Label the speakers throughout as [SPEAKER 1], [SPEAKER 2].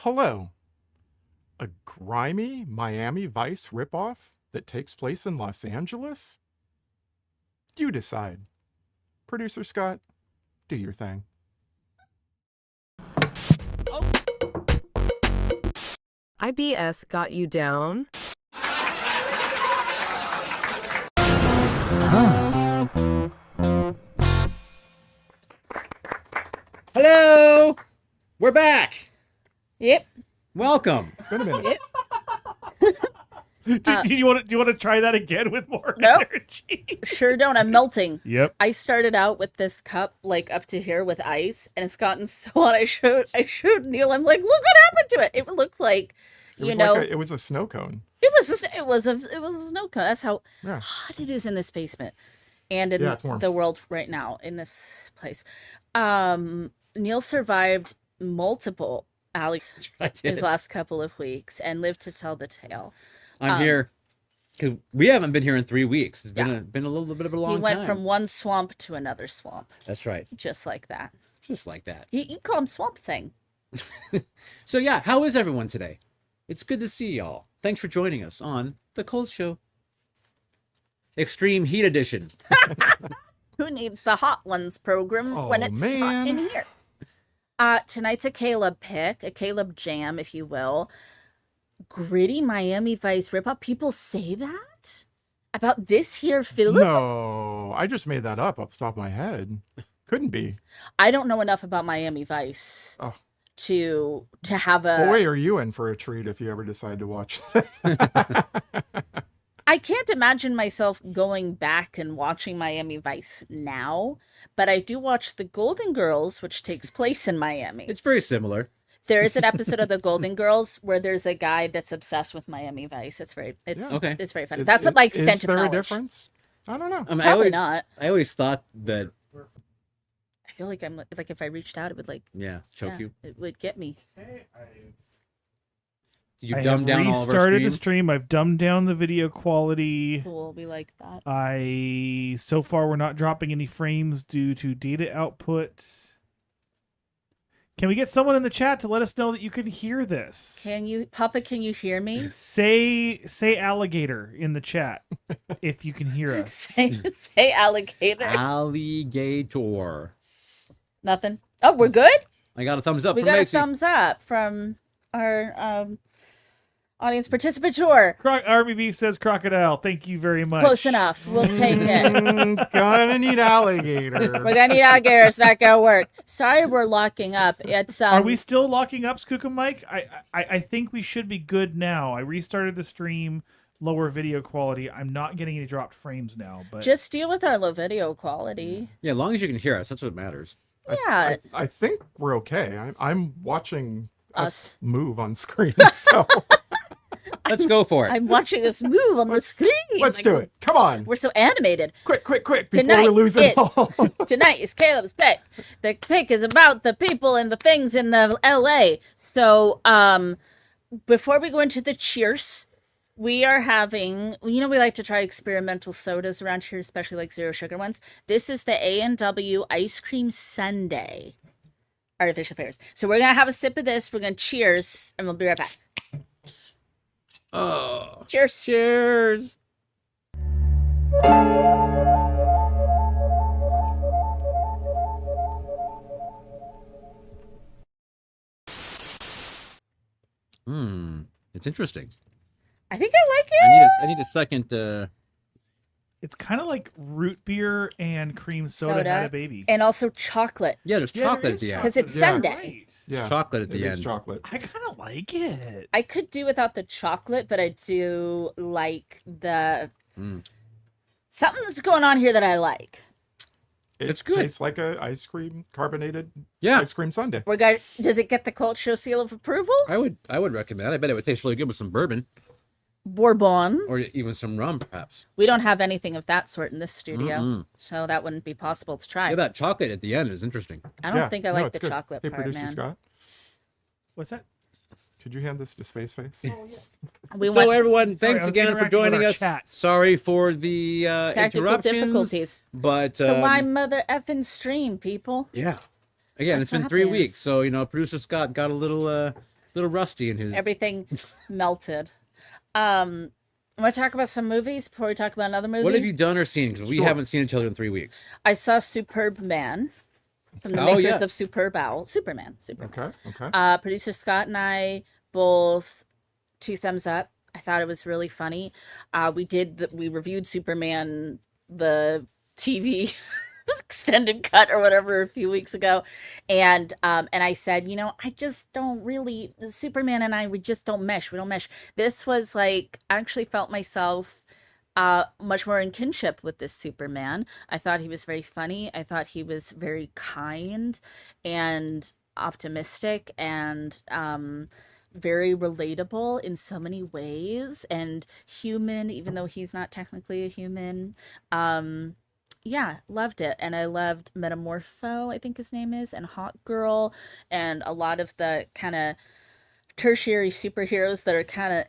[SPEAKER 1] Hello. A grimy Miami Vice ripoff that takes place in Los Angeles? You decide. Producer Scott, do your thing.
[SPEAKER 2] IBS got you down?
[SPEAKER 3] Hello! We're back!
[SPEAKER 4] Yep.
[SPEAKER 3] Welcome.
[SPEAKER 1] It's been a minute.
[SPEAKER 4] Yep.
[SPEAKER 5] Do you want to try that again with more
[SPEAKER 4] Nope.
[SPEAKER 5] energy?
[SPEAKER 4] Sure don't. I'm melting.
[SPEAKER 5] Yep.
[SPEAKER 4] I started out with this cup like up to here with ice, and it's gotten so hot. I showed Neil. I'm like, look what happened to it. It looked like,
[SPEAKER 1] It was a snow cone.
[SPEAKER 4] it was a snow cone. That's how
[SPEAKER 1] Yeah.
[SPEAKER 4] hot it is in this basement, and in
[SPEAKER 1] Yeah, it's warm.
[SPEAKER 4] the world right now in this place. Neil survived multiple alleys
[SPEAKER 3] I did.
[SPEAKER 4] his last couple of weeks and lived to tell the tale.
[SPEAKER 3] I'm here because we haven't been here in 3 weeks. It's
[SPEAKER 4] Yeah.
[SPEAKER 3] been a little bit of a long
[SPEAKER 4] He went
[SPEAKER 3] time.
[SPEAKER 4] from one swamp to another swamp,
[SPEAKER 3] That's right.
[SPEAKER 4] just like that.
[SPEAKER 3] Just like that.
[SPEAKER 4] You call him Swamp Thing.
[SPEAKER 3] So yeah, how is everyone today? It's good to see y'all. Thanks for joining us on The Cold Show. Extreme Heat Edition.
[SPEAKER 4] Who needs the Hot Ones program when
[SPEAKER 1] Oh,
[SPEAKER 4] it's hot
[SPEAKER 1] man.
[SPEAKER 4] in here? Tonight's a Caleb pick, a Caleb jam, if you will. Gritty Miami Vice ripoff. People say that about this here film.
[SPEAKER 1] No, I just made that up off the top of my head. Couldn't be.
[SPEAKER 4] I don't know enough about Miami Vice
[SPEAKER 1] Oh.
[SPEAKER 4] to have a.
[SPEAKER 1] Boy, are you in for a treat if you ever decide to watch this.
[SPEAKER 4] I can't imagine myself going back and watching Miami Vice now, but I do watch The Golden Girls, which takes place in Miami.
[SPEAKER 3] It's very similar.
[SPEAKER 4] There is an episode of The Golden Girls where there's a guy that's obsessed with Miami Vice. It's very
[SPEAKER 1] Yeah.
[SPEAKER 3] Okay.
[SPEAKER 4] it's very funny.
[SPEAKER 1] Is-
[SPEAKER 4] That's my
[SPEAKER 1] is
[SPEAKER 4] extent of
[SPEAKER 1] there a
[SPEAKER 4] knowledge.
[SPEAKER 1] difference? I don't know.
[SPEAKER 3] I mean,
[SPEAKER 4] Probably not.
[SPEAKER 3] I always thought that,
[SPEAKER 4] I feel like I'm like if I reached out, it would
[SPEAKER 3] choke
[SPEAKER 4] yeah,
[SPEAKER 3] you.
[SPEAKER 4] it would get me.
[SPEAKER 3] You
[SPEAKER 5] I
[SPEAKER 3] dumb
[SPEAKER 5] have
[SPEAKER 3] down all of our
[SPEAKER 5] restarted the
[SPEAKER 3] streams.
[SPEAKER 5] stream. I've dumbed down the video quality.
[SPEAKER 4] Cool, we like that.
[SPEAKER 5] So far we're not dropping any frames due to data output. Can we get someone in the chat to let us know that you can hear this?
[SPEAKER 4] Can you, Papa? Can you hear me?
[SPEAKER 5] Say alligator in the chat if you can hear us.
[SPEAKER 4] say alligator.
[SPEAKER 3] Alligator.
[SPEAKER 4] Nothing. Oh, we're good.
[SPEAKER 3] I got a thumbs up
[SPEAKER 4] We
[SPEAKER 3] from
[SPEAKER 4] got a
[SPEAKER 3] Macy.
[SPEAKER 4] thumbs up from our audience participator.
[SPEAKER 5] RBB says crocodile. Thank you very much.
[SPEAKER 4] Close enough. We'll take it.
[SPEAKER 1] Gonna need alligator.
[SPEAKER 4] We're gonna need alligator. It's not gonna work. Sorry, we're locking up. It's
[SPEAKER 5] Are we still locking up, Skookum Mike? I think we should be good now. I restarted the stream, lower video quality. I'm not getting any dropped frames now, but
[SPEAKER 4] just deal with our low video quality.
[SPEAKER 3] Yeah, as long as you can hear us, that's what matters.
[SPEAKER 4] Yeah.
[SPEAKER 1] I think we're okay. I'm watching us
[SPEAKER 4] Us.
[SPEAKER 1] move on screen, so
[SPEAKER 3] Let's go for it.
[SPEAKER 4] I'm watching us move on the screen.
[SPEAKER 1] let's
[SPEAKER 4] Like,
[SPEAKER 1] do it. Come on,
[SPEAKER 4] We're so animated.
[SPEAKER 1] quick, before
[SPEAKER 4] Tonight
[SPEAKER 1] we lose it
[SPEAKER 4] is-
[SPEAKER 1] all.
[SPEAKER 4] Tonight is Caleb's pick. The pick is about the people and the things in the LA. So, before we go into the cheers, we are having, we like to try experimental sodas around here, especially like zero sugar ones. This is the A&W Ice Cream Sundae artificial flavors. So we're going to have a sip of this. We're going to cheers, and we'll be right back.
[SPEAKER 3] Oh,
[SPEAKER 4] Cheers.
[SPEAKER 3] cheers. It's interesting.
[SPEAKER 4] I think I like it.
[SPEAKER 3] I need a second.
[SPEAKER 5] it's kind of like root beer and cream soda had a baby.
[SPEAKER 4] And also chocolate,
[SPEAKER 3] Yeah, there's
[SPEAKER 5] Yeah,
[SPEAKER 3] chocolate
[SPEAKER 5] there
[SPEAKER 3] at
[SPEAKER 5] is
[SPEAKER 3] the end.
[SPEAKER 4] because it's
[SPEAKER 1] Yeah.
[SPEAKER 4] Sunday.
[SPEAKER 5] Right.
[SPEAKER 1] Yeah,
[SPEAKER 3] Chocolate at the
[SPEAKER 1] it is
[SPEAKER 3] end.
[SPEAKER 1] chocolate.
[SPEAKER 5] I kind of like it.
[SPEAKER 4] I could do without the chocolate, but I do like the something that's going on here that I like.
[SPEAKER 3] It's good.
[SPEAKER 1] Tastes like a ice cream carbonated
[SPEAKER 3] Yeah,
[SPEAKER 1] ice cream sundae.
[SPEAKER 4] Does it get the Cult Show seal of approval?
[SPEAKER 3] I would recommend. I bet it would taste really good with some bourbon
[SPEAKER 4] Bourbon.
[SPEAKER 3] or even some rum, perhaps.
[SPEAKER 4] We don't have anything of that sort in this studio,
[SPEAKER 3] Mm-mm.
[SPEAKER 4] so that wouldn't be possible to try.
[SPEAKER 3] Yeah, that chocolate at the end is interesting.
[SPEAKER 4] I don't think I
[SPEAKER 1] no,
[SPEAKER 4] like
[SPEAKER 1] it's
[SPEAKER 4] the
[SPEAKER 1] good.
[SPEAKER 4] chocolate
[SPEAKER 1] Hey,
[SPEAKER 4] part,
[SPEAKER 1] producer
[SPEAKER 4] man.
[SPEAKER 1] Scott,
[SPEAKER 5] What's that?
[SPEAKER 1] could you hand this to Spaceface?
[SPEAKER 4] We
[SPEAKER 3] So
[SPEAKER 4] went
[SPEAKER 3] everyone,
[SPEAKER 5] Sorry,
[SPEAKER 3] thanks
[SPEAKER 5] I was
[SPEAKER 3] again for
[SPEAKER 5] interacting with
[SPEAKER 3] joining
[SPEAKER 5] our
[SPEAKER 3] us.
[SPEAKER 5] chat.
[SPEAKER 3] Sorry for the
[SPEAKER 4] technical
[SPEAKER 3] interruptions,
[SPEAKER 4] difficulties.
[SPEAKER 3] but
[SPEAKER 4] The live mother effing stream, people.
[SPEAKER 3] yeah. Again,
[SPEAKER 4] That's
[SPEAKER 3] it's been
[SPEAKER 4] what
[SPEAKER 3] 3
[SPEAKER 4] happens.
[SPEAKER 3] weeks, so producer Scott got a little little rusty in his.
[SPEAKER 4] Everything melted. Want to talk about some movies before we talk about another movie?
[SPEAKER 3] What have you done or seen? Because we
[SPEAKER 1] Sure.
[SPEAKER 3] haven't seen each other in 3 weeks.
[SPEAKER 4] I saw Superb Man from the
[SPEAKER 3] Oh,
[SPEAKER 4] makers
[SPEAKER 3] yes.
[SPEAKER 4] of Superb Owl. Superman.
[SPEAKER 1] Okay.
[SPEAKER 4] Producer Scott and I both 2 thumbs up. I thought it was really funny. We reviewed Superman, the TV extended cut or whatever a few weeks ago, and I said, I just don't really, Superman and we just don't mesh. We don't mesh. This was like, I actually felt myself much more in kinship with this Superman. I thought he was very funny. I thought he was very kind and optimistic and very relatable in so many ways, and human, even though he's not technically a human. Yeah, loved it. And I loved Metamorpho, I think his name is, and Hawk Girl, and a lot of the kind of tertiary superheroes that are kind of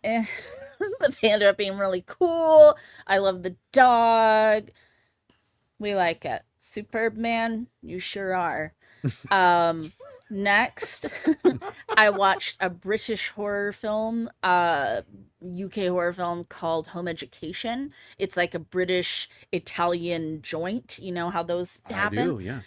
[SPEAKER 4] but they ended up being really cool. I love the dog. We like it. Superb Man, you sure are. Next, I watched a British horror film, UK horror film called Home Education. It's like a British Italian joint. You know how those happen?
[SPEAKER 3] I do, yeah.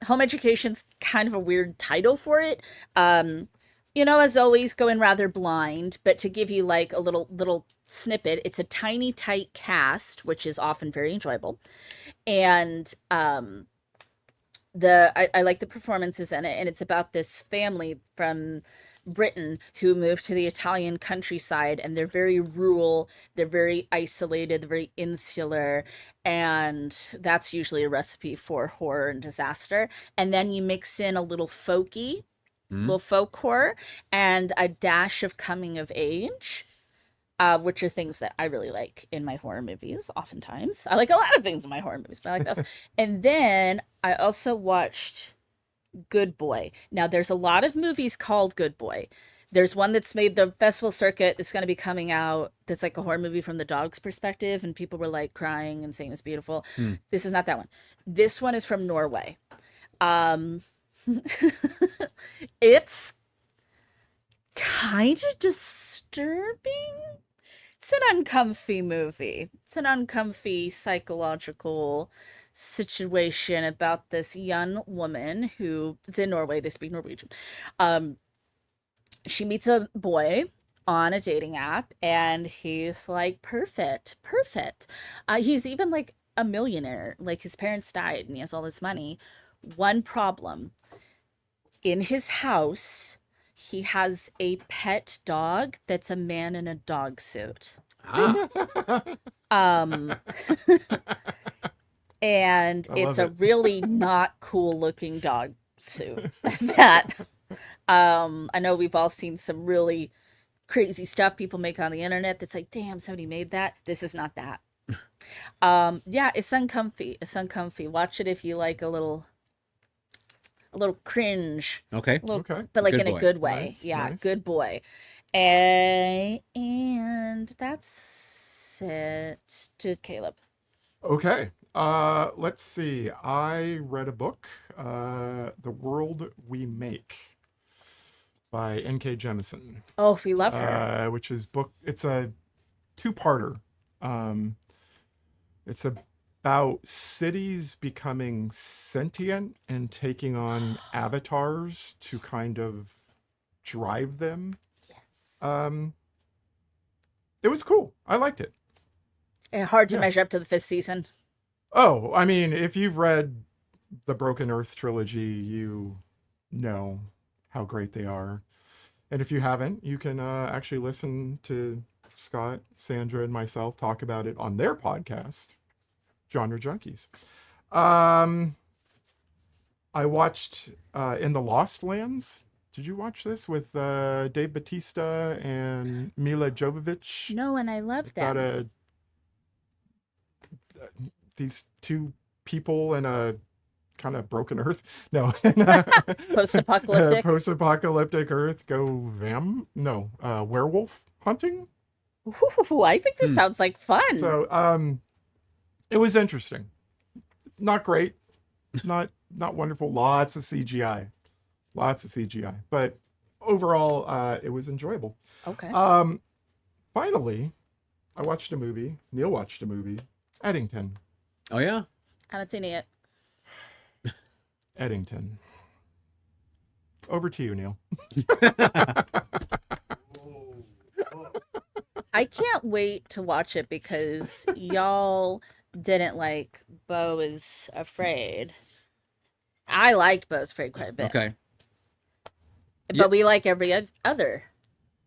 [SPEAKER 4] Home Education's kind of a weird title for it. As always, go in rather blind, but to give you like a little snippet, it's a tiny, tight cast, which is often very enjoyable. And I like the performances in it, and it's about this family from Britain who moved to the Italian countryside, and they're very rural, they're very isolated, they're very insular, and that's usually a recipe for horror and disaster. And then you mix in a little folky, little folk horror, and a dash of coming of age. Which are things that I really like in my horror movies, oftentimes. I like a lot of things in my horror movies, but I like those. And then I also watched Good Boy. Now, there's a lot of movies called Good Boy. There's one that's made the festival circuit. It's going to be coming out. That's like a horror movie from the dog's perspective, and people were like crying and saying it's beautiful. This is not that one. This one is from Norway. It's kind of disturbing. It's an uncomfy movie. It's an uncomfy psychological situation about this young woman who is in Norway. They speak Norwegian. She meets a boy on a dating app, and he's like, perfect. He's even like a millionaire. Like, his parents died and he has all this money. One problem. In his house, he has a pet dog that's a man in a dog suit. And it's a really not cool looking dog suit. That I know we've all seen some really crazy stuff people make on the internet that's like, damn, somebody made that. This is not that. Yeah, it's uncomfy. Watch it if you like a little cringe.
[SPEAKER 3] Okay.
[SPEAKER 1] Okay.
[SPEAKER 4] But like
[SPEAKER 3] Good
[SPEAKER 4] in
[SPEAKER 3] boy.
[SPEAKER 4] a good way.
[SPEAKER 1] Nice,
[SPEAKER 4] Yeah,
[SPEAKER 1] nice.
[SPEAKER 4] Good Boy. And that's it to Caleb.
[SPEAKER 1] Okay. Let's see. I read a book, The World We Make by N.K. Jemisin.
[SPEAKER 4] Oh, we love her.
[SPEAKER 1] Which is it's a 2-parter. It's about cities becoming sentient and taking on avatars to kind of drive them.
[SPEAKER 4] Yes.
[SPEAKER 1] It was cool. I liked it.
[SPEAKER 4] Hard to
[SPEAKER 1] yeah.
[SPEAKER 4] measure up to the 5th season.
[SPEAKER 1] Oh, I mean, if you've read the Broken Earth trilogy, you know how great they are. And if you haven't, you can actually listen to Scott, Sandra, and myself talk about it on their podcast, Genre Junkies. I watched In the Lost Lands. Did you watch this with Dave Bautista and Mila Jovovich?
[SPEAKER 4] No, and I love that.
[SPEAKER 1] About these two people in a kind of broken earth. No.
[SPEAKER 4] Post-apocalyptic.
[SPEAKER 1] Post-apocalyptic earth go werewolf hunting.
[SPEAKER 4] Ooh, I think this sounds like fun.
[SPEAKER 1] So it was interesting. Not great. Not wonderful. Lots of CGI. But overall, it was enjoyable.
[SPEAKER 4] Okay.
[SPEAKER 1] Finally, I watched a movie. Neil watched a movie. Eddington.
[SPEAKER 3] Oh yeah.
[SPEAKER 4] Haven't seen it yet.
[SPEAKER 1] Eddington. Over to you, Neil.
[SPEAKER 4] I can't wait to watch it because y'all didn't like Beau is Afraid. I liked Beau is Afraid quite a bit.
[SPEAKER 3] Okay.
[SPEAKER 4] But
[SPEAKER 3] Yeah.
[SPEAKER 4] we like every other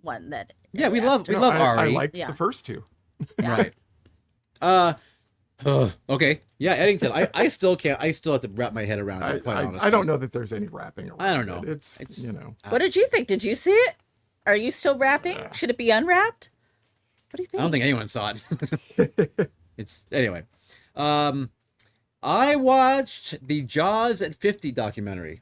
[SPEAKER 4] one that.
[SPEAKER 3] Yeah, we
[SPEAKER 4] that
[SPEAKER 3] love
[SPEAKER 4] after.
[SPEAKER 3] we love
[SPEAKER 1] I
[SPEAKER 3] Ari.
[SPEAKER 1] liked
[SPEAKER 4] Yeah.
[SPEAKER 1] the first two.
[SPEAKER 3] Right. Okay. Yeah, Eddington. I still can't. I still have to wrap my head around it. Quite honestly,
[SPEAKER 1] I don't know that there's any wrapping around
[SPEAKER 3] I don't know.
[SPEAKER 1] it. It's
[SPEAKER 3] It's-
[SPEAKER 1] you know.
[SPEAKER 4] What did you think? Did you see it? Are you still wrapping? Should it be unwrapped? What do you think?
[SPEAKER 3] I don't think anyone saw it. It's anyway. I watched the Jaws at 50 documentary.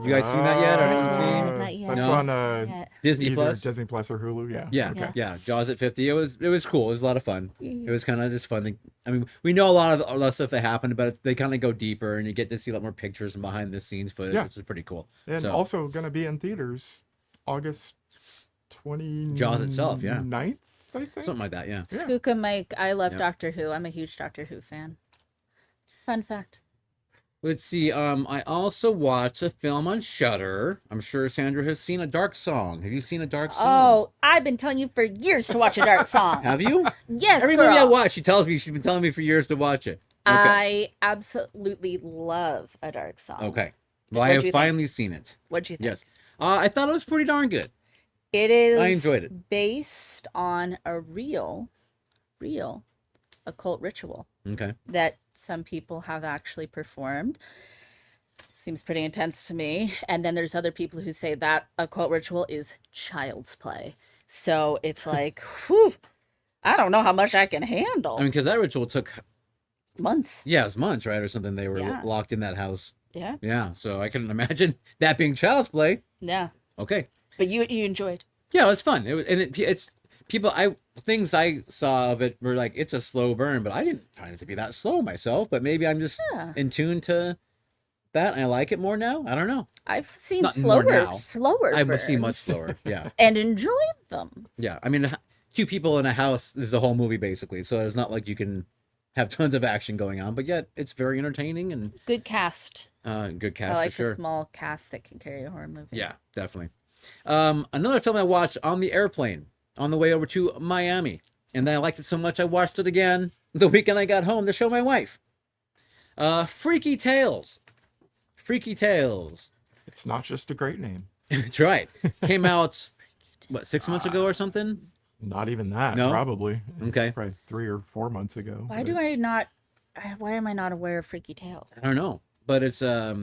[SPEAKER 3] You guys seen that yet? Or anyone seen?
[SPEAKER 4] Not yet.
[SPEAKER 1] That's
[SPEAKER 3] No.
[SPEAKER 1] on
[SPEAKER 4] Yeah.
[SPEAKER 3] Disney
[SPEAKER 1] either
[SPEAKER 3] Plus.
[SPEAKER 1] Disney Plus or Hulu. Yeah.
[SPEAKER 3] Yeah,
[SPEAKER 1] Okay.
[SPEAKER 3] yeah, Jaws at 50. It was cool. It was a lot of fun. It was kind of just fun. I mean, we know a lot of stuff that happened, but they kind of go deeper, and you get to see a lot more pictures and behind the scenes footage,
[SPEAKER 1] Yeah.
[SPEAKER 3] which is pretty cool.
[SPEAKER 1] And
[SPEAKER 3] So-
[SPEAKER 1] also going to be in theaters August 29th,
[SPEAKER 3] Jaws itself, yeah.
[SPEAKER 1] 9th, I think.
[SPEAKER 3] Something like that, yeah.
[SPEAKER 1] Yeah.
[SPEAKER 4] Skooka Mike, I love
[SPEAKER 3] Yeah.
[SPEAKER 4] Doctor Who. I'm a huge Doctor Who fan. Fun fact.
[SPEAKER 3] Let's see. I also watched a film on Shudder. I'm sure Sandra has seen A Dark Song. Have you seen A Dark Song?
[SPEAKER 4] Oh, I've been telling you for years to watch A Dark Song.
[SPEAKER 3] Have you?
[SPEAKER 4] Yes,
[SPEAKER 3] Every
[SPEAKER 4] girl.
[SPEAKER 3] movie I watch, she tells me she's been telling me for years to watch it. Okay.
[SPEAKER 4] I absolutely love A Dark Song.
[SPEAKER 3] Okay. Well, I
[SPEAKER 4] What'd
[SPEAKER 3] have
[SPEAKER 4] you think?
[SPEAKER 3] finally seen it.
[SPEAKER 4] What'd you think?
[SPEAKER 3] Yes. I thought it was pretty darn good.
[SPEAKER 4] It is
[SPEAKER 3] I enjoyed it.
[SPEAKER 4] based on a real occult ritual
[SPEAKER 3] Okay.
[SPEAKER 4] that some people have actually performed. Seems pretty intense to me. And then there's other people who say that occult ritual is child's play. So it's like, whew, I don't know how much I can handle.
[SPEAKER 3] I mean, because that ritual took,
[SPEAKER 4] Months.
[SPEAKER 3] yeah, it was months, right? Or something. They were
[SPEAKER 4] Yeah.
[SPEAKER 3] locked in that house.
[SPEAKER 4] Yeah.
[SPEAKER 3] Yeah. So I couldn't imagine that being child's play.
[SPEAKER 4] Yeah.
[SPEAKER 3] Okay.
[SPEAKER 4] But you enjoyed.
[SPEAKER 3] Yeah, it was fun. It was, and it's people. Things I saw of it were like it's a slow burn, but I didn't find it to be that slow myself. But maybe I'm just
[SPEAKER 4] Yeah.
[SPEAKER 3] in tune to that, and I like it more now. I don't know.
[SPEAKER 4] I've seen
[SPEAKER 3] Not more now.
[SPEAKER 4] slower
[SPEAKER 3] I've seen much
[SPEAKER 4] burns
[SPEAKER 3] slower. Yeah,
[SPEAKER 4] and enjoyed them.
[SPEAKER 3] yeah. I mean, two people in a house is the whole movie basically, so it's not like you can have tons of action going on, but yet it's very entertaining and
[SPEAKER 4] Good cast.
[SPEAKER 3] good cast
[SPEAKER 4] I like
[SPEAKER 3] for sure.
[SPEAKER 4] a small cast that can carry a horror movie.
[SPEAKER 3] Yeah, definitely. Another film I watched on the airplane on the way over to Miami, and then I liked it so much I watched it again the weekend I got home to show my wife. Freaky Tales. Freaky Tales.
[SPEAKER 1] It's not just a great name.
[SPEAKER 3] That's right. Came out, what, 6 months ago or something?
[SPEAKER 1] Not even that,
[SPEAKER 3] No?
[SPEAKER 1] probably.
[SPEAKER 3] Okay.
[SPEAKER 1] Probably 3 or 4 months ago.
[SPEAKER 4] Why
[SPEAKER 1] but-
[SPEAKER 4] do I not? Why am I not aware of Freaky Tales?
[SPEAKER 3] I don't know, but it's a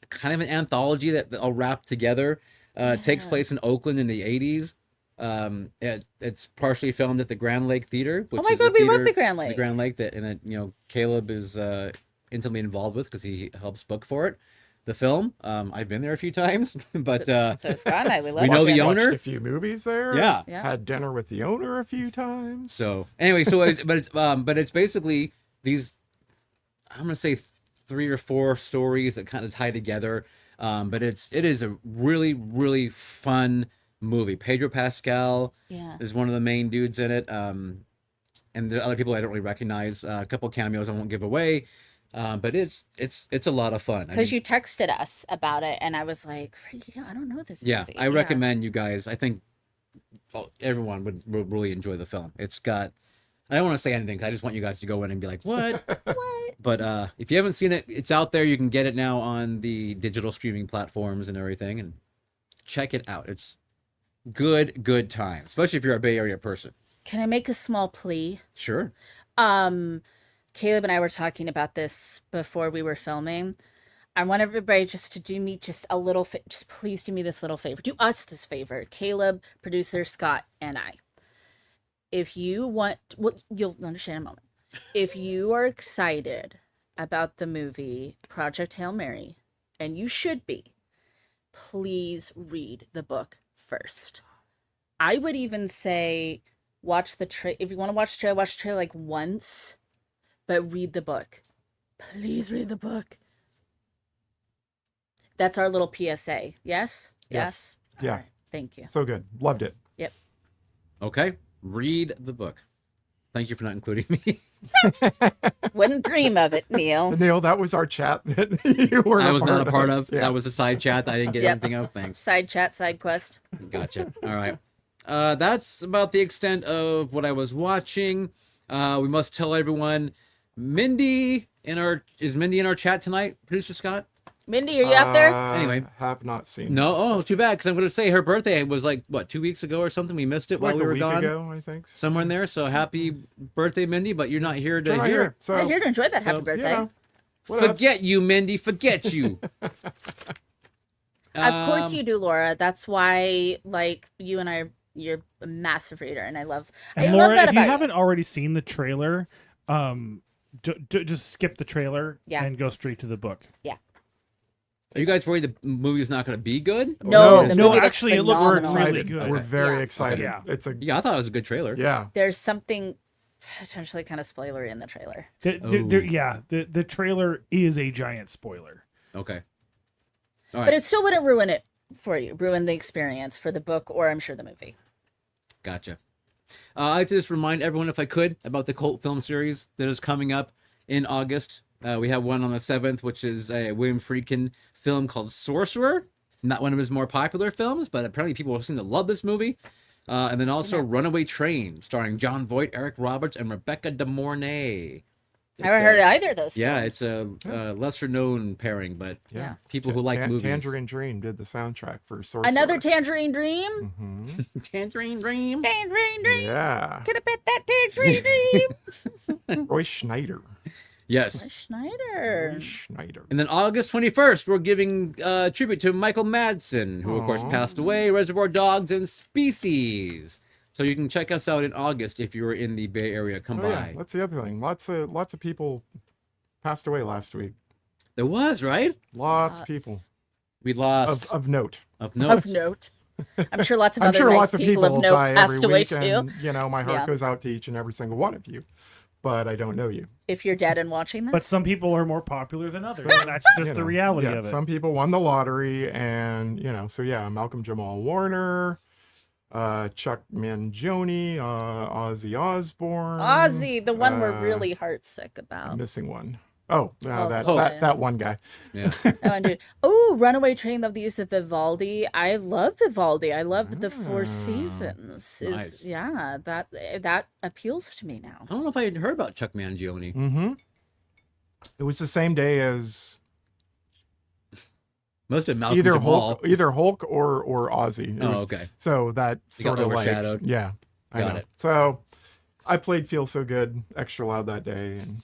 [SPEAKER 3] kind of an anthology that all wrapped together. Takes
[SPEAKER 4] Yeah.
[SPEAKER 3] place in Oakland in the 80s. It's partially filmed at the Grand Lake Theater. Which
[SPEAKER 4] Oh my
[SPEAKER 3] is a
[SPEAKER 4] God, we love
[SPEAKER 3] theater-
[SPEAKER 4] the Grand Lake.
[SPEAKER 3] The Grand Lake that, and Caleb is intimately involved with because he helps book for it. The film, I've been there a few times, but
[SPEAKER 4] So Scott and I, we love
[SPEAKER 3] We know
[SPEAKER 4] it.
[SPEAKER 3] the
[SPEAKER 1] Watched
[SPEAKER 3] owner?
[SPEAKER 1] a few movies there.
[SPEAKER 3] yeah.
[SPEAKER 4] Yeah.
[SPEAKER 1] Had dinner with the owner a few times.
[SPEAKER 3] So anyway, but it's basically these, I'm gonna say 3 or 4 stories that kind of tie together. But it is a really, really fun movie. Pedro Pascal
[SPEAKER 4] Yeah.
[SPEAKER 3] is one of the main dudes in it. And the other people I don't really recognize. A couple cameos I won't give away. But it's a lot of fun. I
[SPEAKER 4] Because
[SPEAKER 3] mean,
[SPEAKER 4] you texted us about it, and I was like, Freaky Tales, I don't know this
[SPEAKER 3] yeah,
[SPEAKER 4] movie.
[SPEAKER 3] I recommend you guys. I think everyone would really enjoy the film. It's got, I don't want to say anything 'cause I just want you guys to go in and be like, what?
[SPEAKER 4] What?
[SPEAKER 3] But if you haven't seen it, it's out there. You can get it now on the digital streaming platforms and everything, and check it out. It's good time, especially if you're a Bay Area person.
[SPEAKER 4] Can I make a small plea?
[SPEAKER 3] Sure.
[SPEAKER 4] Caleb and I were talking about this before we were filming. I want everybody just to do me just a little, just please do me this little favor. Do us this favor, Caleb, producer Scott, and I. If you want, well, you'll understand in a moment. If you are excited about the movie Project Hail Mary, and you should be, please read the book first. I would even say watch the trailer. If you want to watch the trailer, watch the trailer like once, but read the book. Please read the book. That's our little PSA. Yes? Yes.
[SPEAKER 1] Yeah.
[SPEAKER 4] All right. Thank you.
[SPEAKER 1] So good. Loved it.
[SPEAKER 4] Yep.
[SPEAKER 3] Okay. Read the book. Thank you for not including me.
[SPEAKER 4] Wouldn't dream of it, Neil.
[SPEAKER 1] Neil, that was our chat that you were
[SPEAKER 3] I was not a part of.
[SPEAKER 1] Yeah.
[SPEAKER 3] That was a side chat. I didn't get
[SPEAKER 4] Yep.
[SPEAKER 3] anything of. Thanks.
[SPEAKER 4] Side chat, side quest.
[SPEAKER 3] Gotcha. All right. That's about the extent of what I was watching. We must tell everyone, Mindy is Mindy in our chat tonight, Producer Scott?
[SPEAKER 4] Mindy, are you out there?
[SPEAKER 3] Anyway.
[SPEAKER 1] Have not seen.
[SPEAKER 3] No. Oh, too bad, because I'm going to say her birthday was like, what, 2 weeks ago or something? We missed it
[SPEAKER 1] It's
[SPEAKER 3] while
[SPEAKER 1] like
[SPEAKER 3] we
[SPEAKER 1] a
[SPEAKER 3] were
[SPEAKER 1] week
[SPEAKER 3] gone.
[SPEAKER 1] ago, I think.
[SPEAKER 3] Somewhere in there. So happy birthday, Mindy, but you're not here to
[SPEAKER 1] We're not
[SPEAKER 3] hear.
[SPEAKER 1] here, so
[SPEAKER 4] I'm here to enjoy that. Happy
[SPEAKER 3] so,
[SPEAKER 4] birthday.
[SPEAKER 1] you know, whatevs.
[SPEAKER 3] Forget you, Mindy. Forget you.
[SPEAKER 4] Of course you do, Laura. That's why, like, you and I, you're a massive reader, and I love
[SPEAKER 5] And
[SPEAKER 4] love
[SPEAKER 5] Laura,
[SPEAKER 4] that
[SPEAKER 5] if you
[SPEAKER 4] about
[SPEAKER 5] haven't already seen the trailer, just skip the trailer
[SPEAKER 4] Yeah.
[SPEAKER 5] and go straight to the book.
[SPEAKER 3] Are you guys worried the movie's not going to be good? Or
[SPEAKER 4] No,
[SPEAKER 3] is
[SPEAKER 4] the
[SPEAKER 3] it-
[SPEAKER 5] no,
[SPEAKER 4] movie looks
[SPEAKER 5] actually, it looked
[SPEAKER 1] We're
[SPEAKER 4] phenomenal.
[SPEAKER 5] really
[SPEAKER 1] excited.
[SPEAKER 5] good.
[SPEAKER 1] We're very
[SPEAKER 4] Yeah.
[SPEAKER 1] excited.
[SPEAKER 5] Yeah.
[SPEAKER 1] It's a
[SPEAKER 3] Yeah, I thought it was a good trailer.
[SPEAKER 1] yeah.
[SPEAKER 4] There's something potentially kind of spoilery in the trailer.
[SPEAKER 5] The trailer is a giant spoiler.
[SPEAKER 3] Okay. All
[SPEAKER 4] But
[SPEAKER 3] right.
[SPEAKER 4] it still wouldn't ruin it for you, ruin the experience for the book or I'm sure the movie.
[SPEAKER 3] Gotcha. I'd like to just remind everyone, if I could, about the cult film series that is coming up in August. We have one on the 7th, which is a William Friedkin film called Sorcerer. Not one of his more popular films, but apparently people seem to love this movie. And then also Runaway Train, starring John Voight, Eric Roberts, and Rebecca De Mornay.
[SPEAKER 4] I haven't heard of either of those.
[SPEAKER 3] Yeah,
[SPEAKER 4] films.
[SPEAKER 3] it's a lesser-known pairing, but
[SPEAKER 1] Yeah.
[SPEAKER 3] people who like movies.
[SPEAKER 1] Tangerine Dream did the soundtrack for Sorcerer.
[SPEAKER 4] Another Tangerine Dream.
[SPEAKER 1] hmm
[SPEAKER 3] Tangerine Dream.
[SPEAKER 4] Tangerine Dream.
[SPEAKER 1] Yeah.
[SPEAKER 4] Could have bet that Tangerine Dream.
[SPEAKER 1] Roy Schneider.
[SPEAKER 3] Yes.
[SPEAKER 4] Schneider.
[SPEAKER 1] Roy Schneider.
[SPEAKER 3] And then August 21st, we're giving tribute to Michael Madsen, who, of course,
[SPEAKER 1] Aw.
[SPEAKER 3] passed away, Reservoir Dogs and Species. So you can check us out in August if you're in the Bay Area. Come
[SPEAKER 1] Oh, yeah.
[SPEAKER 3] by.
[SPEAKER 1] That's the other thing. Lots of people passed away last week.
[SPEAKER 3] There was, right?
[SPEAKER 1] Lots of people
[SPEAKER 3] We lost
[SPEAKER 1] of note.
[SPEAKER 3] of note.
[SPEAKER 4] Of note. I'm sure lots of
[SPEAKER 1] I'm
[SPEAKER 4] other
[SPEAKER 1] sure
[SPEAKER 4] nice
[SPEAKER 1] lots of
[SPEAKER 4] people
[SPEAKER 1] people
[SPEAKER 4] of note
[SPEAKER 1] die every
[SPEAKER 4] passed away
[SPEAKER 1] week,
[SPEAKER 4] too.
[SPEAKER 1] and my heart
[SPEAKER 4] Yeah.
[SPEAKER 1] goes out to each and every single one of you. But I don't know you.
[SPEAKER 4] If you're dead and watching this.
[SPEAKER 5] But some people are more popular than others. And that's just
[SPEAKER 1] You
[SPEAKER 5] the
[SPEAKER 1] know,
[SPEAKER 5] reality
[SPEAKER 1] yeah,
[SPEAKER 5] of it.
[SPEAKER 1] Some people won the lottery, and so yeah, Malcolm Jamal Warner, Chuck Mangione, Ozzy Osbourne,
[SPEAKER 4] Ozzy, the one we're
[SPEAKER 1] uh,
[SPEAKER 4] really heartsick
[SPEAKER 1] I'm
[SPEAKER 4] about.
[SPEAKER 1] missing one. Oh,
[SPEAKER 4] Oh,
[SPEAKER 1] that
[SPEAKER 4] oh,
[SPEAKER 1] that
[SPEAKER 4] yeah.
[SPEAKER 1] that one guy.
[SPEAKER 3] Yeah.
[SPEAKER 4] Oh, dude. Oh, Runaway Train. Love the use of Vivaldi. I love Vivaldi. I love the Four
[SPEAKER 1] Ah,
[SPEAKER 4] Seasons.
[SPEAKER 3] nice.
[SPEAKER 4] Yeah, that appeals to me now.
[SPEAKER 3] I don't know if I had heard about Chuck Mangione.
[SPEAKER 1] Mm-hmm. It was the same day as
[SPEAKER 3] Must have been Malcolm
[SPEAKER 1] either
[SPEAKER 3] Jamal.
[SPEAKER 1] Hulk or Ozzy. It
[SPEAKER 3] Oh,
[SPEAKER 1] was-
[SPEAKER 3] okay.
[SPEAKER 1] So that
[SPEAKER 3] It got
[SPEAKER 1] sort of
[SPEAKER 3] overshadowed.
[SPEAKER 1] like yeah, I
[SPEAKER 3] Got
[SPEAKER 1] know.
[SPEAKER 3] it.
[SPEAKER 1] So I played Feel So Good extra loud that day, and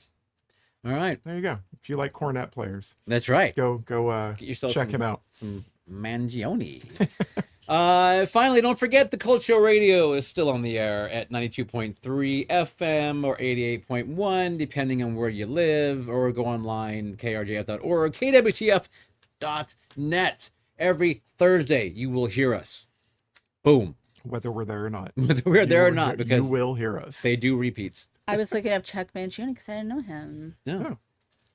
[SPEAKER 3] All right.
[SPEAKER 1] there you go. If you like cornet players,
[SPEAKER 3] That's right.
[SPEAKER 1] go
[SPEAKER 3] Get yourself
[SPEAKER 1] check
[SPEAKER 3] some,
[SPEAKER 1] him out.
[SPEAKER 3] Some Mangione. Finally, don't forget the Cult Show Radio is still on the air at 92.3 FM or 88.1, depending on where you live, or go online, krjf.org, kwtf.net. Every Thursday, you will hear us. Boom.
[SPEAKER 1] Whether we're there or not.
[SPEAKER 3] Whether we're there
[SPEAKER 1] You
[SPEAKER 3] or
[SPEAKER 1] will
[SPEAKER 3] not,
[SPEAKER 1] hear-
[SPEAKER 3] because
[SPEAKER 1] you will hear us.
[SPEAKER 3] they do repeats.
[SPEAKER 4] I was looking up Chuck Mangione because I didn't know him.
[SPEAKER 3] No.
[SPEAKER 1] Oh.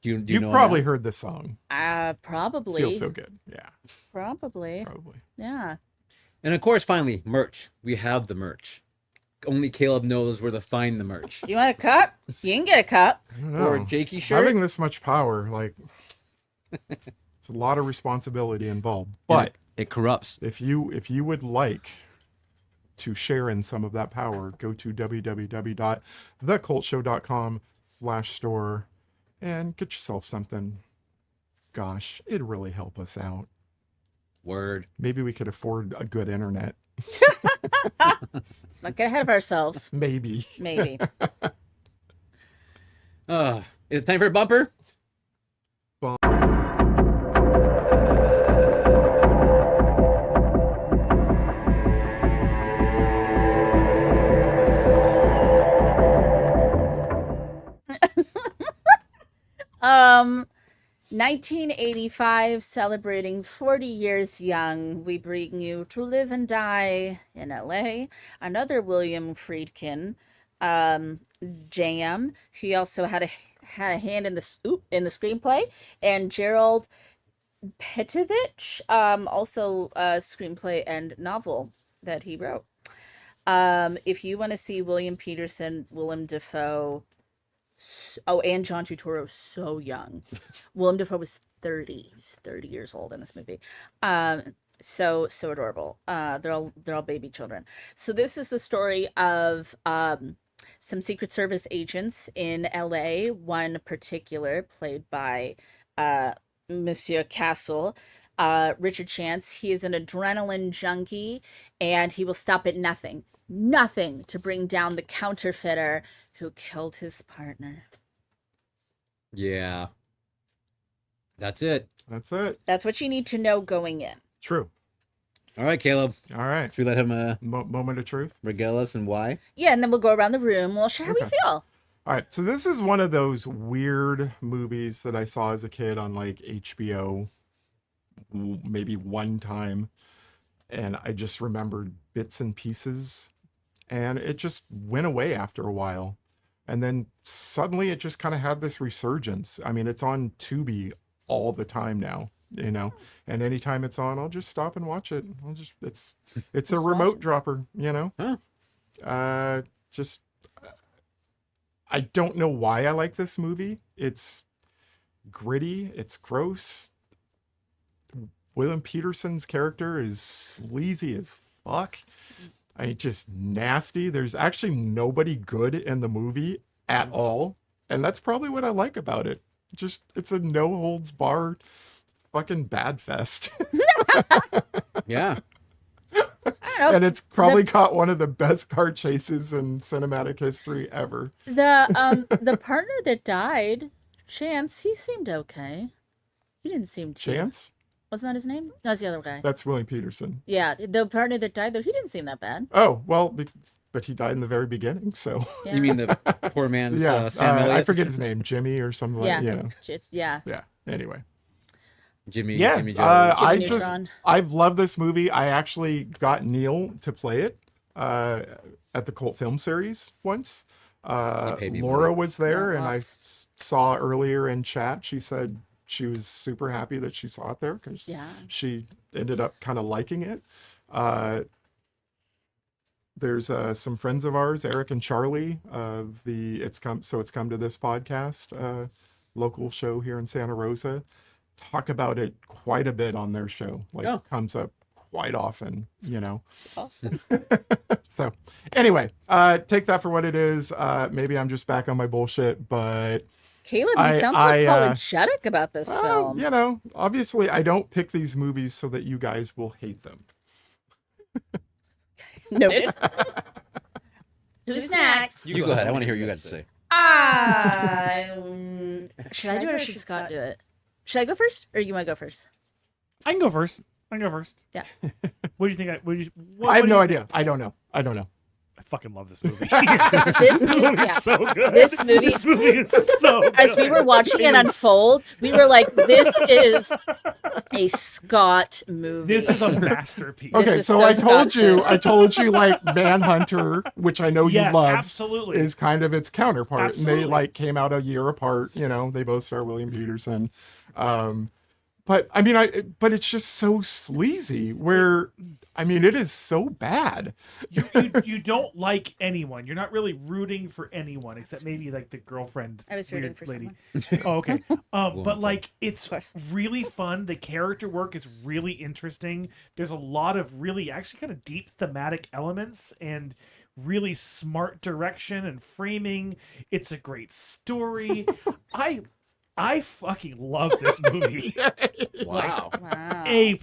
[SPEAKER 3] Do you
[SPEAKER 1] You've
[SPEAKER 3] know
[SPEAKER 1] probably
[SPEAKER 3] that?
[SPEAKER 1] heard this song.
[SPEAKER 4] Probably.
[SPEAKER 1] Feel So Good. Yeah,
[SPEAKER 4] Probably.
[SPEAKER 1] probably.
[SPEAKER 4] Yeah.
[SPEAKER 3] And of course, finally, merch. We have the merch. Only Caleb knows where to find the merch.
[SPEAKER 4] You want a cup? You can get a cup.
[SPEAKER 1] I don't know.
[SPEAKER 3] Or a Jakey shirt.
[SPEAKER 1] Having this much power, like, it's a lot of responsibility involved.
[SPEAKER 3] And
[SPEAKER 1] But
[SPEAKER 3] it corrupts.
[SPEAKER 1] if you would like to share in some of that power, go to www.thecultshow.com/store and get yourself something. Gosh, it'd really help us out.
[SPEAKER 3] Word.
[SPEAKER 1] Maybe we could afford a good internet.
[SPEAKER 4] Let's not get ahead of ourselves.
[SPEAKER 1] Maybe.
[SPEAKER 4] Maybe.
[SPEAKER 3] Is it time for a bumper?
[SPEAKER 4] Um, 1985, celebrating 40 years young. We bring you To Live and Die in LA. Another William Friedkin jam. He also had a hand in the screenplay. And Gerald Petovich, also a screenplay and novel that he wrote. If you want to see William Peterson, Willem Dafoe, and John Turturro so young. Willem Dafoe was 30. He was 30 years old in this movie. So adorable. They're all baby children. So this is the story of some Secret Service agents in LA, one particular played by Monsieur Castle, Richard Chance. He is an adrenaline junkie, and he will stop at nothing to bring down the counterfeiter who killed his partner.
[SPEAKER 3] Yeah. That's it.
[SPEAKER 1] That's it.
[SPEAKER 4] That's what you need to know going in.
[SPEAKER 1] True.
[SPEAKER 3] All right, Caleb.
[SPEAKER 1] All right.
[SPEAKER 3] Should we let him
[SPEAKER 1] Moment of truth.
[SPEAKER 3] regale us and why?
[SPEAKER 4] Yeah, and then we'll go around the room. We'll share how we
[SPEAKER 1] Okay.
[SPEAKER 4] feel.
[SPEAKER 1] All right. So this is one of those weird movies that I saw as a kid on like HBO maybe one time. And I just remembered bits and pieces. And it just went away after a while. And then suddenly it just kind of had this resurgence. I mean, it's on Tubi all the time now, you know, and anytime it's on, I'll just stop and watch it. It's a remote dropper, you know.
[SPEAKER 3] Huh.
[SPEAKER 1] I don't know why I like this movie. It's gritty. It's gross. William Peterson's character is sleazy as fuck. Just nasty. There's actually nobody good in the movie at all. And that's probably what I like about it. It's a no holds barred fucking bad fest.
[SPEAKER 3] Yeah.
[SPEAKER 1] And it's probably caught one of the best car chases in cinematic history ever.
[SPEAKER 4] The partner that died, Chance, he seemed okay. He didn't seem too...
[SPEAKER 1] Chance?
[SPEAKER 4] Wasn't that his name? No, it's the other guy.
[SPEAKER 1] That's William Peterson.
[SPEAKER 4] Yeah, the partner that died, though, he didn't seem that bad.
[SPEAKER 1] Oh, well, but he died in the very beginning, so...
[SPEAKER 4] Yeah.
[SPEAKER 3] You mean the poor man's
[SPEAKER 1] Yeah,
[SPEAKER 3] Sam Elliott?
[SPEAKER 1] I forget his name, Jimmy or something
[SPEAKER 4] Yeah.
[SPEAKER 1] like that, you know.
[SPEAKER 4] Yeah.
[SPEAKER 1] Yeah, anyway.
[SPEAKER 3] Jimmy
[SPEAKER 1] Yeah,
[SPEAKER 3] Joe.
[SPEAKER 1] I've loved this movie. I actually got Neil to play it at the Cult Film Series once.
[SPEAKER 3] paid me
[SPEAKER 1] Laura
[SPEAKER 3] money.
[SPEAKER 1] was there,
[SPEAKER 4] Yeah,
[SPEAKER 1] and I
[SPEAKER 4] lots.
[SPEAKER 1] saw earlier in chat, she said she was super happy that she saw it there because
[SPEAKER 4] Yeah.
[SPEAKER 1] she ended up kind of liking it. There's some friends of ours, Eric and Charlie, of the It's Come to This podcast, local show here in Santa Rosa, talk about it quite a bit on their show.
[SPEAKER 3] Oh.
[SPEAKER 1] Comes up quite often, you know.
[SPEAKER 4] Oh.
[SPEAKER 1] So anyway, take that for what it is. Maybe I'm just back on my bullshit, but
[SPEAKER 4] Caleb, you sound so apologetic about this film.
[SPEAKER 1] you know, obviously I don't pick these movies so that you guys will hate them.
[SPEAKER 4] Noted. Who's next?
[SPEAKER 3] You go ahead. I want to hear what you got to say.
[SPEAKER 4] Should I do it or should Scott do it? Should I go first or you want to go first?
[SPEAKER 5] I can go first.
[SPEAKER 4] Yeah.
[SPEAKER 5] What do you think?
[SPEAKER 1] I have no idea. I don't know.
[SPEAKER 5] I fucking love this movie.
[SPEAKER 4] This movie,
[SPEAKER 5] is so good.
[SPEAKER 4] This movie
[SPEAKER 5] is so good.
[SPEAKER 4] As we were watching it unfold, we were like, this is a Scott movie.
[SPEAKER 5] This is a masterpiece.
[SPEAKER 4] This
[SPEAKER 1] Okay,
[SPEAKER 4] is
[SPEAKER 1] so
[SPEAKER 4] so
[SPEAKER 1] I told you like Manhunter, which I know
[SPEAKER 5] Yes,
[SPEAKER 1] you love,
[SPEAKER 5] absolutely.
[SPEAKER 1] is kind of its counterpart. And
[SPEAKER 5] Absolutely.
[SPEAKER 1] they like came out a year apart, you know, they both star William Peterson. But I mean, but it's just so sleazy where, I mean, it is so bad.
[SPEAKER 5] You don't like anyone. You're not really rooting for anyone except maybe like the girlfriend.
[SPEAKER 4] I was rooting
[SPEAKER 5] weird
[SPEAKER 4] for
[SPEAKER 5] lady.
[SPEAKER 4] someone.
[SPEAKER 5] Oh, okay. But like it's
[SPEAKER 4] Of course.
[SPEAKER 5] really fun. The character work is really interesting. There's a lot of really actually kind of deep thematic elements and really smart direction and framing. It's a great story. I fucking love this movie.
[SPEAKER 3] Wow.
[SPEAKER 4] Wow.
[SPEAKER 5] A+.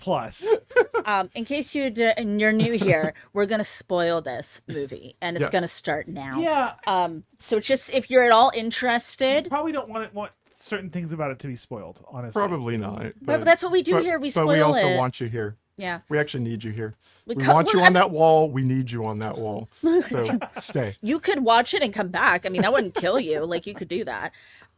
[SPEAKER 4] In case you're new here, we're gonna spoil this movie, and it's
[SPEAKER 1] Yes.
[SPEAKER 4] gonna start now.
[SPEAKER 5] Yeah.
[SPEAKER 4] So just if you're at all interested,
[SPEAKER 5] Probably don't want certain things about it to be spoiled, honestly.
[SPEAKER 1] Probably not.
[SPEAKER 4] but that's what we do here. We spoil
[SPEAKER 1] But we also
[SPEAKER 4] it.
[SPEAKER 1] want you here.
[SPEAKER 4] Yeah.
[SPEAKER 1] We actually need you here. We
[SPEAKER 4] co-
[SPEAKER 1] want you
[SPEAKER 4] well,
[SPEAKER 1] on that wall. We need you on that wall. So stay.
[SPEAKER 4] You could watch it and come back. I mean, that wouldn't kill you. Like you could do that.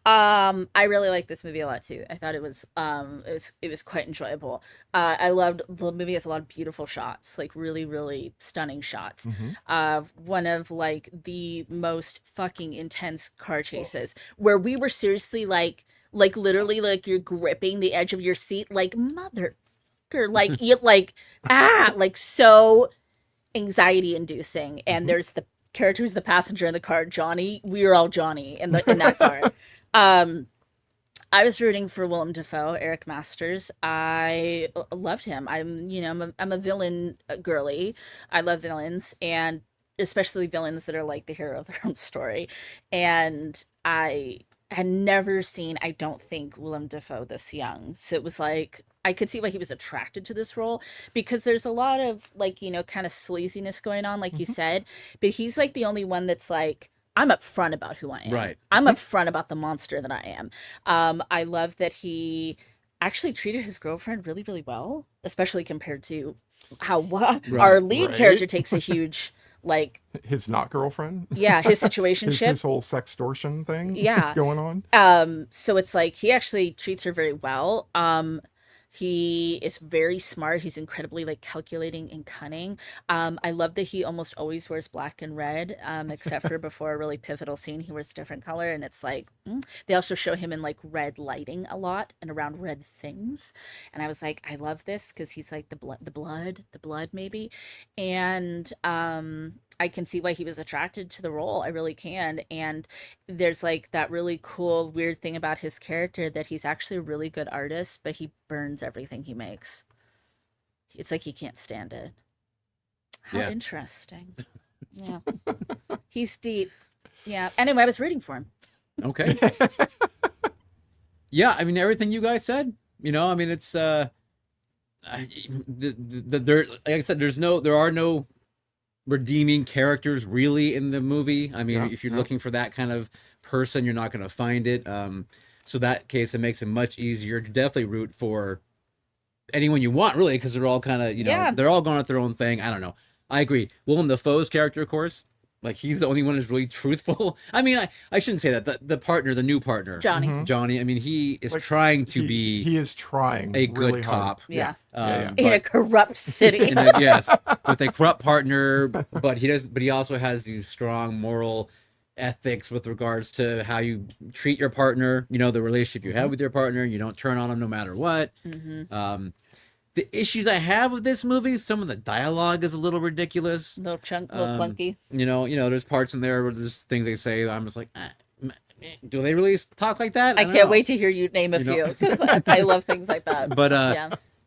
[SPEAKER 4] I really liked this movie a lot too. I thought it was quite enjoyable. I loved the movie. Has a lot of beautiful shots, like really, really stunning shots. One of like the most fucking intense car chases where we were seriously like like literally like you're gripping the edge of your seat, like motherfucker, like you like so anxiety inducing. And there's the character who's the passenger in the car, Johnny. We were all Johnny in that car. I was rooting for Willem Dafoe, Eric Masters. I loved him. I'm a villain girly. I love villains, and especially villains that are like the hero of their own story. And I had never seen, I don't think, Willem Dafoe this young. So it was like, I could see why he was attracted to this role, because there's a lot of like, kind of sleaziness going on, like you said, but he's like the only one that's like, I'm upfront about who I am.
[SPEAKER 3] Right.
[SPEAKER 4] I'm upfront about the monster that I am. I love that he actually treated his girlfriend really, really well, especially compared to how our lead character takes a huge, like...
[SPEAKER 1] His not girlfriend?
[SPEAKER 4] Yeah, his situationship.
[SPEAKER 1] his whole sextortion thing going on.
[SPEAKER 4] So it's like he actually treats her very well. He is very smart. He's incredibly like calculating and cunning. I love that he almost always wears black and red, except for before a really pivotal scene, he wears a different color. And it's like, they also show him in like red lighting a lot and around red things. And I was like, I love this because he's like the blood maybe. And I can see why he was attracted to the role. I really can. And there's like that really cool, weird thing about his character that he's actually a really good artist, but he burns everything he makes. It's like he can't stand it. How interesting. Yeah. He's deep. Yeah. Anyway, I was rooting for him.
[SPEAKER 3] Okay. Yeah, I mean, everything you guys said, I mean, it's, there, like I said, there are no redeeming characters really in the movie. I mean, if you're looking for that kind of person, you're not going to find it. So that case, it makes it much easier to definitely root for anyone you want, really, because they're all kind of, they're all going at their own thing. I don't know. I agree. Willem Dafoe's character, of course, like he's the only one who's really truthful. I mean, I shouldn't say that. The new partner, Johnny. I mean, he is trying to be.
[SPEAKER 1] He is trying
[SPEAKER 3] a
[SPEAKER 1] really
[SPEAKER 3] good cop.
[SPEAKER 4] Yeah. In a corrupt city.
[SPEAKER 3] Yes, with a corrupt partner, but he also has these strong moral ethics with regards to how you treat your partner. The relationship you have with your partner. You don't turn on them no matter what. The issues I have with this movie, some of the dialogue is a little ridiculous.
[SPEAKER 4] Little clunky.
[SPEAKER 3] There's parts in there where there's things they say. I'm just like, do they really talk like that?
[SPEAKER 4] I can't wait to hear you name a few, because I love things like that.
[SPEAKER 3] But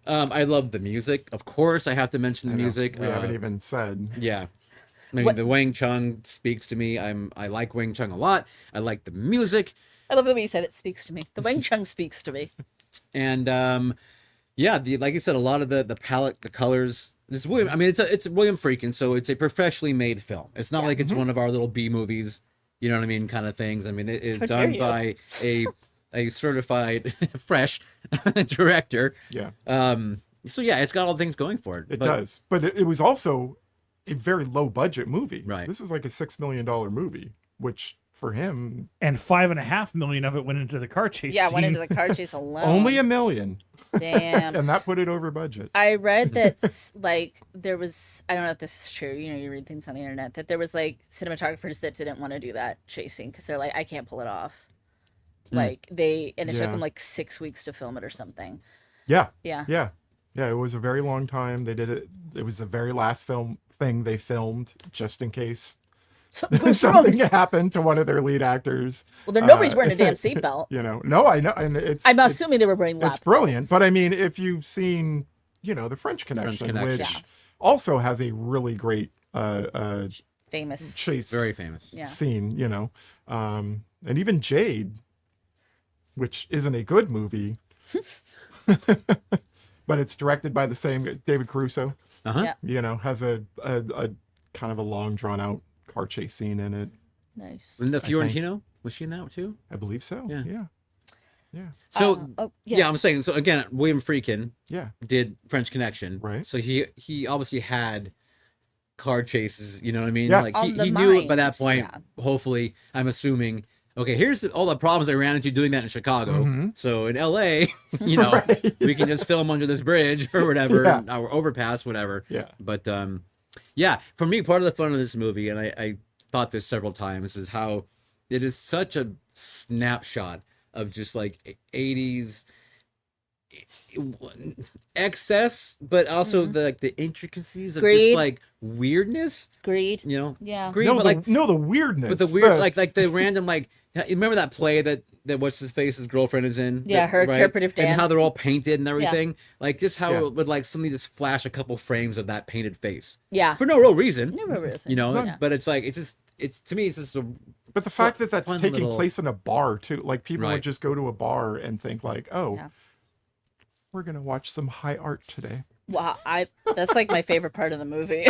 [SPEAKER 3] I love the music. Of course, I have to mention the music.
[SPEAKER 1] We haven't even said.
[SPEAKER 3] Yeah. I mean, the Wang Chung speaks to me. I like Wang Chung a lot. I like the music.
[SPEAKER 4] I love the way you said it speaks to me. The Wang Chung speaks to me.
[SPEAKER 3] And like you said, a lot of the palette, the colors. It's William. I mean, it's William Friedkin, so it's a professionally made film. It's not like it's one of our little B movies, you know what I mean, kind of things. I mean, it is done by a certified fresh director.
[SPEAKER 1] Yeah.
[SPEAKER 3] So yeah, it's got all things going for it.
[SPEAKER 1] It does, but it was also a very low budget movie.
[SPEAKER 3] Right.
[SPEAKER 1] This is like a $6 million movie, which for him,
[SPEAKER 5] and $5.5 million of it went into the car chase.
[SPEAKER 4] Yeah, went into the car chase alone.
[SPEAKER 1] Only $1 million.
[SPEAKER 4] Damn.
[SPEAKER 1] And that put it over budget.
[SPEAKER 4] I read that like there was, I don't know if this is true, you read things on the internet, that there was like cinematographers that didn't want to do that chasing because they're like, I can't pull it off. Like it took them like 6 weeks to film it or something.
[SPEAKER 1] Yeah.
[SPEAKER 4] Yeah.
[SPEAKER 1] Yeah. Yeah. It was a very long time. They did it. It was the very last thing they filmed just in case something happened to one of their lead actors.
[SPEAKER 4] Well, nobody's wearing a damn seatbelt.
[SPEAKER 1] No, I know, and
[SPEAKER 4] I'm assuming they were wearing lap
[SPEAKER 1] It's brilliant,
[SPEAKER 4] belts.
[SPEAKER 1] but I mean, if you've seen, the French Connection, which also has a really great
[SPEAKER 4] famous
[SPEAKER 1] chase,
[SPEAKER 3] very famous
[SPEAKER 1] scene, and even Jade, which isn't a good movie, but it's directed by the same David Caruso. Has a kind of a long drawn out car chase scene in it.
[SPEAKER 3] Nice. And the Fiorentino, was she in that too?
[SPEAKER 1] I believe so. Yeah.
[SPEAKER 3] So I'm saying, so again, William Friedkin did French Connection,
[SPEAKER 1] right?
[SPEAKER 3] So he obviously had car chases, you know what I mean?
[SPEAKER 1] Yeah.
[SPEAKER 3] Like he knew it by that point. Hopefully, I'm assuming. Okay, here's all the problems I ran into doing that in Chicago. So in LA, we can just film under this bridge or whatever, or overpass, whatever.
[SPEAKER 1] Yeah.
[SPEAKER 3] But for me, part of the fun of this movie, and I thought this several times, is how it is such a snapshot of just like 80s excess, but also the intricacies of
[SPEAKER 4] Greed.
[SPEAKER 3] just like weirdness,
[SPEAKER 4] Greed.
[SPEAKER 3] you know.
[SPEAKER 4] Yeah.
[SPEAKER 3] Greed,
[SPEAKER 1] No,
[SPEAKER 3] but
[SPEAKER 1] the,
[SPEAKER 3] like
[SPEAKER 1] no, the weirdness.
[SPEAKER 3] but the weird like the random like you remember that play that what's his face's girlfriend is in?
[SPEAKER 4] Yeah, her interpretive
[SPEAKER 3] And how
[SPEAKER 4] dance.
[SPEAKER 3] they're all painted and everything. Like just how
[SPEAKER 1] Yeah.
[SPEAKER 3] it would like suddenly just flash a couple frames of that painted face
[SPEAKER 4] Yeah.
[SPEAKER 3] for no real reason.
[SPEAKER 4] No real reason.
[SPEAKER 3] You know,
[SPEAKER 4] Yeah.
[SPEAKER 3] but it's like it's to me it's just a
[SPEAKER 1] But the fact that that's
[SPEAKER 3] fun
[SPEAKER 1] taking
[SPEAKER 3] little-
[SPEAKER 1] place in a bar too, like people
[SPEAKER 3] Right.
[SPEAKER 1] would just go to a bar and think like, oh,
[SPEAKER 4] Yeah.
[SPEAKER 1] we're gonna watch some high art today.
[SPEAKER 4] Wow, that's like my favorite part of the movie.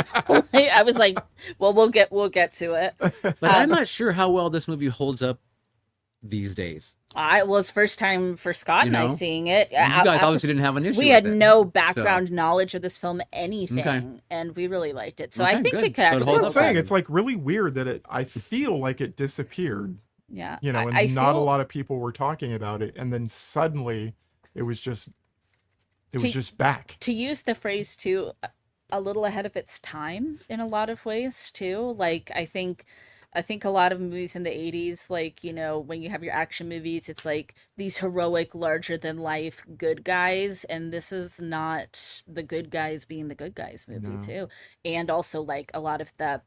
[SPEAKER 4] I was like, well, we'll get to it.
[SPEAKER 3] But I'm not sure how well this movie holds up these days.
[SPEAKER 4] It's first time for Scott
[SPEAKER 3] You
[SPEAKER 4] and I
[SPEAKER 3] know?
[SPEAKER 4] seeing it.
[SPEAKER 3] You guys obviously didn't have an issue.
[SPEAKER 4] we
[SPEAKER 3] with
[SPEAKER 4] had
[SPEAKER 3] it.
[SPEAKER 4] no background knowledge of this film, anything,
[SPEAKER 3] Okay.
[SPEAKER 4] and we really liked it. So
[SPEAKER 3] Okay,
[SPEAKER 4] I think
[SPEAKER 3] good.
[SPEAKER 4] it could
[SPEAKER 3] So it
[SPEAKER 4] actually.
[SPEAKER 3] holds
[SPEAKER 1] I'm
[SPEAKER 3] up
[SPEAKER 1] saying
[SPEAKER 3] well.
[SPEAKER 1] it's like really weird that I feel like it disappeared,
[SPEAKER 4] Yeah,
[SPEAKER 1] you know, and
[SPEAKER 4] I
[SPEAKER 1] not a
[SPEAKER 4] feel-
[SPEAKER 1] lot of people were talking about it, and then suddenly it was just back.
[SPEAKER 4] To use the phrase too, a little ahead of its time in a lot of ways too. Like I think a lot of movies in the 80s, like, you know, when you have your action movies, it's like these heroic, larger than life good guys, and this is not the good guys being the good guys movie
[SPEAKER 1] No.
[SPEAKER 4] too. And also like a lot of the,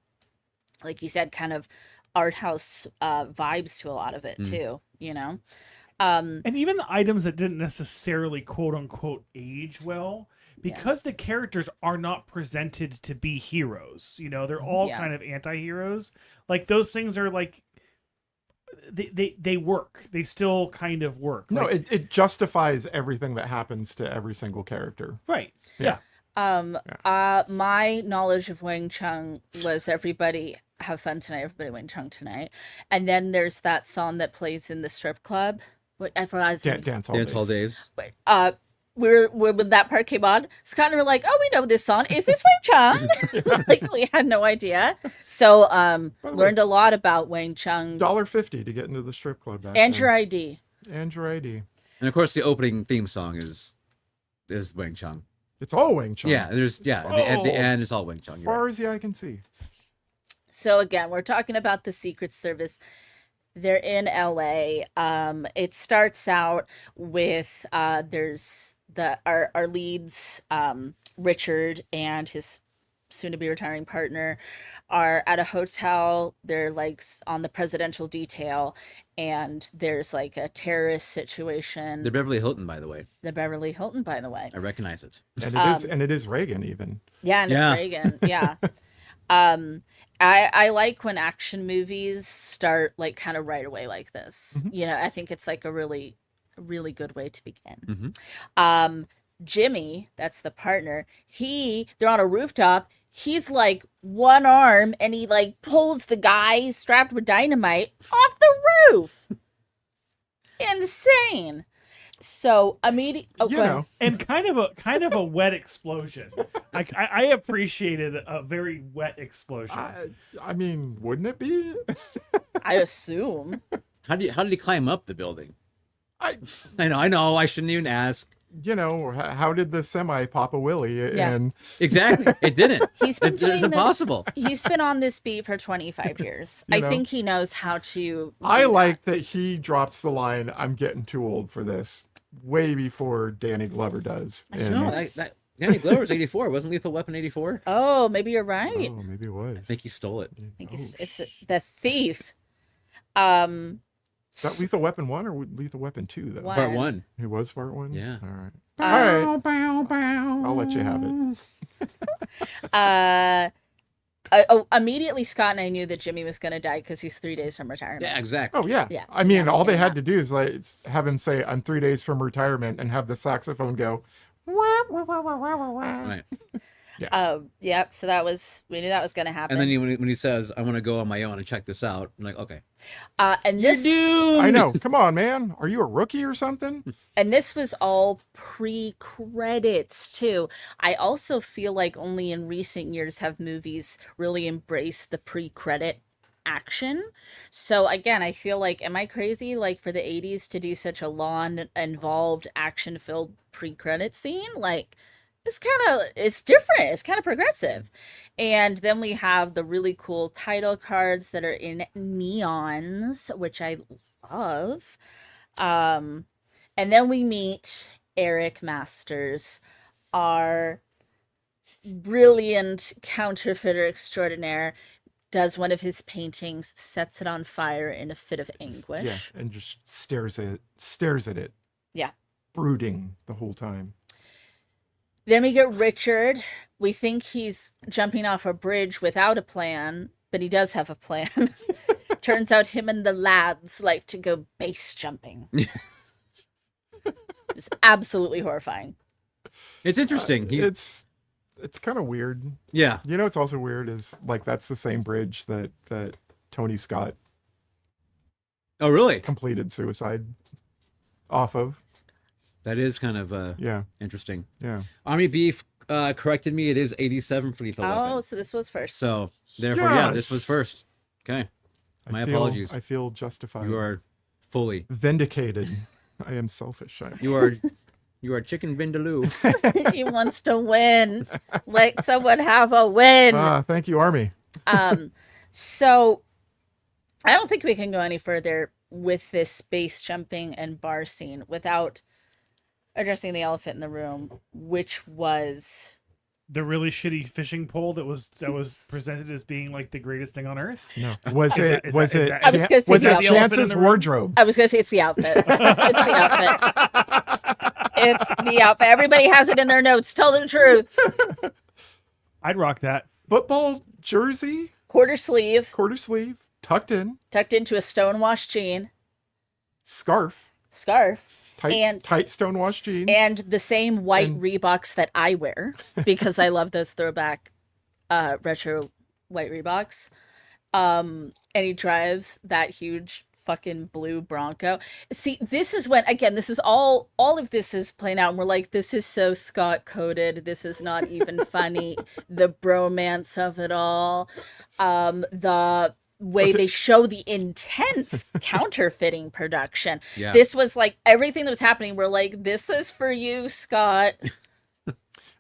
[SPEAKER 4] like you said, kind of art house vibes to a lot of it too, you know.
[SPEAKER 5] And even the items that didn't necessarily quote unquote age well, because the characters are not presented to be heroes, you know, they're all
[SPEAKER 4] Yeah.
[SPEAKER 5] kind of anti-heroes. Like those things are like they work. They still kind of work.
[SPEAKER 1] No,
[SPEAKER 5] Like,
[SPEAKER 1] it justifies everything that happens to every single character.
[SPEAKER 5] right.
[SPEAKER 1] Yeah.
[SPEAKER 4] My knowledge of Wang Chung was everybody have fun tonight, everybody Wang Chung tonight. And then there's that song that plays in the strip club. What I forgot his name.
[SPEAKER 1] Dance all
[SPEAKER 3] Dance all
[SPEAKER 1] days.
[SPEAKER 3] days.
[SPEAKER 4] When that part came on, Scott and I were like, "Oh, we know this song. Is this Wang Chung?" Like we had no idea. So
[SPEAKER 1] the way-
[SPEAKER 4] learned a lot about Wang Chung
[SPEAKER 1] $1.50 to get into the strip club. Back
[SPEAKER 4] and
[SPEAKER 1] then.
[SPEAKER 4] your ID.
[SPEAKER 1] And your ID.
[SPEAKER 3] And of course the opening theme song is Wang Chung.
[SPEAKER 1] It's all Wang Chung.
[SPEAKER 3] Yeah, there's at the
[SPEAKER 1] Oh.
[SPEAKER 3] end it's all Wang Chung.
[SPEAKER 1] As
[SPEAKER 3] You're
[SPEAKER 1] far
[SPEAKER 3] right.
[SPEAKER 1] as the eye can see.
[SPEAKER 4] So again, we're talking about the Secret Service. They're in LA. It starts out with there's our leads, Richard and his soon-to-be retiring partner are at a hotel. They're like on the presidential detail, and there's like a terrorist situation.
[SPEAKER 3] They're Beverly Hilton, by the way.
[SPEAKER 4] The Beverly Hilton, by the way.
[SPEAKER 3] I recognize it.
[SPEAKER 1] And it is Reagan even.
[SPEAKER 4] Yeah, and
[SPEAKER 3] Yeah.
[SPEAKER 4] it's Reagan. Yeah. I like when action movies start like kind of right away like this. You know, I think it's like a really good way to begin. Jimmy, that's the partner, they're on a rooftop. He's like one arm and he like pulls the guy strapped with dynamite off the roof. Insane. So immediately,
[SPEAKER 1] You know.
[SPEAKER 5] And kind of a wet explosion. I appreciated a very wet explosion.
[SPEAKER 1] I mean, wouldn't it be?
[SPEAKER 4] I assume.
[SPEAKER 3] How did he climb up the building?
[SPEAKER 1] I
[SPEAKER 3] I know. I shouldn't even ask.
[SPEAKER 1] you know, how did the semi pop a willy?
[SPEAKER 4] Yeah.
[SPEAKER 1] And
[SPEAKER 3] Exactly. It didn't.
[SPEAKER 4] He's been doing
[SPEAKER 3] It's
[SPEAKER 4] this-
[SPEAKER 3] impossible.
[SPEAKER 4] He's been on this beat for 25 years.
[SPEAKER 1] You
[SPEAKER 4] I
[SPEAKER 1] know?
[SPEAKER 4] think he knows how to.
[SPEAKER 1] I
[SPEAKER 4] do
[SPEAKER 1] like that he drops the line, "I'm getting too old for this," way before Danny Glover does. And-
[SPEAKER 3] No, that Danny Glover's 84. Wasn't Lethal Weapon 84?
[SPEAKER 4] that. Oh, maybe you're right.
[SPEAKER 1] Oh, maybe it was.
[SPEAKER 3] I think he stole it.
[SPEAKER 4] I think
[SPEAKER 1] Oh,
[SPEAKER 4] it's the thief.
[SPEAKER 1] Is that Lethal Weapon 1 or Lethal Weapon 2, though?
[SPEAKER 4] One.
[SPEAKER 3] Part 1.
[SPEAKER 1] It was part 1?
[SPEAKER 3] Yeah.
[SPEAKER 1] All right. All right. I'll let you have it.
[SPEAKER 4] Immediately Scott and I knew that Jimmy was going to die because he's 3 days from retirement.
[SPEAKER 3] Yeah, exactly.
[SPEAKER 1] Oh, yeah.
[SPEAKER 4] Yeah.
[SPEAKER 1] I mean, all they
[SPEAKER 4] yeah.
[SPEAKER 1] had to do is like have him say, "I'm 3 days from retirement," and have the saxophone go.
[SPEAKER 3] Right.
[SPEAKER 4] Yeah. So we knew that was going to happen.
[SPEAKER 3] And then when he says, "I want to go on my own and check this out," I'm like, okay.
[SPEAKER 4] And this
[SPEAKER 1] I know. Come on, man. Are you a rookie or something?
[SPEAKER 4] And this was all pre-credits too. I also feel like only in recent years have movies really embraced the pre-credit action. So again, I feel like, am I crazy? Like for the 80s to do such a long, involved, action-filled pre-credit scene? Like it's different. It's kind of progressive. And then we have the really cool title cards that are in neons, which I love. And then we meet Eric Masters, our brilliant counterfeiter extraordinaire, does one of his paintings, sets it on fire in a fit of anguish.
[SPEAKER 1] Yeah, and just stares at it.
[SPEAKER 4] Yeah.
[SPEAKER 1] Brooding the whole time.
[SPEAKER 4] Then we get Richard. We think he's jumping off a bridge without a plan, but he does have a plan. Turns out him and the lads like to go base jumping. It's absolutely horrifying.
[SPEAKER 3] It's interesting.
[SPEAKER 1] It's kind of weird.
[SPEAKER 3] Yeah.
[SPEAKER 1] You know what's also weird is like that's the same bridge that Tony Scott
[SPEAKER 3] Oh, really?
[SPEAKER 1] completed suicide off of.
[SPEAKER 3] That is kind of
[SPEAKER 1] Yeah.
[SPEAKER 3] interesting.
[SPEAKER 1] Yeah.
[SPEAKER 3] Army Beef corrected me. It is 87 for Lethal
[SPEAKER 4] Oh,
[SPEAKER 3] Weapon.
[SPEAKER 4] so this was first.
[SPEAKER 3] So, therefore, yeah, this was
[SPEAKER 1] Yes!
[SPEAKER 3] first. Okay. My apologies.
[SPEAKER 1] I feel justified.
[SPEAKER 3] You are fully.
[SPEAKER 1] vindicated. I am selfish.
[SPEAKER 3] You are chicken vindaloo.
[SPEAKER 4] He wants to win. Let someone have a win.
[SPEAKER 1] Thank you, Army.
[SPEAKER 4] So I don't think we can go any further with this base jumping and bar scene without addressing the elephant in the room, which was
[SPEAKER 5] The really shitty fishing pole that was presented as being like the greatest thing on earth.
[SPEAKER 1] No. Was
[SPEAKER 5] Is
[SPEAKER 1] it
[SPEAKER 5] that-
[SPEAKER 1] was
[SPEAKER 5] is
[SPEAKER 1] it
[SPEAKER 5] that-
[SPEAKER 4] I was gonna say
[SPEAKER 1] was
[SPEAKER 4] the
[SPEAKER 1] it
[SPEAKER 4] elephant
[SPEAKER 5] in
[SPEAKER 1] Chance's
[SPEAKER 5] the room?
[SPEAKER 1] wardrobe?
[SPEAKER 4] I was gonna say it's the outfit. It's the outfit. It's the outfit. Everybody has it in their notes. Tell the truth.
[SPEAKER 5] I'd rock that.
[SPEAKER 1] Football jersey,
[SPEAKER 4] Quarter sleeve,
[SPEAKER 1] quarter sleeve, tucked in,
[SPEAKER 4] tucked into a stonewashed jean,
[SPEAKER 1] scarf,
[SPEAKER 4] scarf,
[SPEAKER 1] tight
[SPEAKER 4] And-
[SPEAKER 1] tight stonewashed jeans.
[SPEAKER 4] and the same white
[SPEAKER 1] And-
[SPEAKER 4] Reeboks that I wear because I love those throwback retro white Reeboks. And he drives that huge fucking blue Bronco. See, this is when, again, this is all of this is playing out and we're like, this is so Scott coded. This is not even funny. The bromance of it all. The way they show the intense counterfeiting production.
[SPEAKER 3] Yeah.
[SPEAKER 4] This was like everything that was happening. We're like, this is for you, Scott.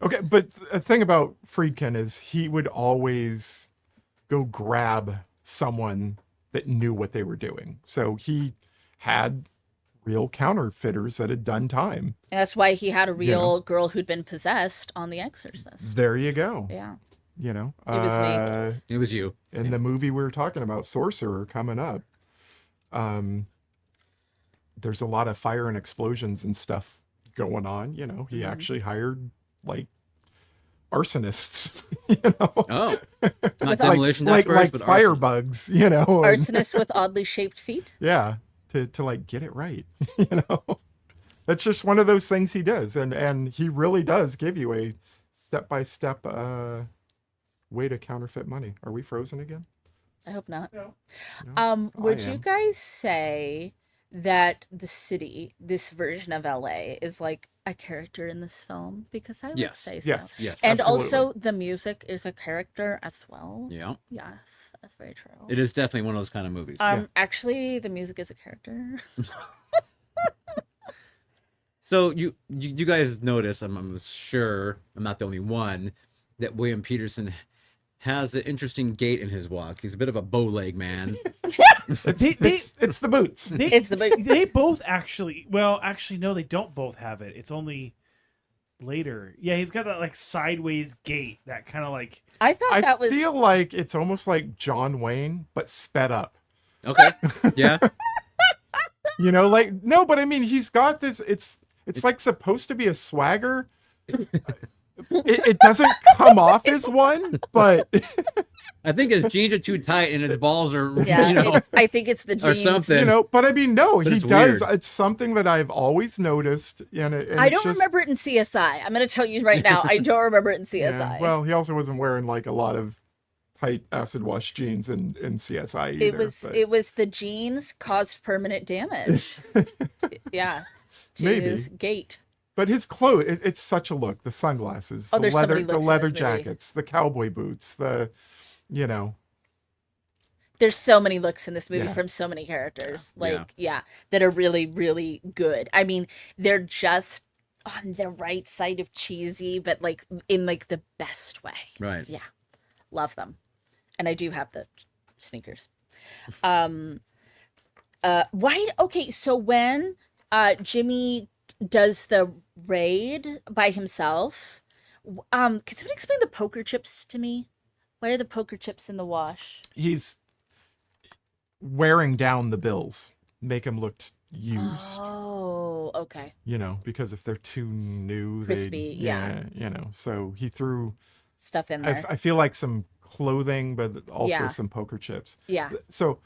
[SPEAKER 1] Okay, but the thing about Friedkin is he would always go grab someone that knew what they were doing. So he had real counterfeiters that had done time.
[SPEAKER 4] And that's why he had a real girl who'd been possessed on The Exorcist.
[SPEAKER 1] There you go.
[SPEAKER 4] Yeah.
[SPEAKER 1] You know,
[SPEAKER 4] It was me.
[SPEAKER 3] It was you.
[SPEAKER 1] in the movie we were talking about, Sorcerer, coming up, there's a lot of fire and explosions and stuff going on. You know, he actually hired like arsonists, you know,
[SPEAKER 3] Oh. Not
[SPEAKER 4] With
[SPEAKER 3] demolition
[SPEAKER 1] like
[SPEAKER 3] experts, but
[SPEAKER 1] fire
[SPEAKER 3] arsonists.
[SPEAKER 1] bugs, you know, and-
[SPEAKER 4] Arsonist with oddly shaped feet.
[SPEAKER 1] yeah, to like get it right, you know. That's just one of those things he does, and he really does give you a step-by-step way to counterfeit money. Are we frozen again?
[SPEAKER 4] I hope not.
[SPEAKER 5] No.
[SPEAKER 4] Would
[SPEAKER 1] I
[SPEAKER 4] you
[SPEAKER 1] am.
[SPEAKER 4] guys say that the city, this version of LA, is like a character in this film? Because I would
[SPEAKER 3] Yes.
[SPEAKER 4] say so.
[SPEAKER 1] Yes.
[SPEAKER 3] Yes.
[SPEAKER 4] And
[SPEAKER 1] Absolutely.
[SPEAKER 4] also the music is a character as well.
[SPEAKER 3] Yeah.
[SPEAKER 4] Yes, that's very true.
[SPEAKER 3] It is definitely one of those kind of movies.
[SPEAKER 4] Actually, the music is a character.
[SPEAKER 3] So you guys notice, I'm sure I'm not the only one, that William Peterson has an interesting gait in his walk. He's a bit of a bow leg man.
[SPEAKER 1] It's the boots.
[SPEAKER 4] It's the boot.
[SPEAKER 5] They both actually. Well, actually, no, they don't both have it. It's only later. Yeah, he's got that like sideways gait. That kind of like.
[SPEAKER 4] I thought
[SPEAKER 1] I
[SPEAKER 4] that was.
[SPEAKER 1] feel like it's almost like John Wayne, but sped up.
[SPEAKER 3] Okay. Yeah.
[SPEAKER 1] You know, like no, but I mean, he's got this. It's like supposed to be a swagger. It doesn't come off as one, but
[SPEAKER 3] I think his jeans are too tight and his balls are,
[SPEAKER 4] Yeah,
[SPEAKER 3] you know,
[SPEAKER 4] I think it's the
[SPEAKER 3] or
[SPEAKER 4] jeans.
[SPEAKER 3] something.
[SPEAKER 1] you know, but I mean, no,
[SPEAKER 3] But
[SPEAKER 1] he
[SPEAKER 3] it's
[SPEAKER 1] does.
[SPEAKER 3] weird.
[SPEAKER 1] It's something that I've always noticed, and
[SPEAKER 4] I
[SPEAKER 1] it's
[SPEAKER 4] don't
[SPEAKER 1] just-
[SPEAKER 4] remember it in CSI. I'm going to tell you right now. I don't remember it in CSI.
[SPEAKER 1] Yeah, well, he also wasn't wearing like a lot of tight acid wash jeans in CSI either.
[SPEAKER 4] it was the jeans caused permanent damage. Yeah, to
[SPEAKER 1] Maybe.
[SPEAKER 4] his gait.
[SPEAKER 1] But his clothes, it's such a look. The sunglasses,
[SPEAKER 4] Oh,
[SPEAKER 1] the
[SPEAKER 4] there's so
[SPEAKER 1] leather,
[SPEAKER 4] many
[SPEAKER 1] the
[SPEAKER 4] looks in
[SPEAKER 1] leather
[SPEAKER 4] this movie.
[SPEAKER 1] jackets, the cowboy boots, you know,
[SPEAKER 4] There's so many looks in this movie
[SPEAKER 1] Yeah.
[SPEAKER 4] from so many characters.
[SPEAKER 3] Yeah.
[SPEAKER 4] Like, yeah, that are really, really good. I mean, they're just on the right side of cheesy, but like in like the best way.
[SPEAKER 3] Right.
[SPEAKER 4] Yeah. Love them. And I do have the sneakers. Why? Okay, so when Jimmy does the raid by himself, can somebody explain the poker chips to me? Why are the poker chips in the wash?
[SPEAKER 1] He's wearing down the bills, make them look used.
[SPEAKER 4] Oh, okay.
[SPEAKER 1] You know, because if they're too new,
[SPEAKER 4] Crispy, yeah.
[SPEAKER 1] you know. So he threw
[SPEAKER 4] Stuff in there.
[SPEAKER 1] I feel like some clothing, but also
[SPEAKER 4] Yeah.
[SPEAKER 1] some poker chips.
[SPEAKER 4] Yeah.
[SPEAKER 1] So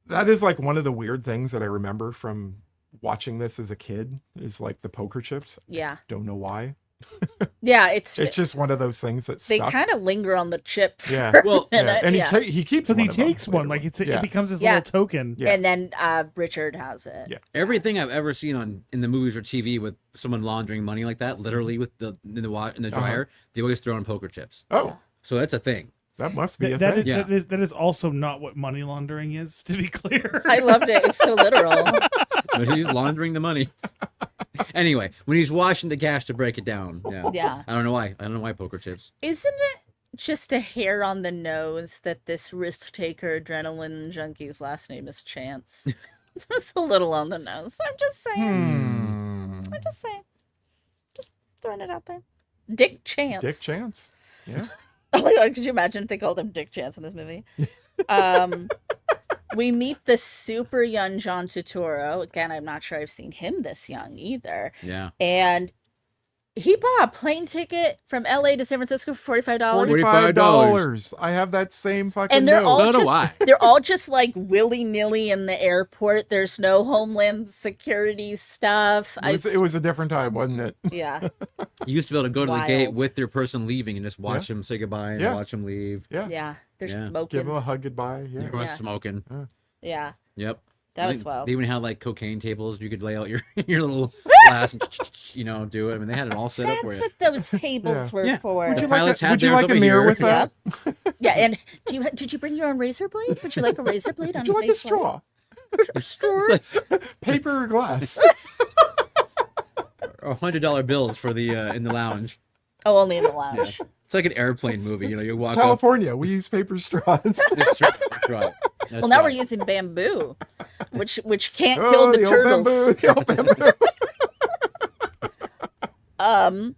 [SPEAKER 1] that is like one of the weird things that I remember from watching this as a kid is like the poker chips.
[SPEAKER 4] Yeah.
[SPEAKER 1] Don't know why.
[SPEAKER 4] Yeah, it's
[SPEAKER 1] just one of those things that
[SPEAKER 4] they
[SPEAKER 1] stuck.
[SPEAKER 4] kind of linger on the chip.
[SPEAKER 1] Yeah.
[SPEAKER 3] Well,
[SPEAKER 4] And,
[SPEAKER 1] Yeah. And
[SPEAKER 4] yeah.
[SPEAKER 1] he keeps
[SPEAKER 5] So
[SPEAKER 1] one
[SPEAKER 5] he
[SPEAKER 1] of them
[SPEAKER 5] takes one,
[SPEAKER 1] later
[SPEAKER 5] like
[SPEAKER 1] on.
[SPEAKER 5] it becomes his
[SPEAKER 4] Yeah.
[SPEAKER 5] little token.
[SPEAKER 1] Yeah.
[SPEAKER 4] And then Richard has it.
[SPEAKER 1] Yeah.
[SPEAKER 3] everything I've ever seen in the movies or TV with someone laundering money like that, literally with the in the dryer, they always throw in poker chips.
[SPEAKER 1] Oh,
[SPEAKER 3] So that's a thing.
[SPEAKER 1] that must be a
[SPEAKER 5] That
[SPEAKER 1] thing.
[SPEAKER 3] Yeah.
[SPEAKER 5] is also not what money laundering is, to be clear.
[SPEAKER 4] I loved it. It's so literal.
[SPEAKER 3] But he's laundering the money. Anyway, when he's washing the cash to break it down,
[SPEAKER 4] Yeah.
[SPEAKER 3] I don't know why. I don't know why poker chips.
[SPEAKER 4] Isn't it just a hair on the nose that this risk taker adrenaline junkie's last name is Chance? It's just a little on the nose. I'm just saying. I'm just saying. Just throwing it out there. Dick Chance.
[SPEAKER 1] Dick Chance. Yeah.
[SPEAKER 4] Oh my god, could you imagine if they called him Dick Chance in this movie? We meet the super young John Turturro. Again, I'm not sure I've seen him this young either.
[SPEAKER 3] Yeah.
[SPEAKER 4] And he bought a plane ticket from LA to San Francisco for $45.
[SPEAKER 1] $45. I have that same fucking
[SPEAKER 4] And they're
[SPEAKER 1] note.
[SPEAKER 4] all
[SPEAKER 3] So do
[SPEAKER 4] just
[SPEAKER 3] I.
[SPEAKER 4] they're all just like willy-nilly in the airport. There's no Homeland Security stuff.
[SPEAKER 1] It was a different time, wasn't it?
[SPEAKER 4] Yeah.
[SPEAKER 3] You used to be able to go to the gate
[SPEAKER 4] Wild.
[SPEAKER 3] with your person leaving and just watch him say goodbye and
[SPEAKER 1] Yeah.
[SPEAKER 3] watch him leave.
[SPEAKER 1] Yeah.
[SPEAKER 4] Yeah. They're
[SPEAKER 3] Yeah.
[SPEAKER 4] smoking.
[SPEAKER 1] Give him a hug goodbye. Yeah.
[SPEAKER 3] Everyone's
[SPEAKER 4] Yeah.
[SPEAKER 3] smoking.
[SPEAKER 4] Yeah.
[SPEAKER 3] Yep.
[SPEAKER 4] That
[SPEAKER 3] I
[SPEAKER 4] was
[SPEAKER 3] think
[SPEAKER 4] wild.
[SPEAKER 3] They even had like cocaine tables. You could lay out your your little glass and do it. I mean, they had it all set up
[SPEAKER 4] That's
[SPEAKER 3] for you.
[SPEAKER 4] what those tables were
[SPEAKER 3] Yeah.
[SPEAKER 4] for.
[SPEAKER 1] Would you
[SPEAKER 3] Pilots had
[SPEAKER 1] would you
[SPEAKER 3] theirs
[SPEAKER 1] like a
[SPEAKER 3] over
[SPEAKER 1] mirror
[SPEAKER 3] here.
[SPEAKER 1] with that?
[SPEAKER 4] Yeah, and did you bring your own razor blade? Would you like a razor blade on
[SPEAKER 1] Would you
[SPEAKER 4] your
[SPEAKER 1] like a
[SPEAKER 4] face?
[SPEAKER 1] straw?
[SPEAKER 3] It's like
[SPEAKER 1] Paper or glass?
[SPEAKER 3] $100 bills for the in the lounge.
[SPEAKER 4] Oh, only in the lounge.
[SPEAKER 3] It's like an airplane movie. You know, you walk up.
[SPEAKER 1] California, we use paper straws.
[SPEAKER 3] That's right. That's right. That's
[SPEAKER 4] Well, now
[SPEAKER 3] right.
[SPEAKER 4] we're using bamboo, which can't
[SPEAKER 1] Oh,
[SPEAKER 4] kill the
[SPEAKER 1] old
[SPEAKER 4] turtles.
[SPEAKER 1] bamboo, the old bamboo.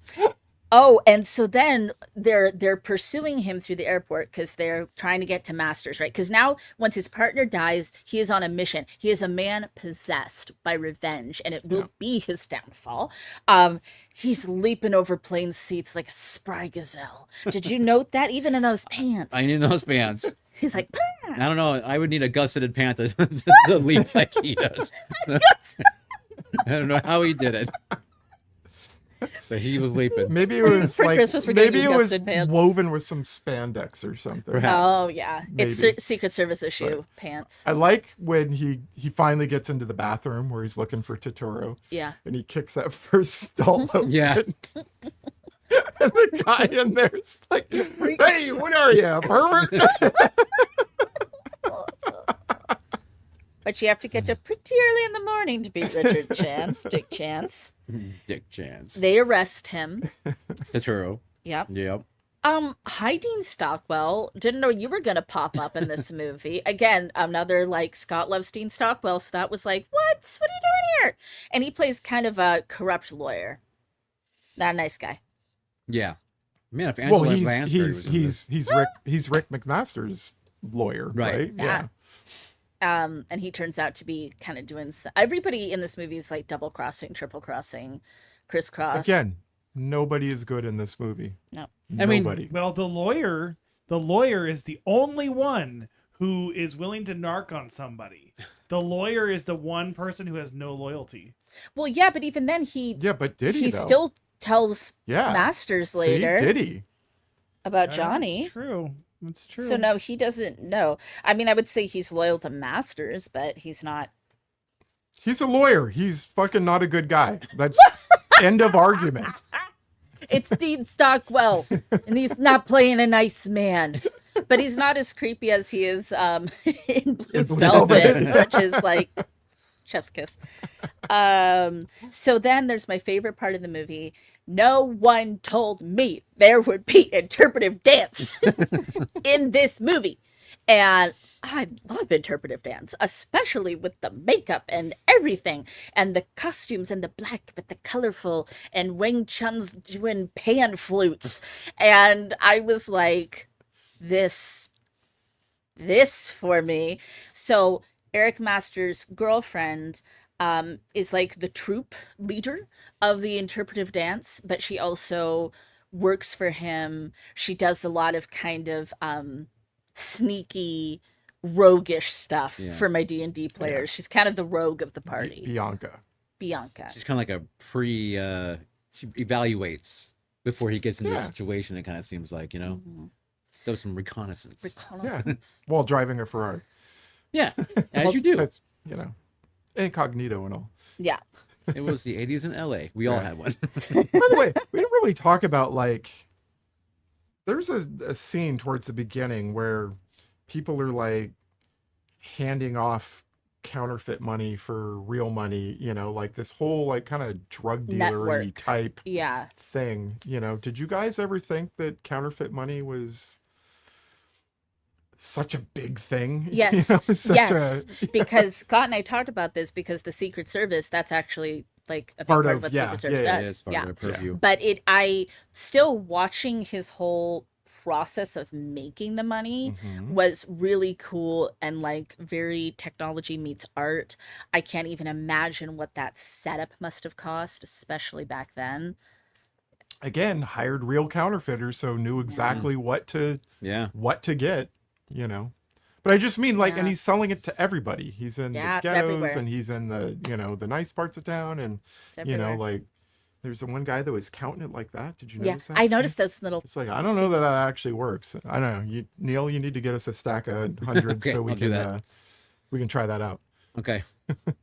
[SPEAKER 4] Oh, and so then they're pursuing him through the airport because they're trying to get to Masters, right? Because now, once his partner dies, he is on a mission. He is a man possessed by revenge, and it will be his downfall. He's leaping over plane seats like a spry gazelle. Did you note that? Even in those pants,
[SPEAKER 3] I need those pants.
[SPEAKER 4] he's like,
[SPEAKER 3] I don't know. I would need a gusseted pant to leap like he does. I don't know how he did it. But he was leaping.
[SPEAKER 1] Maybe it was
[SPEAKER 4] For
[SPEAKER 1] like
[SPEAKER 4] Christmas, we're getting
[SPEAKER 1] maybe
[SPEAKER 4] you
[SPEAKER 1] it was
[SPEAKER 4] gusset pants.
[SPEAKER 1] woven with some spandex or something.
[SPEAKER 3] Perhaps.
[SPEAKER 4] oh yeah, it's
[SPEAKER 1] Maybe.
[SPEAKER 4] Secret Service issue pants.
[SPEAKER 1] I like when he finally gets into the bathroom where he's looking for Totoro
[SPEAKER 4] Yeah.
[SPEAKER 1] and he kicks that first stall open.
[SPEAKER 3] Yeah.
[SPEAKER 1] And the guy in there's like, hey, what are you, a pervert?
[SPEAKER 4] But you have to get up pretty early in the morning to beat Richard Chance, Dick Chance.
[SPEAKER 3] Dick Chance.
[SPEAKER 4] They arrest him.
[SPEAKER 3] Totoro.
[SPEAKER 4] Yep.
[SPEAKER 3] Yep.
[SPEAKER 4] Hi, Dean Stockwell. Didn't know you were gonna pop up in this movie. Again, another like Scott loves Dean Stockwell, so that was like, what? What are you doing here? And he plays kind of a corrupt lawyer. Not a nice guy.
[SPEAKER 3] Yeah. Man, if
[SPEAKER 1] Well,
[SPEAKER 3] Angela Lansbury was in this.
[SPEAKER 1] he's Rick McMaster's lawyer,
[SPEAKER 3] Right.
[SPEAKER 1] right?
[SPEAKER 4] Yeah. And he turns out to be kind of doing everybody in this movie is like double crossing, triple crossing, crisscross.
[SPEAKER 1] Again, nobody is good in this movie.
[SPEAKER 4] No.
[SPEAKER 3] I mean-
[SPEAKER 1] Nobody.
[SPEAKER 5] Well, the lawyer is the only one who is willing to narc on somebody. The lawyer is the one person who has no loyalty.
[SPEAKER 4] Well, yeah, but even then
[SPEAKER 1] Yeah, but did he
[SPEAKER 4] he
[SPEAKER 1] though?
[SPEAKER 4] still tells
[SPEAKER 1] Yeah.
[SPEAKER 4] Masters
[SPEAKER 1] See,
[SPEAKER 4] later
[SPEAKER 1] did he?
[SPEAKER 4] about
[SPEAKER 5] That's
[SPEAKER 4] Johnny.
[SPEAKER 5] true. That's true.
[SPEAKER 4] So no, he doesn't know. I mean, I would say he's loyal to Masters, but he's not.
[SPEAKER 1] He's a lawyer. He's fucking not a good guy. That's end of argument.
[SPEAKER 4] It's Dean Stockwell, and he's not playing a nice man. But he's not as creepy as he is in Blue Velvet, which is like chef's kiss. So then there's my favorite part of the movie. No one told me there would be interpretive dance in this movie. And I love interpretive dance, especially with the makeup and everything, and the costumes and the black, but the colorful, and Wang Chun's doing pan flutes. And I was like, this for me. So Eric Master's girlfriend is like the troupe leader of the interpretive dance, but she also works for him. She does a lot of kind of sneaky, roguish stuff for my D&D players. She's kind of the rogue of the party.
[SPEAKER 1] Bianca.
[SPEAKER 3] She's kind of like a she evaluates before he gets into a situation, it kind of seems like, does some reconnaissance.
[SPEAKER 1] Yeah, while driving a Ferrari.
[SPEAKER 3] Yeah, as you do.
[SPEAKER 1] That's, incognito and all.
[SPEAKER 4] Yeah.
[SPEAKER 3] It was the 80s in LA. We all had one.
[SPEAKER 1] By the way, we didn't really talk about, like, there's a scene towards the beginning where people are, like, handing off counterfeit money for real money, like this whole, like, kind of drug dealer-y type thing. Did you guys ever think that counterfeit money was such a big thing?
[SPEAKER 4] Yes, because Scott and I talked about this, because the Secret Service, that's actually like a big part of what Secret Service does.
[SPEAKER 3] It's part of their purview.
[SPEAKER 4] But I still watching his whole process of making the money was really cool, and like very technology meets art. I can't even imagine what that setup must have cost, especially back then.
[SPEAKER 1] Again, hired real counterfeiters, so knew exactly what to get. But I just mean, like, and he's selling it to everybody. He's in the ghettos, and he's in the the nice parts of town, and like there's the one guy that was counting it like that. Did you notice that?
[SPEAKER 4] I noticed those little.
[SPEAKER 1] It's like, I don't know that actually works. I don't know. Neil, you need to get us a stack of hundreds so we can try that out.
[SPEAKER 3] Okay,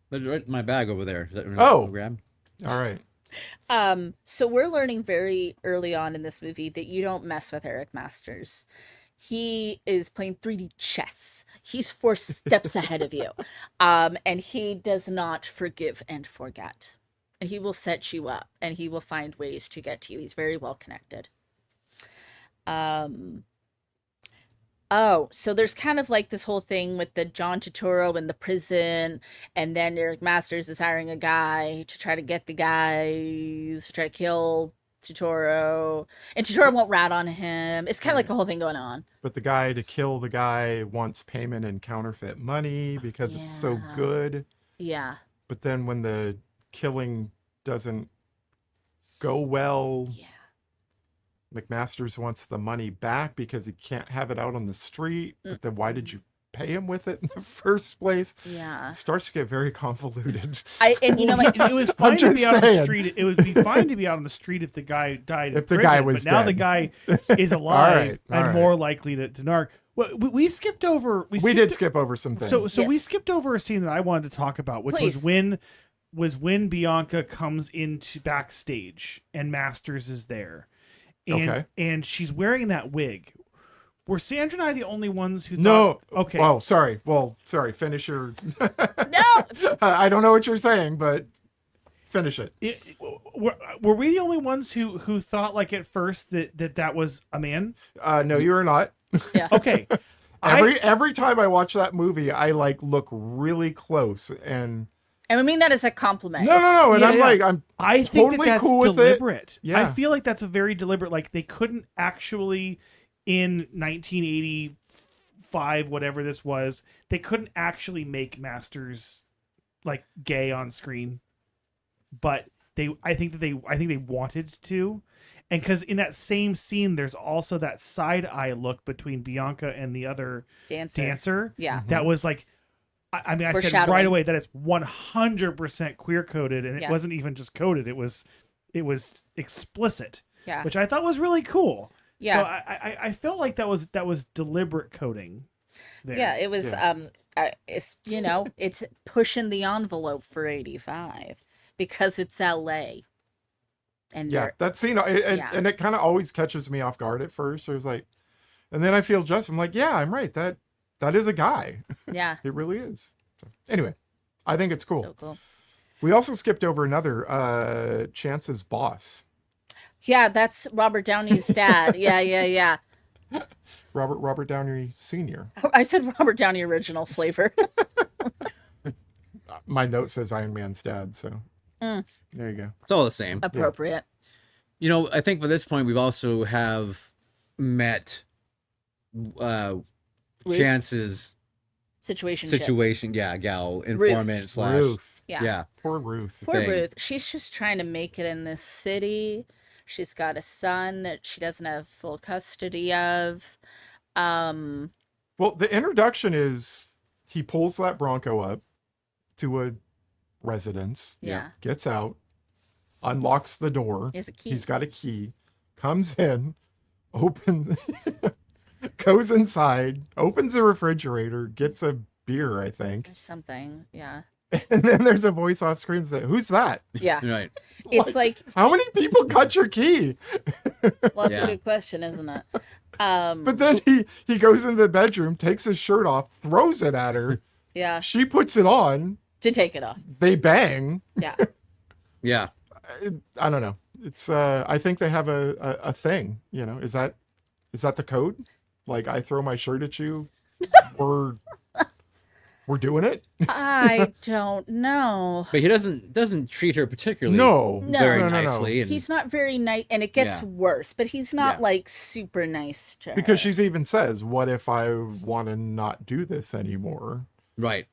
[SPEAKER 3] that's right in my bag over there. Is that grab?
[SPEAKER 1] All right.
[SPEAKER 4] So we're learning very early on in this movie that you don't mess with Eric Masters. He is playing 3D chess. He's 4 steps ahead of you. And he does not forgive and forget. And he will set you up, and he will find ways to get to you. He's very well connected. So there's kind of like this whole thing with the John Turturro in the prison, and then Eric Masters is hiring a guy to try to get the guys to try to kill Turturro, and Turturro won't rat on him. It's kind of like a whole thing going on.
[SPEAKER 1] But the guy to kill the guy wants payment in counterfeit money because it's so good.
[SPEAKER 4] Yeah.
[SPEAKER 1] But then when the killing doesn't go well, McMasters wants the money back because he can't have it out on the street. But then why did you pay him with it in the first place?
[SPEAKER 4] Yeah.
[SPEAKER 1] It starts to get very convoluted.
[SPEAKER 5] It was fine to be out on the street. It would be fine to be out on the street if the guy died in prison,
[SPEAKER 1] guy was
[SPEAKER 5] but now
[SPEAKER 1] dead.
[SPEAKER 5] the guy is alive and more likely to narc. Well, we skipped over. We did skip over
[SPEAKER 1] some things.
[SPEAKER 5] So we skipped over a scene that I wanted to talk about, which was when Bianca comes into backstage and Masters is there, and she's wearing that wig. Were Sandra and I the only ones who thought...
[SPEAKER 1] No.
[SPEAKER 5] Okay.
[SPEAKER 1] Oh, sorry. Well, sorry. Finish your...
[SPEAKER 4] No!
[SPEAKER 1] I don't know what you're saying, but finish it.
[SPEAKER 5] Were we the only ones who thought, like, at first that was a man?
[SPEAKER 1] No, you were not.
[SPEAKER 4] Yeah.
[SPEAKER 5] Okay.
[SPEAKER 1] Every time I watch that movie, I, like, look really close, and
[SPEAKER 4] I mean that as a compliment.
[SPEAKER 1] No. And I think totally
[SPEAKER 5] that's
[SPEAKER 1] cool with
[SPEAKER 5] deliberate.
[SPEAKER 1] it. Yeah.
[SPEAKER 5] I feel like that's a very deliberate, like, they couldn't actually... In 1985, whatever this was, they couldn't actually make Masters like gay on screen, but I think they wanted to, and because in that same scene, there's also that side eye look between Bianca and the other dancer.
[SPEAKER 4] Yeah,
[SPEAKER 5] that was like, I said right away that it's 100% queer coded, and it wasn't even just coded; it was explicit.
[SPEAKER 4] Yeah,
[SPEAKER 5] which I thought was really cool.
[SPEAKER 4] Yeah.
[SPEAKER 5] So I felt like that was deliberate coding there.
[SPEAKER 4] Yeah, it was it's it's pushing the envelope for 85 because it's LA. And
[SPEAKER 1] that scene and it kind of always catches me off guard at first. I was like, and then I feel I'm like, yeah, I'm right. That is a guy.
[SPEAKER 4] Yeah.
[SPEAKER 1] It really is. So, anyway, I think it's cool.
[SPEAKER 4] So cool.
[SPEAKER 1] We also skipped over another Chance's boss.
[SPEAKER 4] Yeah, that's Robert Downey's dad. Yeah.
[SPEAKER 1] Robert Downey Sr.
[SPEAKER 4] I said Robert Downey original flavor.
[SPEAKER 1] My note says Iron Man's dad, so there you go.
[SPEAKER 3] It's all the same.
[SPEAKER 4] Appropriate.
[SPEAKER 3] You know, I think by this point we've also have met
[SPEAKER 4] Ruth?
[SPEAKER 3] Chance's situation, gal, informant slash
[SPEAKER 1] Ruth.
[SPEAKER 3] yeah.
[SPEAKER 1] Poor Ruth.
[SPEAKER 4] Poor
[SPEAKER 3] thing.
[SPEAKER 4] Ruth. She's just trying to make it in this city. She's got a son that she doesn't have full custody of.
[SPEAKER 1] Well, the introduction is he pulls that Bronco up to a residence,
[SPEAKER 4] Yeah.
[SPEAKER 1] gets out, unlocks the door.
[SPEAKER 4] He has a key.
[SPEAKER 1] He's got a key, comes in, opens, goes inside, opens the refrigerator, gets a beer, I think.
[SPEAKER 4] Or something. Yeah.
[SPEAKER 1] And then there's a voice off screen that says, "Who's that?"
[SPEAKER 4] Yeah.
[SPEAKER 3] Right.
[SPEAKER 4] It's like,
[SPEAKER 1] How many people got your key?
[SPEAKER 4] well, that's
[SPEAKER 3] Yeah.
[SPEAKER 4] a good question, isn't it?
[SPEAKER 1] But then he goes into the bedroom, takes his shirt off, throws it at her.
[SPEAKER 4] Yeah.
[SPEAKER 1] She puts it on.
[SPEAKER 4] To take it off.
[SPEAKER 1] They bang.
[SPEAKER 4] Yeah.
[SPEAKER 3] Yeah.
[SPEAKER 1] I don't know. It's I think they have a thing, you know. Is that the code? Like, I throw my shirt at you, we're doing it?
[SPEAKER 4] I don't know.
[SPEAKER 3] But he doesn't treat her particularly
[SPEAKER 1] No.
[SPEAKER 3] very
[SPEAKER 1] No.
[SPEAKER 3] nicely. And
[SPEAKER 4] He's not very nice, and it gets
[SPEAKER 3] Yeah.
[SPEAKER 4] worse, but he's not
[SPEAKER 1] Yeah.
[SPEAKER 4] like super nice to her.
[SPEAKER 1] Because she's even says, "What if I want to not do this anymore?"
[SPEAKER 3] right.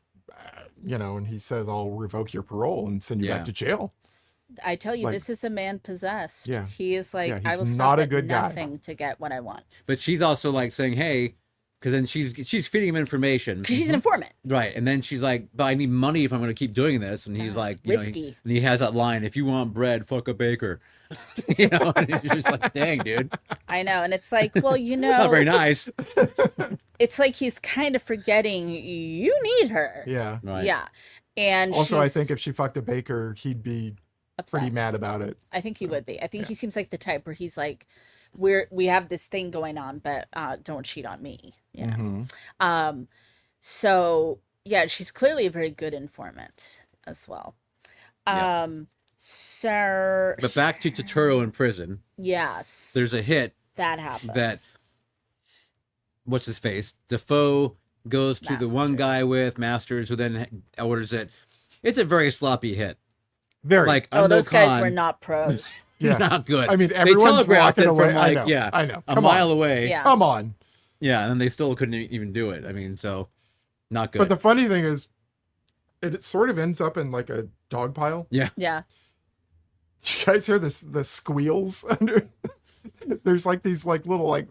[SPEAKER 1] You know, and he says, "I'll revoke your parole and send you
[SPEAKER 3] Yeah.
[SPEAKER 1] back to jail."
[SPEAKER 4] I tell you,
[SPEAKER 1] Like-
[SPEAKER 4] this is a man possessed.
[SPEAKER 1] Yeah.
[SPEAKER 4] He is like,
[SPEAKER 1] Yeah,
[SPEAKER 4] I
[SPEAKER 1] he's
[SPEAKER 4] will
[SPEAKER 1] not
[SPEAKER 4] stop
[SPEAKER 1] a
[SPEAKER 4] at
[SPEAKER 1] good guy.
[SPEAKER 4] nothing to get what I want.
[SPEAKER 3] But she's also like saying, "Hey," because then she's feeding him information.
[SPEAKER 4] Because she's an informant.
[SPEAKER 3] Right, and then she's like, "But I need money if I'm going to keep doing this." And he's like, you know,
[SPEAKER 4] risky.
[SPEAKER 3] and he has that line, "If you want bread, fuck a baker." You know, and you're just like, "Dang, dude,
[SPEAKER 4] I know. And it's like, well, you know,
[SPEAKER 3] not very nice."
[SPEAKER 4] it's like he's kind of forgetting you need her.
[SPEAKER 1] Yeah.
[SPEAKER 3] Right.
[SPEAKER 4] Yeah. And
[SPEAKER 1] Also, I
[SPEAKER 4] she's
[SPEAKER 1] think if she fucked a baker, he'd be
[SPEAKER 4] upset.
[SPEAKER 1] pretty mad about it.
[SPEAKER 4] I think he would be. I think he seems like the type where he's like, we have this thing going on, but don't cheat on me. You know.
[SPEAKER 1] Mhm.
[SPEAKER 4] So yeah, she's clearly a very good informant as well.
[SPEAKER 3] Yeah.
[SPEAKER 4] So
[SPEAKER 3] But back to Totoro in prison.
[SPEAKER 4] yes,
[SPEAKER 3] There's a hit
[SPEAKER 4] that happens.
[SPEAKER 3] that what's his face? Defoe goes to the one guy with Masters, who then orders it. It's a very sloppy hit.
[SPEAKER 1] Very.
[SPEAKER 3] Like,
[SPEAKER 4] Oh,
[SPEAKER 3] Undo
[SPEAKER 4] those guys
[SPEAKER 3] Khan,
[SPEAKER 4] were not pros.
[SPEAKER 1] Yeah.
[SPEAKER 3] not good.
[SPEAKER 1] I mean,
[SPEAKER 3] They
[SPEAKER 1] everyone's
[SPEAKER 3] telegraphed
[SPEAKER 1] walking
[SPEAKER 3] it
[SPEAKER 1] away.
[SPEAKER 3] from like,
[SPEAKER 1] I know.
[SPEAKER 3] a
[SPEAKER 1] Come
[SPEAKER 3] mile
[SPEAKER 1] on.
[SPEAKER 3] away.
[SPEAKER 4] Yeah.
[SPEAKER 1] Come on.
[SPEAKER 3] Yeah, and then they still couldn't even do it. I mean, so not good.
[SPEAKER 1] But the funny thing is, it sort of ends up in like a dog pile.
[SPEAKER 3] yeah.
[SPEAKER 4] Yeah.
[SPEAKER 1] Did you guys hear the squeals under? There's like these like little like.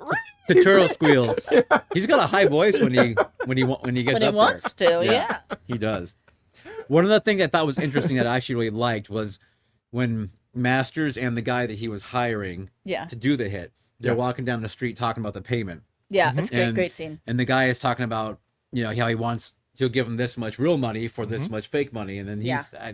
[SPEAKER 3] Totoro squeals. He's got a high voice when he gets
[SPEAKER 4] When he
[SPEAKER 3] up
[SPEAKER 4] wants
[SPEAKER 3] there.
[SPEAKER 4] to, yeah.
[SPEAKER 3] He does. One of the things I thought was interesting that I actually really liked was when Masters and the guy that he was hiring
[SPEAKER 4] Yeah.
[SPEAKER 3] to do the hit, they're
[SPEAKER 1] Yeah.
[SPEAKER 3] walking down the street talking about the payment.
[SPEAKER 4] Yeah. It's a great,
[SPEAKER 3] And-
[SPEAKER 4] great scene.
[SPEAKER 3] And the guy is talking about, you know, how he'll give him this much real money for this much fake money. And then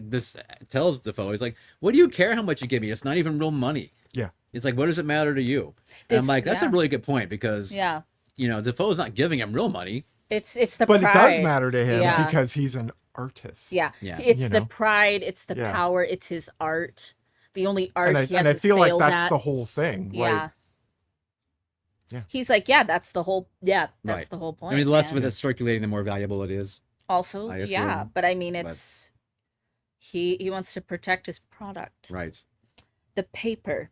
[SPEAKER 3] this tells Defoe, he's like, "What do you care how much you give me? It's not even real money."
[SPEAKER 1] Yeah.
[SPEAKER 3] It's like, what does it matter to you? And I'm
[SPEAKER 4] This-
[SPEAKER 3] like, that's a
[SPEAKER 4] yeah.
[SPEAKER 3] really good point because,
[SPEAKER 4] Yeah.
[SPEAKER 3] you know, Defoe's not giving him real money.
[SPEAKER 4] It's the
[SPEAKER 1] But
[SPEAKER 4] pride.
[SPEAKER 1] it does matter to him
[SPEAKER 4] Yeah.
[SPEAKER 1] because he's an artist.
[SPEAKER 4] Yeah.
[SPEAKER 3] Yeah.
[SPEAKER 4] It's
[SPEAKER 1] You
[SPEAKER 4] the
[SPEAKER 1] know?
[SPEAKER 4] pride, it's the
[SPEAKER 1] Yeah.
[SPEAKER 4] power, it's his art. The only art
[SPEAKER 1] And I
[SPEAKER 4] he hasn't
[SPEAKER 1] feel like
[SPEAKER 4] failed
[SPEAKER 1] that's
[SPEAKER 4] at.
[SPEAKER 1] the whole thing.
[SPEAKER 4] Yeah.
[SPEAKER 1] Like, yeah.
[SPEAKER 4] He's like, yeah, that's the whole that's
[SPEAKER 3] Right.
[SPEAKER 4] the whole point.
[SPEAKER 3] I mean, the less of
[SPEAKER 4] man.
[SPEAKER 3] it that's circulating, the more valuable it is.
[SPEAKER 4] Also,
[SPEAKER 3] I
[SPEAKER 4] yeah,
[SPEAKER 3] assume.
[SPEAKER 4] but I mean it's he wants to protect his product.
[SPEAKER 3] Right.
[SPEAKER 4] The paper.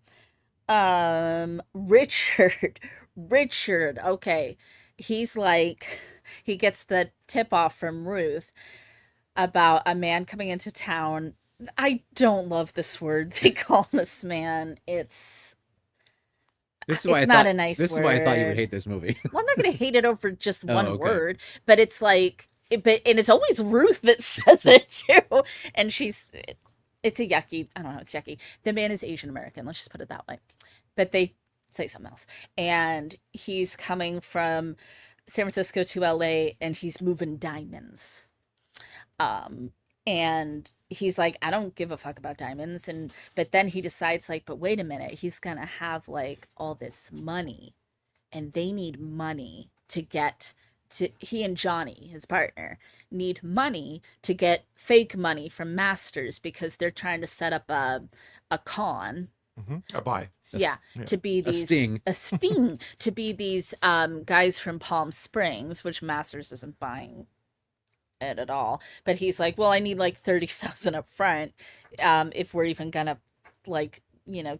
[SPEAKER 4] Richard, okay. He's like he gets the tip off from Ruth about a man coming into town. I don't love this word they call this man.
[SPEAKER 3] This is why
[SPEAKER 4] It's
[SPEAKER 3] I
[SPEAKER 4] not
[SPEAKER 3] thought
[SPEAKER 4] a nice
[SPEAKER 3] this is why I thought you would
[SPEAKER 4] word.
[SPEAKER 3] hate this movie.
[SPEAKER 4] Well, I'm not going to hate it over just
[SPEAKER 3] Oh,
[SPEAKER 4] one
[SPEAKER 3] okay.
[SPEAKER 4] word, but it's like, and it's always Ruth that says it too. And it's a yucky, I don't know, it's yucky. The man is Asian American, let's just put it that way. But they say something else. And he's coming from San Francisco to LA and he's moving diamonds. And he's like, I don't give a fuck about diamonds. But then he decides like, but wait a minute, he's gonna have like all this money and they need money to get to, he and Johnny, his partner, need money to get fake money from Masters because they're trying to set up a con
[SPEAKER 1] A buy.
[SPEAKER 4] Yeah, to be these
[SPEAKER 3] a sting
[SPEAKER 4] to be these guys from Palm Springs, which Masters isn't buying it at all. But he's like, well, I need like 30,000 up front, if we're even gonna like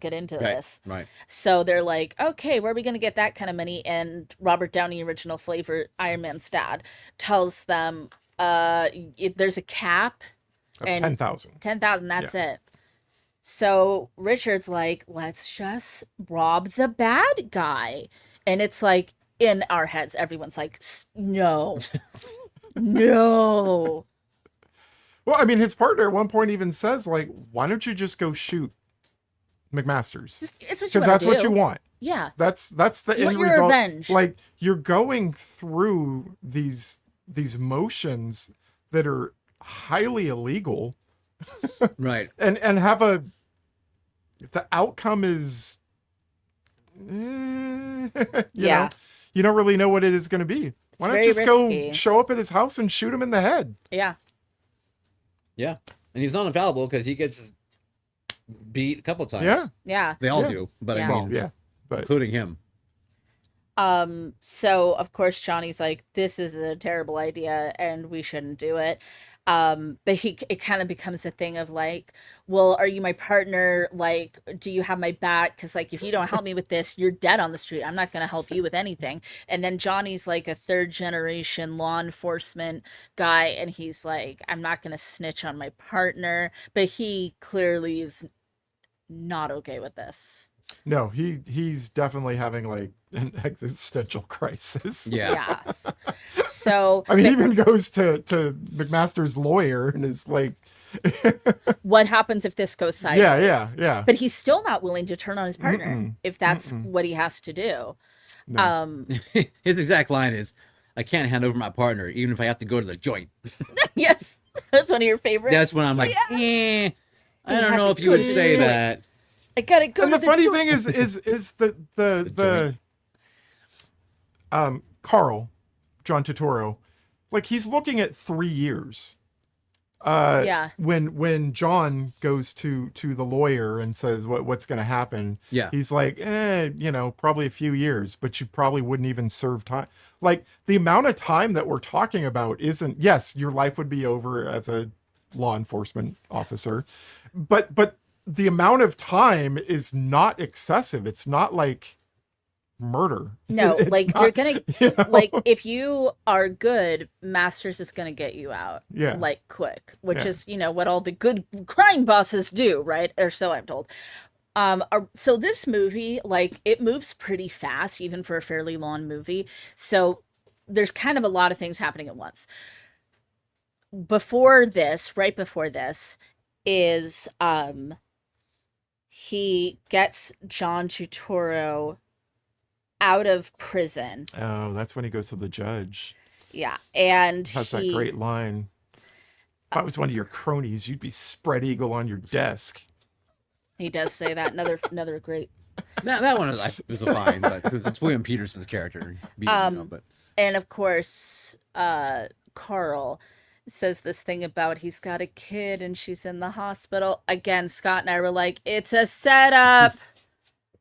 [SPEAKER 4] get into this.
[SPEAKER 3] Right.
[SPEAKER 4] So they're like, okay, where are we gonna get that kind of money? And Robert Downey, original flavor Iron Man's dad, tells them, there's a cap.
[SPEAKER 1] Of 10,000.
[SPEAKER 4] 10,000. That's it. So Richard's like, let's just rob the bad guy. And it's like in our heads, everyone's like, no, no.
[SPEAKER 1] Well, I mean, his partner at one point even says, like, why don't you just go shoot McMasters?
[SPEAKER 4] It's what you
[SPEAKER 1] Because
[SPEAKER 4] want
[SPEAKER 1] that's
[SPEAKER 4] to
[SPEAKER 1] what
[SPEAKER 4] do.
[SPEAKER 1] you want.
[SPEAKER 4] Yeah.
[SPEAKER 1] That's the
[SPEAKER 4] You want
[SPEAKER 1] end
[SPEAKER 4] your
[SPEAKER 1] result.
[SPEAKER 4] revenge.
[SPEAKER 1] Like, you're going through these motions that are highly illegal.
[SPEAKER 3] Right.
[SPEAKER 1] And have the outcome is you know, you don't really know what it is going to be. Why not
[SPEAKER 4] very
[SPEAKER 1] just
[SPEAKER 4] risky.
[SPEAKER 1] go show up at his house and shoot him in the head?
[SPEAKER 4] Yeah.
[SPEAKER 3] Yeah. And he's not infallible because he gets beat a couple times.
[SPEAKER 1] Yeah.
[SPEAKER 4] Yeah.
[SPEAKER 3] They all
[SPEAKER 1] Yeah.
[SPEAKER 3] do, but
[SPEAKER 4] Yeah.
[SPEAKER 3] I mean,
[SPEAKER 1] Well, yeah. But
[SPEAKER 3] including him.
[SPEAKER 4] So of course Johnny's like, this is a terrible idea and we shouldn't do it. But it kind of becomes a thing of like, well, are you my partner? Like, do you have my back? Because like, if you don't help me with this, you're dead on the street. I'm not going to help you with anything. And then Johnny's like a third generation law enforcement guy. And he's like, I'm not going to snitch on my partner, but he clearly is not okay with this.
[SPEAKER 1] no, he's definitely having like an existential crisis.
[SPEAKER 3] Yeah.
[SPEAKER 4] Yes. So
[SPEAKER 1] I mean, he even goes to McMaster's lawyer and is like,
[SPEAKER 4] what happens if this goes sideways?
[SPEAKER 1] yeah.
[SPEAKER 4] But he's still not willing to turn on his partner
[SPEAKER 1] Mm-mm.
[SPEAKER 4] if that's what he has to do.
[SPEAKER 1] No.
[SPEAKER 3] His exact line is, I can't hand over my partner, even if I have to go to the joint.
[SPEAKER 4] Yes, that's one of your favorites.
[SPEAKER 3] That's when I'm like,
[SPEAKER 4] Yeah.
[SPEAKER 3] I
[SPEAKER 4] have
[SPEAKER 3] don't know
[SPEAKER 4] to
[SPEAKER 3] if you would
[SPEAKER 4] go to the
[SPEAKER 3] say
[SPEAKER 4] joint.
[SPEAKER 3] that.
[SPEAKER 4] I gotta go.
[SPEAKER 1] And
[SPEAKER 4] to
[SPEAKER 1] the funny
[SPEAKER 4] joint.
[SPEAKER 1] thing is the Carl, John Turturro, like he's looking at 3 years.
[SPEAKER 4] Yeah.
[SPEAKER 1] When John goes to the lawyer and says what's going to happen,
[SPEAKER 3] Yeah.
[SPEAKER 1] he's like, probably a few years, but you probably wouldn't even serve time. Like the amount of time that we're talking about isn't. Yes, your life would be over as a law enforcement officer, but the amount of time is not excessive. It's not like murder.
[SPEAKER 4] No,
[SPEAKER 1] It's
[SPEAKER 4] like
[SPEAKER 1] not-
[SPEAKER 4] you're gonna
[SPEAKER 1] you know?
[SPEAKER 4] like if you are good, Masters is gonna get you out.
[SPEAKER 1] Yeah.
[SPEAKER 4] Like quick, which
[SPEAKER 1] Yeah.
[SPEAKER 4] is what all the good crime bosses do, right? Or so I'm told. So this movie, like, it moves pretty fast, even for a fairly long movie. So there's kind of a lot of things happening at once. Right before this, is he gets John Turturro out of prison.
[SPEAKER 1] Oh, that's when he goes to the judge.
[SPEAKER 4] Yeah, and
[SPEAKER 1] Has that great line. If I was one of your cronies, you'd be spread eagle on your desk.
[SPEAKER 4] He does say that. Another great.
[SPEAKER 3] That one was fine, but because it's William Peterson's character. But
[SPEAKER 4] And of course, Carl says this thing about he's got a kid and she's in the hospital. Again, Scott and I were like, it's a setup.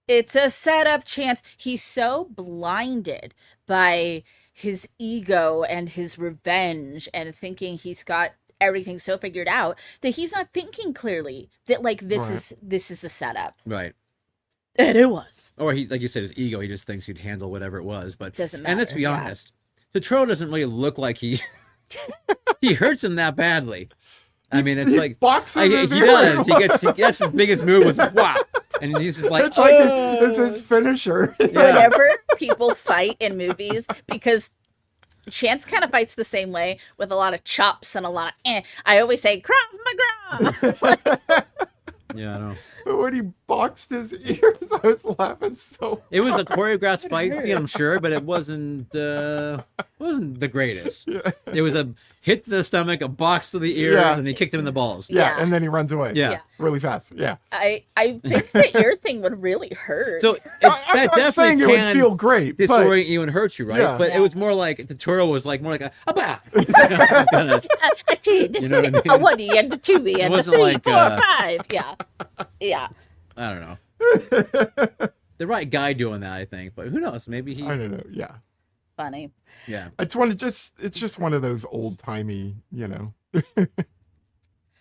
[SPEAKER 4] It's a setup, Chance. He's so blinded by his ego and his revenge and thinking he's got everything so figured out that he's not thinking clearly that like this is a setup.
[SPEAKER 3] right.
[SPEAKER 4] And it was.
[SPEAKER 3] Or he, like you said, his ego, he just thinks he'd handle whatever it was. But
[SPEAKER 4] Doesn't
[SPEAKER 3] And let's
[SPEAKER 4] matter,
[SPEAKER 3] be
[SPEAKER 4] yeah.
[SPEAKER 3] honest, Turturro doesn't really look like he hurts him that badly. I mean, it's
[SPEAKER 1] He
[SPEAKER 3] like
[SPEAKER 1] boxes his
[SPEAKER 3] he
[SPEAKER 1] ear.
[SPEAKER 3] does. That's his biggest move was wow, and he's just like,
[SPEAKER 1] It's like it's his finisher.
[SPEAKER 3] Yeah.
[SPEAKER 4] Whenever people fight in movies, because Chance kind of fights the same way with a lot of chops and a lot of I always say Krav Maga.
[SPEAKER 3] yeah, I know.
[SPEAKER 1] But when he boxed his ears, I was laughing so.
[SPEAKER 3] It was a choreographed fight scene, I'm sure, but it wasn't the greatest.
[SPEAKER 1] Yeah.
[SPEAKER 3] It was a hit to the stomach, a box to the ears,
[SPEAKER 1] Yeah.
[SPEAKER 3] and he kicked him in the balls.
[SPEAKER 1] Yeah,
[SPEAKER 4] Yeah.
[SPEAKER 1] and then he runs away.
[SPEAKER 3] Yeah.
[SPEAKER 4] Yeah.
[SPEAKER 1] Really fast. Yeah.
[SPEAKER 4] I think the ear thing would really hurt.
[SPEAKER 3] So
[SPEAKER 1] I'm
[SPEAKER 3] that
[SPEAKER 1] not saying
[SPEAKER 3] definitely
[SPEAKER 1] it would
[SPEAKER 3] can
[SPEAKER 1] feel great, but
[SPEAKER 3] disorient you and hurt you, right?
[SPEAKER 1] Yeah.
[SPEAKER 3] But
[SPEAKER 4] Yeah.
[SPEAKER 3] it was more like the Turturro was like more like a bah.
[SPEAKER 4] A two,
[SPEAKER 3] You know what I mean?
[SPEAKER 4] a one and a two and a
[SPEAKER 3] wasn't
[SPEAKER 4] three,
[SPEAKER 3] like,
[SPEAKER 4] 4, 5. Yeah, yeah.
[SPEAKER 3] I don't know. The right guy doing that, I think. But who knows? Maybe he.
[SPEAKER 1] I don't know. Yeah.
[SPEAKER 4] Funny.
[SPEAKER 3] Yeah.
[SPEAKER 1] It's just one of those old timey, you know.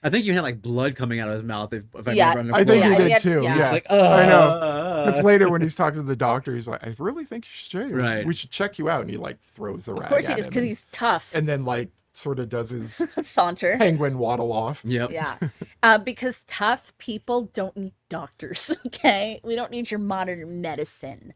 [SPEAKER 3] I think you had like blood coming out of his mouth. If I
[SPEAKER 4] Yeah.
[SPEAKER 3] remember.
[SPEAKER 1] I think
[SPEAKER 4] Yeah,
[SPEAKER 1] he did
[SPEAKER 4] yeah,
[SPEAKER 1] too.
[SPEAKER 4] yeah.
[SPEAKER 1] Yeah.
[SPEAKER 3] Like,
[SPEAKER 1] I know. Because later when he's talking to the doctor, he's like, I really think you should shave.
[SPEAKER 3] Right.
[SPEAKER 1] We should check you out. And he like throws the rag
[SPEAKER 4] Of course he
[SPEAKER 1] at
[SPEAKER 4] does,
[SPEAKER 1] him
[SPEAKER 4] because
[SPEAKER 1] and-
[SPEAKER 4] he's tough.
[SPEAKER 1] and then like sort of does his
[SPEAKER 4] Saunter.
[SPEAKER 1] penguin waddle off.
[SPEAKER 3] Yep.
[SPEAKER 4] Yeah. Because tough people don't need doctors, okay? We don't need your modern medicine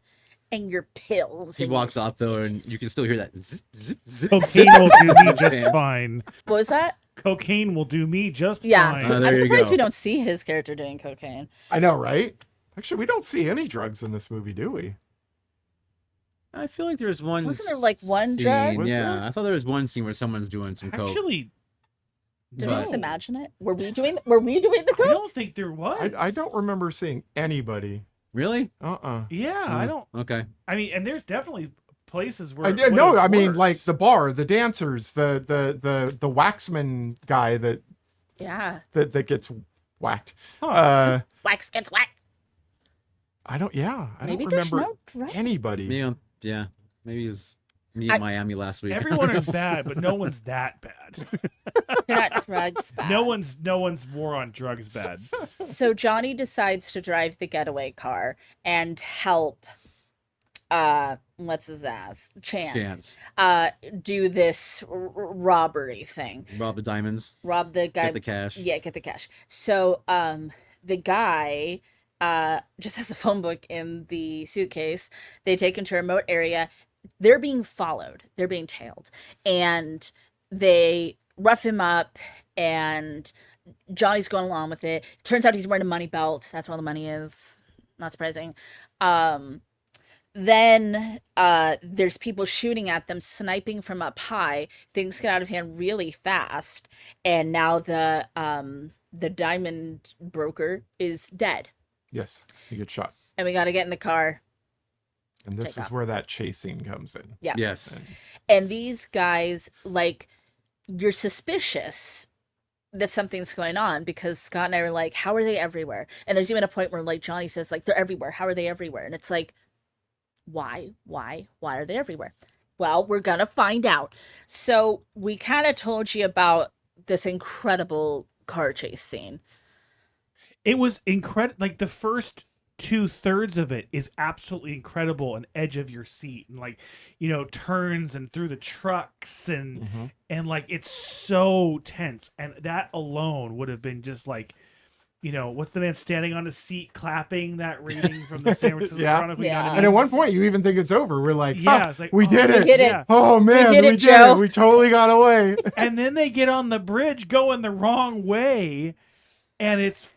[SPEAKER 4] and your pills.
[SPEAKER 3] He
[SPEAKER 4] and
[SPEAKER 3] walks
[SPEAKER 4] your
[SPEAKER 3] off though, and
[SPEAKER 4] stitches.
[SPEAKER 3] you can still hear that zip, zip, zip.
[SPEAKER 5] Cocaine will do me just
[SPEAKER 3] Pants.
[SPEAKER 5] fine.
[SPEAKER 4] What was that?
[SPEAKER 5] Cocaine will do me just
[SPEAKER 4] Yeah.
[SPEAKER 5] fine.
[SPEAKER 3] there
[SPEAKER 4] I'm
[SPEAKER 3] you
[SPEAKER 4] surprised
[SPEAKER 3] go.
[SPEAKER 4] we don't see his character doing cocaine.
[SPEAKER 1] I know, right? Actually, we don't see any drugs in this movie, do we?
[SPEAKER 3] I feel like there's one.
[SPEAKER 4] Wasn't there, like, one drug?
[SPEAKER 3] scene-
[SPEAKER 1] Was
[SPEAKER 3] Yeah,
[SPEAKER 1] there?
[SPEAKER 3] I thought there was one scene where someone's doing some coke.
[SPEAKER 5] Actually,
[SPEAKER 4] Did we
[SPEAKER 3] But-
[SPEAKER 4] just imagine it? Were we doing the
[SPEAKER 5] I
[SPEAKER 4] coke?
[SPEAKER 5] don't think there was.
[SPEAKER 1] I don't remember seeing anybody.
[SPEAKER 3] Really?
[SPEAKER 5] Yeah, I don't.
[SPEAKER 3] Okay.
[SPEAKER 5] I mean, and there's definitely places where.
[SPEAKER 1] I
[SPEAKER 5] it
[SPEAKER 1] did no,
[SPEAKER 5] would've
[SPEAKER 1] I mean
[SPEAKER 5] worked.
[SPEAKER 1] like the bar, the dancers, the waxman guy that
[SPEAKER 4] Yeah.
[SPEAKER 1] gets whacked.
[SPEAKER 5] Huh.
[SPEAKER 4] Wax gets whack.
[SPEAKER 1] I don't
[SPEAKER 4] Maybe there's
[SPEAKER 1] remember
[SPEAKER 4] no drug.
[SPEAKER 1] anybody.
[SPEAKER 3] Yeah. Maybe it was me in Miami last week.
[SPEAKER 5] Everyone is bad, but no one's that bad.
[SPEAKER 4] They're not drugs bad.
[SPEAKER 5] No one's more on drugs bad.
[SPEAKER 4] So Johnny decides to drive the getaway car and help what's his ass? Chance. Do this robbery thing.
[SPEAKER 3] Rob the diamonds.
[SPEAKER 4] Rob the guy.
[SPEAKER 3] Get the cash.
[SPEAKER 4] Yeah, get the cash. So the guy just has a phone book in the suitcase. They take him to a remote area. They're being followed. They're being tailed. And they rough him up, and Johnny's going along with it. Turns out he's wearing a money belt. That's where the money is. Not surprising. Then there's people shooting at them, sniping from up high. Things get out of hand really fast. And now the diamond broker is dead.
[SPEAKER 1] Yes, he gets shot.
[SPEAKER 4] And we got to get in the car.
[SPEAKER 1] And this
[SPEAKER 4] Take
[SPEAKER 1] is
[SPEAKER 4] off.
[SPEAKER 1] where that chase scene comes in.
[SPEAKER 4] Yeah.
[SPEAKER 3] Yes.
[SPEAKER 4] And these guys, like, you're suspicious that something's going on, because Scott and I are like, how are they everywhere? And there's even a point where, like, Johnny says, like, they're everywhere. How are they everywhere? And it's like, why are they everywhere? Well, we're gonna find out. So we kind of told you about this incredible car chase scene.
[SPEAKER 5] It was incredible. Like the first 2/3 of it is absolutely incredible and edge of your seat, and like, you know, turns and through the trucks and like it's so tense. And that alone would have been just like, you know, what's the man standing on his seat clapping that reading from the San Francisco
[SPEAKER 1] Yeah.
[SPEAKER 5] Chronicle? You know what I
[SPEAKER 4] Yeah.
[SPEAKER 1] And at
[SPEAKER 5] mean?
[SPEAKER 1] one point, you even think it's over. We're like,
[SPEAKER 5] Yeah,
[SPEAKER 1] "Huh,
[SPEAKER 5] it's like,
[SPEAKER 1] we
[SPEAKER 5] oh,
[SPEAKER 1] did
[SPEAKER 4] we
[SPEAKER 1] it.
[SPEAKER 4] did it.
[SPEAKER 5] Yeah.
[SPEAKER 1] Oh man,
[SPEAKER 4] did it, Joe.
[SPEAKER 1] We totally got away."
[SPEAKER 5] And then they get on the bridge going the wrong way, and it's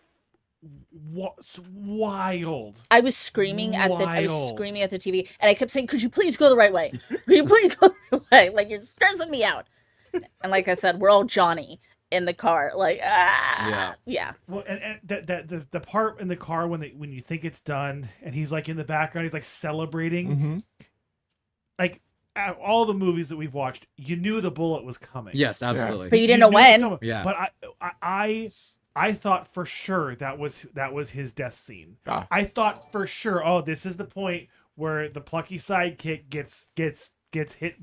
[SPEAKER 5] wild.
[SPEAKER 4] I was screaming at the
[SPEAKER 5] Wild.
[SPEAKER 4] TV, and I kept saying, "Could you please go the right way? Could you please go the right way? Like, you're stressing me out." And like I said, we're all Johnny in the car, like, yeah.
[SPEAKER 5] Well, and the part in the car when you think it's done, and he's like in the background, he's like celebrating.
[SPEAKER 1] Mhm.
[SPEAKER 5] Like out of all the movies that we've watched, you knew the bullet was coming.
[SPEAKER 3] Yes, absolutely.
[SPEAKER 4] But you didn't know
[SPEAKER 5] knew it was
[SPEAKER 4] when.
[SPEAKER 5] coming.
[SPEAKER 3] Yeah.
[SPEAKER 5] But I thought for sure that was his death scene.
[SPEAKER 1] Ah.
[SPEAKER 5] I thought for sure, oh, this is the point where the plucky sidekick gets hit,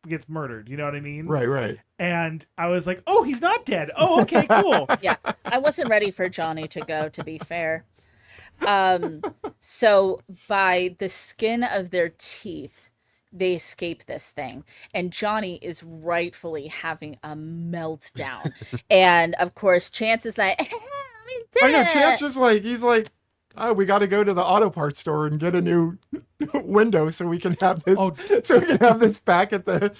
[SPEAKER 5] gets murdered. You know what I mean?
[SPEAKER 1] Right.
[SPEAKER 5] And I was like, oh, he's not dead. Oh, okay, cool.
[SPEAKER 4] Yeah, I wasn't ready for Johnny to go, to be fair. So by the skin of their teeth, they escape this thing, and Johnny is rightfully having a meltdown. And of course, Chance is like,
[SPEAKER 1] I know. Chance is like, he's like, "Oh, we got to go to the auto parts store and get a new window so we can have this.
[SPEAKER 5] Oh.
[SPEAKER 1] So we can have this back at the."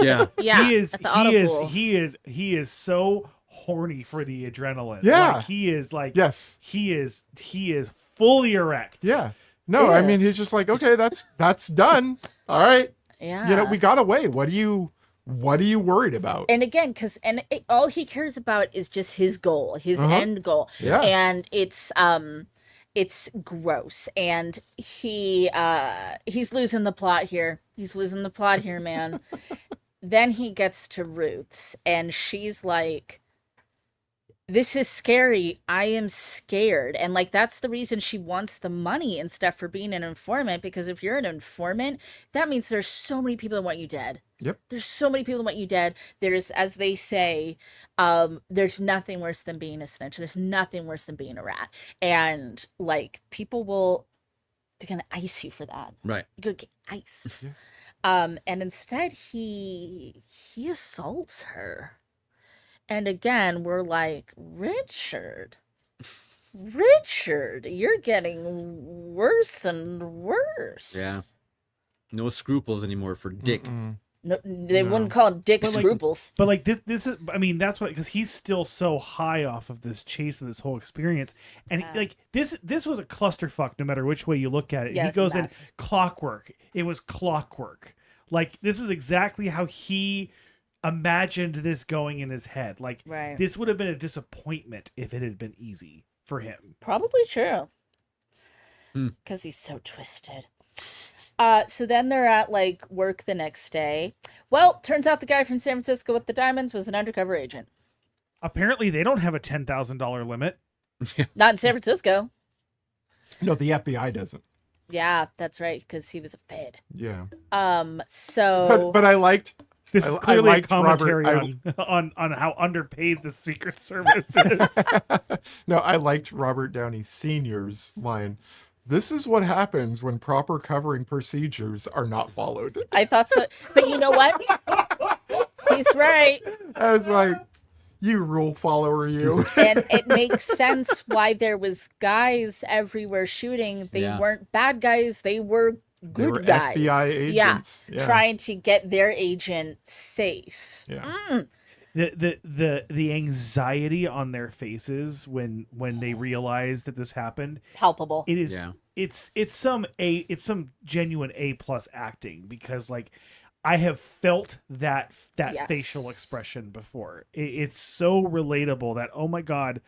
[SPEAKER 3] Yeah.
[SPEAKER 4] yeah,
[SPEAKER 5] he is
[SPEAKER 4] at the auto pool.
[SPEAKER 5] he is so horny for the adrenaline.
[SPEAKER 1] Yeah.
[SPEAKER 5] Like, he is like,
[SPEAKER 1] Yes.
[SPEAKER 5] he is fully erect.
[SPEAKER 1] Yeah. No, I
[SPEAKER 4] Yeah.
[SPEAKER 1] mean, he's just like, okay, that's done. All right.
[SPEAKER 4] Yeah.
[SPEAKER 1] You know, we got away. What are you worried about?
[SPEAKER 4] And again, all he cares about is just his goal, his end goal.
[SPEAKER 1] Yeah.
[SPEAKER 4] And it's gross. And he's losing the plot here. He's losing the plot here, man. Then he gets to Ruth's, and she's like, this is scary. I am scared. And like, that's the reason she wants the money and stuff for being an informant, because if you're an informant, that means there's so many people that want you dead.
[SPEAKER 1] Yep.
[SPEAKER 4] There's so many people that want you dead. There's, as they say, there's nothing worse than being a snitch. There's nothing worse than being a rat. And like, they're going to ice you for that.
[SPEAKER 3] Right.
[SPEAKER 4] You're going to get iced.
[SPEAKER 1] Yeah.
[SPEAKER 4] And instead he assaults her. And again, we're like, Richard, you're getting worse and worse.
[SPEAKER 3] Yeah. No scruples anymore for Dick.
[SPEAKER 4] No, they wouldn't call him Dick
[SPEAKER 5] But, like,
[SPEAKER 4] Scruples.
[SPEAKER 5] But like this is, I mean, that's what, because he's still so high off of this chase and this whole experience, and like this was a clusterfuck no matter which way you look at it.
[SPEAKER 4] Yeah,
[SPEAKER 5] He
[SPEAKER 4] it's a
[SPEAKER 5] goes in
[SPEAKER 4] mess.
[SPEAKER 5] clockwork. It was clockwork. Like, this is exactly how he imagined this going in his head. Like,
[SPEAKER 4] Right.
[SPEAKER 5] this would have been a disappointment if it had been easy for him.
[SPEAKER 4] Probably true. Because he's so twisted. So then they're at like work the next day. Well, turns out the guy from San Francisco with the diamonds was an undercover agent.
[SPEAKER 5] Apparently, they don't have a $10,000 limit.
[SPEAKER 4] Not in San Francisco.
[SPEAKER 1] No, the FBI doesn't.
[SPEAKER 4] Yeah, that's right, because he was a Fed.
[SPEAKER 1] Yeah.
[SPEAKER 4] So
[SPEAKER 1] But I liked.
[SPEAKER 5] This
[SPEAKER 1] I
[SPEAKER 5] is clearly a
[SPEAKER 1] liked
[SPEAKER 5] commentary
[SPEAKER 1] Robert-
[SPEAKER 5] on how underpaid the Secret Service is.
[SPEAKER 1] No, I liked Robert Downey Sr.'s line. This is what happens when proper covering procedures are not followed.
[SPEAKER 4] I thought so. But you know what? He's right.
[SPEAKER 1] I was like, you rule follower, you.
[SPEAKER 4] And it makes sense why there was guys everywhere shooting. They
[SPEAKER 3] Yeah.
[SPEAKER 4] weren't bad guys. They were good
[SPEAKER 1] They were
[SPEAKER 4] guys.
[SPEAKER 1] FBI agents.
[SPEAKER 4] Yeah. Trying to get their agent safe.
[SPEAKER 1] Yeah.
[SPEAKER 5] The anxiety on their faces when they realize that this happened,
[SPEAKER 4] Palpable.
[SPEAKER 5] it is
[SPEAKER 3] Yeah.
[SPEAKER 5] it's some genuine A+ acting, because like, I have felt that
[SPEAKER 4] Yes.
[SPEAKER 5] facial expression before. It's so relatable that, oh my God,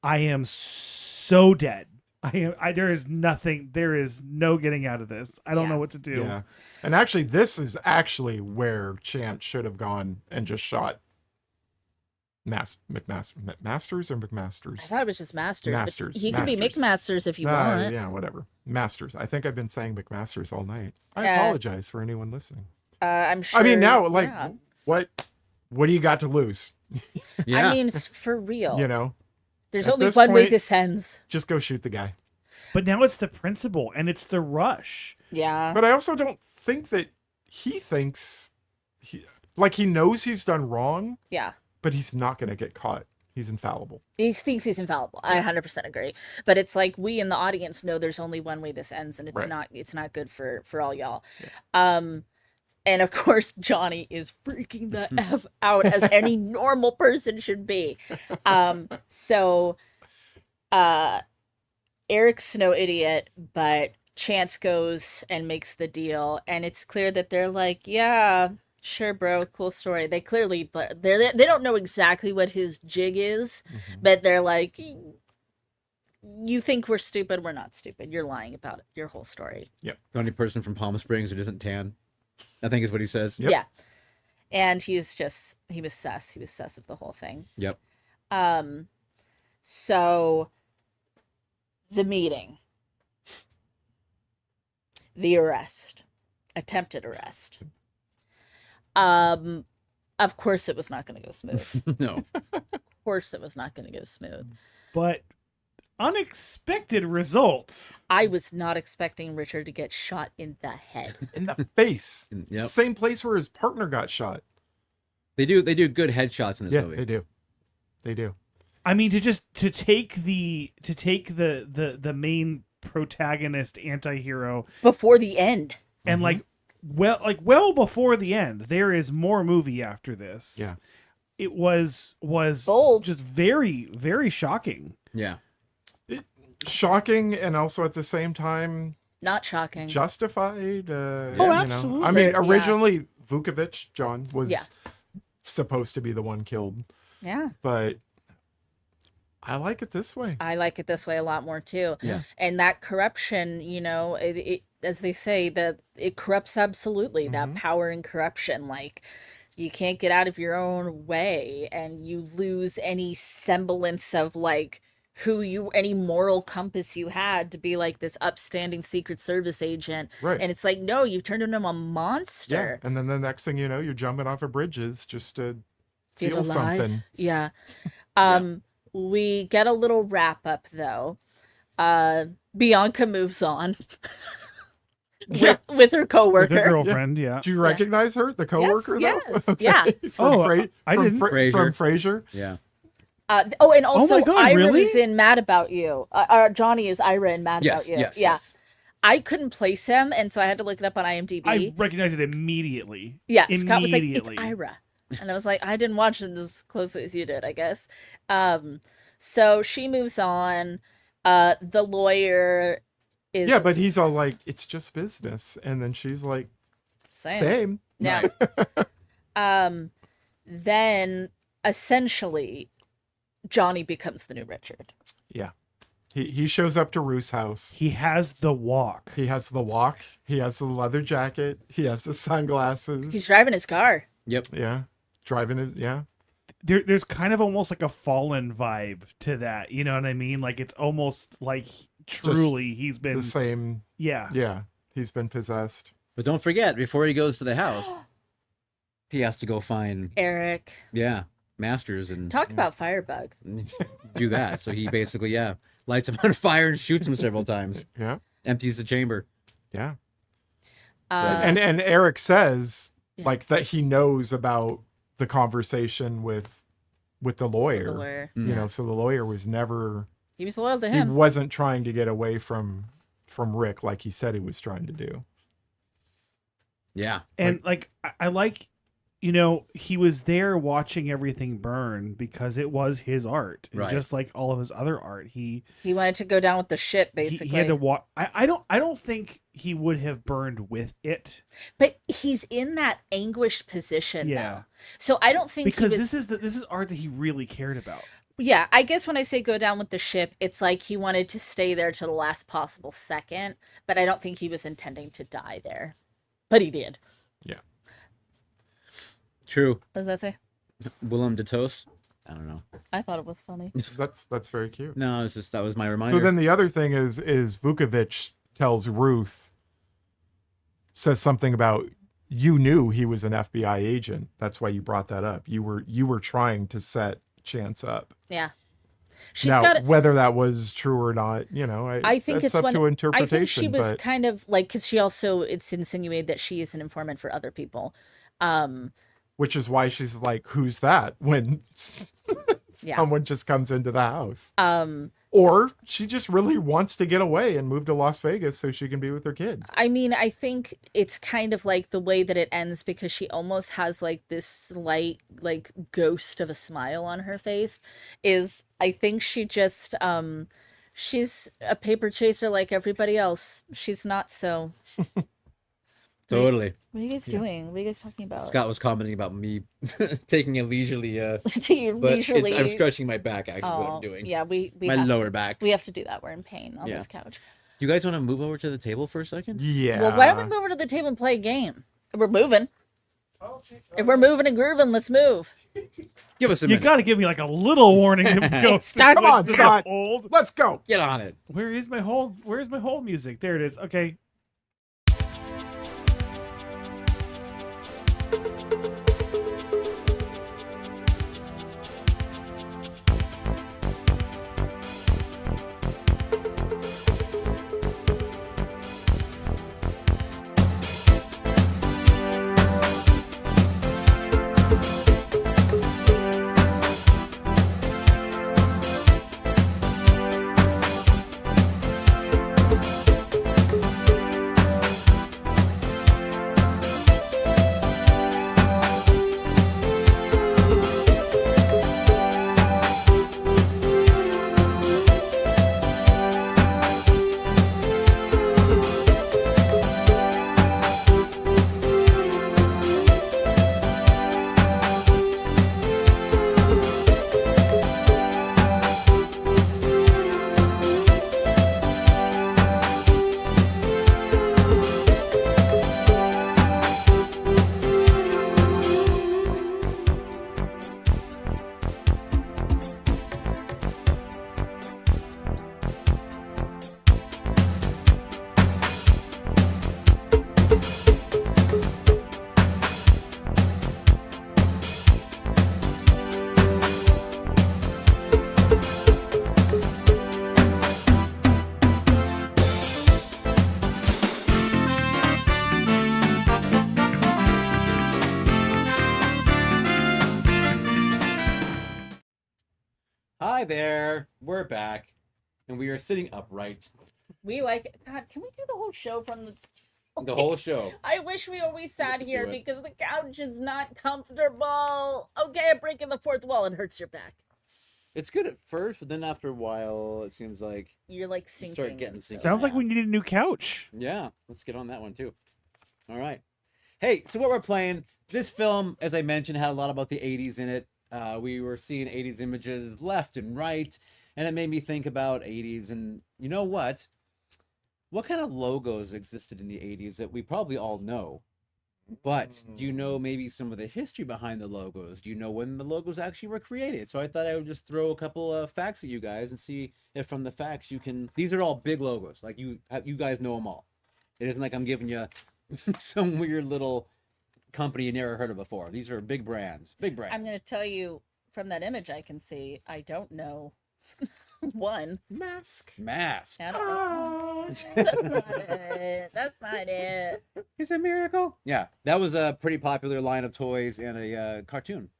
[SPEAKER 5] I am so dead. There is no getting out of this. I don't
[SPEAKER 4] Yeah.
[SPEAKER 5] know what to do.
[SPEAKER 1] Yeah. And actually, this is actually where Chance should have gone and just shot Masters or McMasters?
[SPEAKER 4] I thought it was just Masters. But
[SPEAKER 1] Masters.
[SPEAKER 4] he could be
[SPEAKER 1] Masters.
[SPEAKER 4] McMasters if you want.
[SPEAKER 1] Yeah, whatever. Masters. I think I've been saying McMasters all night. I
[SPEAKER 4] Yeah.
[SPEAKER 1] apologize for anyone listening.
[SPEAKER 4] I'm sure.
[SPEAKER 1] I mean, now, like,
[SPEAKER 4] yeah.
[SPEAKER 1] what do you got to lose?
[SPEAKER 3] Yeah.
[SPEAKER 4] I mean, for real.
[SPEAKER 1] You know,
[SPEAKER 4] There's
[SPEAKER 1] at
[SPEAKER 4] only
[SPEAKER 1] this
[SPEAKER 4] one way
[SPEAKER 1] point-
[SPEAKER 4] this ends.
[SPEAKER 1] just go shoot the guy.
[SPEAKER 5] But now it's the principal and it's the rush.
[SPEAKER 4] Yeah.
[SPEAKER 1] But I also don't think that he thinks, he knows he's done wrong,
[SPEAKER 4] Yeah.
[SPEAKER 1] but he's not going to get caught. He's infallible.
[SPEAKER 4] He thinks he's infallible. I 100% agree. But it's like, we in the audience know there's only one way this ends, and it's not good for all y'all. And of course, Johnny is freaking the F out, as any normal person should be. So Eric's no idiot, but Chance goes and makes the deal, and it's clear that they're like, yeah, sure, bro, cool story. They clearly, but they don't know exactly what his jig is, but they're like, you think we're stupid? We're not stupid. You're lying about it, your whole story.
[SPEAKER 3] The only person from Palm Springs who isn't tan, I think is what he says.
[SPEAKER 1] Yep.
[SPEAKER 4] Yeah. And he was sus. He was sus of the whole thing.
[SPEAKER 3] Yep.
[SPEAKER 4] So the meeting, the arrest, attempted arrest. Of course it was not going to go smooth.
[SPEAKER 3] No.
[SPEAKER 4] Of course it was not going to go smooth.
[SPEAKER 5] But unexpected results.
[SPEAKER 4] I was not expecting Richard to get shot in the head.
[SPEAKER 1] In the face.
[SPEAKER 3] Yep.
[SPEAKER 1] Same place where his partner got shot.
[SPEAKER 3] They do good headshots in this
[SPEAKER 1] Yeah,
[SPEAKER 3] movie.
[SPEAKER 1] they do. They do.
[SPEAKER 5] I mean, to take the main protagonist anti-hero
[SPEAKER 4] Before the end.
[SPEAKER 5] and well before the end, there is more movie after this.
[SPEAKER 1] Yeah.
[SPEAKER 5] It was
[SPEAKER 4] Bold.
[SPEAKER 5] just very, very shocking.
[SPEAKER 3] Yeah.
[SPEAKER 1] Shocking, and also at the same time
[SPEAKER 4] Not shocking.
[SPEAKER 1] justified.
[SPEAKER 5] Absolutely.
[SPEAKER 1] I mean,
[SPEAKER 4] Yeah.
[SPEAKER 1] originally Vukovich, John, was
[SPEAKER 4] Yeah.
[SPEAKER 1] supposed to be the one killed,
[SPEAKER 4] Yeah.
[SPEAKER 1] but I like it this way.
[SPEAKER 4] I like it this way a lot more too.
[SPEAKER 3] Yeah.
[SPEAKER 4] And that corruption, it as they say, that it corrupts absolutely. That power and corruption, like, you can't get out of your own way, and you lose any semblance of like any moral compass you had to be like this upstanding Secret Service agent.
[SPEAKER 1] Right.
[SPEAKER 4] And it's like, no, you've turned into a
[SPEAKER 1] Yeah.
[SPEAKER 4] monster.
[SPEAKER 1] And then the next thing you know, you're jumping off of bridges just to
[SPEAKER 4] Feel
[SPEAKER 1] feel
[SPEAKER 4] alive.
[SPEAKER 1] something.
[SPEAKER 4] Yeah. We get a little wrap up though. Bianca moves on with her
[SPEAKER 5] With
[SPEAKER 4] coworker.
[SPEAKER 5] her girlfriend, yeah.
[SPEAKER 1] Do you recognize her, the coworker?
[SPEAKER 4] Yes,
[SPEAKER 1] though?
[SPEAKER 4] yeah.
[SPEAKER 5] Oh, I
[SPEAKER 1] from
[SPEAKER 5] didn't.
[SPEAKER 1] From Frasier.
[SPEAKER 3] Yeah.
[SPEAKER 4] And also
[SPEAKER 5] my God,
[SPEAKER 4] Ira
[SPEAKER 5] really?
[SPEAKER 4] is in Mad About You. Johnny is Ira in Mad
[SPEAKER 3] Yes,
[SPEAKER 4] About You.
[SPEAKER 3] yes,
[SPEAKER 4] yeah.
[SPEAKER 3] yes.
[SPEAKER 4] I couldn't place him, and so I had to look it up on IMDb.
[SPEAKER 5] I recognized it immediately.
[SPEAKER 4] Yeah, Scott was like,
[SPEAKER 5] Immediately.
[SPEAKER 4] it's Ira. And I was like, I didn't watch it as closely as you did, I guess. So she moves on. The lawyer is...
[SPEAKER 1] Yeah, but he's all like, it's just business. And then she's like, same.
[SPEAKER 4] Yeah. Then, essentially, Johnny becomes the new Richard.
[SPEAKER 1] Yeah. He shows up to Ruth's house.
[SPEAKER 5] He has the walk.
[SPEAKER 1] He has the walk. He has the leather jacket. He has the sunglasses.
[SPEAKER 4] He's driving his car.
[SPEAKER 3] Yep.
[SPEAKER 1] Yeah. Driving his, yeah.
[SPEAKER 5] There's kind of almost like a Fallen vibe to that. You know what I mean? Like it's almost like truly he's been
[SPEAKER 1] The same.
[SPEAKER 5] Yeah.
[SPEAKER 1] Yeah. He's been possessed.
[SPEAKER 3] But don't forget, before he goes to the house, he has to go find,
[SPEAKER 4] Eric.
[SPEAKER 3] Masters and
[SPEAKER 4] Talk about Firebug.
[SPEAKER 3] do that. So he basically, lights him on fire and shoots him several times.
[SPEAKER 1] Yeah.
[SPEAKER 3] Empties the chamber.
[SPEAKER 1] Yeah.
[SPEAKER 4] Uh,
[SPEAKER 1] And Eric says
[SPEAKER 4] Yeah.
[SPEAKER 1] like that he knows about the conversation with the lawyer.
[SPEAKER 4] the lawyer.
[SPEAKER 1] You know, so the lawyer was never
[SPEAKER 4] He was loyal to
[SPEAKER 1] he
[SPEAKER 4] him.
[SPEAKER 1] wasn't trying to get away from Rick like he said he was trying to do.
[SPEAKER 3] Yeah.
[SPEAKER 5] And like I like, you know, he was there watching everything burn because it was his art. And
[SPEAKER 3] Right.
[SPEAKER 5] just like all of his other art, he
[SPEAKER 4] He wanted to go down with the ship, basically.
[SPEAKER 5] he had to walk. I don't think he would have burned with it.
[SPEAKER 4] But he's in that anguished position
[SPEAKER 5] Yeah.
[SPEAKER 4] now. So I don't think
[SPEAKER 5] Because
[SPEAKER 4] he was...
[SPEAKER 5] this is art that he really cared about.
[SPEAKER 4] Yeah, I guess when I say go down with the ship, it's like he wanted to stay there to the last possible second, but I don't think he was intending to die there. But he did.
[SPEAKER 1] Yeah.
[SPEAKER 3] True.
[SPEAKER 4] What does that say?
[SPEAKER 3] Willem to toast? I don't know.
[SPEAKER 4] I thought it was funny.
[SPEAKER 1] That's very cute.
[SPEAKER 3] No, it's just that was my reminder.
[SPEAKER 1] So then the other thing is Vukovich tells Ruth, says something about you knew he was an FBI agent. That's why you brought that up. You were trying to set Chance up.
[SPEAKER 4] Yeah. She's
[SPEAKER 1] Now,
[SPEAKER 4] got...
[SPEAKER 1] whether that was true or not, you know,
[SPEAKER 4] I think
[SPEAKER 1] that's
[SPEAKER 4] it's
[SPEAKER 1] up to interpretation.
[SPEAKER 4] I think she was
[SPEAKER 1] but
[SPEAKER 4] kind of like, because she also, it's insinuated that she is an informant for other people.
[SPEAKER 1] which is why she's like, "Who's that?" when
[SPEAKER 4] Yeah.
[SPEAKER 1] someone just comes into the house. Or she just really wants to get away and move to Las Vegas so she can be with her kid.
[SPEAKER 4] I mean, I think it's kind of like the way that it ends, because she almost has like this slight like ghost of a smile on her face. Is I think she just she's a paper chaser like everybody else. She's not so.
[SPEAKER 3] Totally.
[SPEAKER 4] What are you guys doing? What are you guys talking about?
[SPEAKER 3] Scott was commenting about me taking a leisurely,
[SPEAKER 4] Leisurely.
[SPEAKER 3] but I'm stretching my back, actually, what I'm doing.
[SPEAKER 4] Yeah, we
[SPEAKER 3] My
[SPEAKER 4] have
[SPEAKER 3] lower
[SPEAKER 4] to,
[SPEAKER 3] back.
[SPEAKER 4] We have to do that. We're in pain on
[SPEAKER 3] Yeah.
[SPEAKER 4] this couch.
[SPEAKER 3] Do you guys want to move over to the table for a second?
[SPEAKER 1] Yeah.
[SPEAKER 4] Well, why don't we move over to the table and play a game? We're moving. If we're moving and grooving, let's move.
[SPEAKER 3] Give us a
[SPEAKER 5] You
[SPEAKER 3] minute.
[SPEAKER 5] got to give me like a little warning to go.
[SPEAKER 4] Start-
[SPEAKER 1] Come on,
[SPEAKER 5] to
[SPEAKER 1] Scott.
[SPEAKER 5] hold.
[SPEAKER 1] Let's go.
[SPEAKER 3] Get on it.
[SPEAKER 5] Where's my whole music? There it is. Okay.
[SPEAKER 3] Hi there. We're back. And we are sitting upright.
[SPEAKER 4] We like God. Can we do the whole show from
[SPEAKER 3] The whole show.
[SPEAKER 4] I wish we always sat here
[SPEAKER 3] it.
[SPEAKER 4] because the couch is not comfortable. Okay, I'm breaking the fourth wall. It hurts your back.
[SPEAKER 3] It's good at first, but then after a while, it seems like
[SPEAKER 4] You're like
[SPEAKER 3] you
[SPEAKER 4] sinking.
[SPEAKER 3] start getting
[SPEAKER 4] and
[SPEAKER 3] sinking.
[SPEAKER 5] Sounds like we need a new couch.
[SPEAKER 3] Yeah, let's get on that one too. All right. Hey, so what we're playing, this film, as I mentioned, had a lot about the 80s in it. We were seeing 80s images left and right, and it made me think about 80s. And you know what? What kind of logos existed in the 80s that we probably all know? But do you know maybe some of the history behind the logos? Do you know when the logos actually were created? So I thought I would just throw a couple of facts at you guys and see if from the facts you can... These are all big logos. Like you guys know them all. It isn't like I'm giving you some weird little company you never heard of before. These are big brands. Big brands.
[SPEAKER 4] I'm gonna tell you from that image I can see. I don't know one.
[SPEAKER 1] Mask.
[SPEAKER 3] Mask.
[SPEAKER 4] I don't know. That's not it. That's not it.
[SPEAKER 3] It's a miracle. Yeah, that was a pretty popular line of toys and a cartoon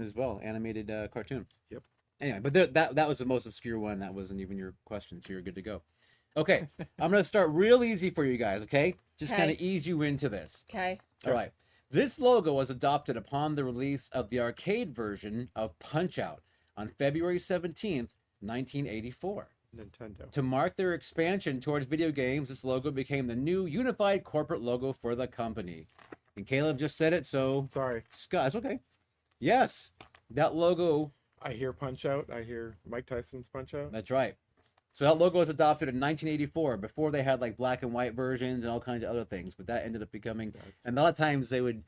[SPEAKER 3] as well, animated cartoon.
[SPEAKER 1] Yep.
[SPEAKER 3] Anyway, but that was the most obscure one. That wasn't even your question, so you're good to go. Okay, I'm gonna start real easy for you guys. Okay, just kind of ease you into this.
[SPEAKER 4] Okay.
[SPEAKER 3] All right. This logo was adopted upon the release of the arcade version of Punch-Out on February 17th, 1984.
[SPEAKER 1] Nintendo.
[SPEAKER 3] To mark their expansion towards video games, this logo became the new unified corporate logo for the company. And Caleb just said it, so
[SPEAKER 1] Sorry.
[SPEAKER 3] Scott, it's okay. Yes, that logo,
[SPEAKER 1] I hear Punch Out. I hear Mike Tyson's Punch Out.
[SPEAKER 3] that's right. So that logo was adopted in 1984. Before they had like black and white versions and all kinds of other things, but that ended up becoming, and a lot of times they would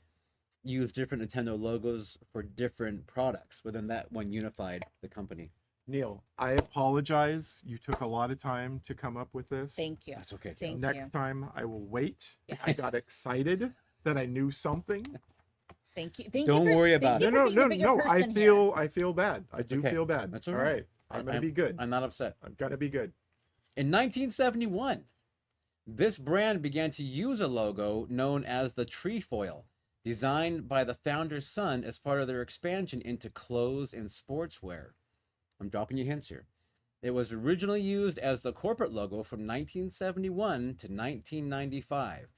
[SPEAKER 3] use different Nintendo logos for different products, but then that one unified the company.
[SPEAKER 1] Neil, I apologize. You took a lot of time to come up with this.
[SPEAKER 4] Thank you.
[SPEAKER 3] That's okay,
[SPEAKER 4] Thank
[SPEAKER 3] Caleb.
[SPEAKER 1] Next
[SPEAKER 4] you.
[SPEAKER 1] time I will wait. I got excited that I knew something.
[SPEAKER 4] Thank you. Thank
[SPEAKER 3] Don't
[SPEAKER 4] you for,
[SPEAKER 3] worry
[SPEAKER 4] thank
[SPEAKER 3] about
[SPEAKER 4] you
[SPEAKER 3] it.
[SPEAKER 4] for
[SPEAKER 1] No,
[SPEAKER 4] being the bigger
[SPEAKER 1] I
[SPEAKER 4] person here.
[SPEAKER 1] feel bad. I do
[SPEAKER 3] okay.
[SPEAKER 1] feel bad.
[SPEAKER 3] That's all
[SPEAKER 1] all
[SPEAKER 3] right.
[SPEAKER 1] right. I'm gonna be good.
[SPEAKER 3] I'm not upset.
[SPEAKER 1] I'm gonna be good.
[SPEAKER 3] In 1971, this brand began to use a logo known as the trefoil, designed by the founder's son as part of their expansion into clothes and sportswear. I'm dropping you hints here. It was originally used as the corporate logo from 1971 to 1995,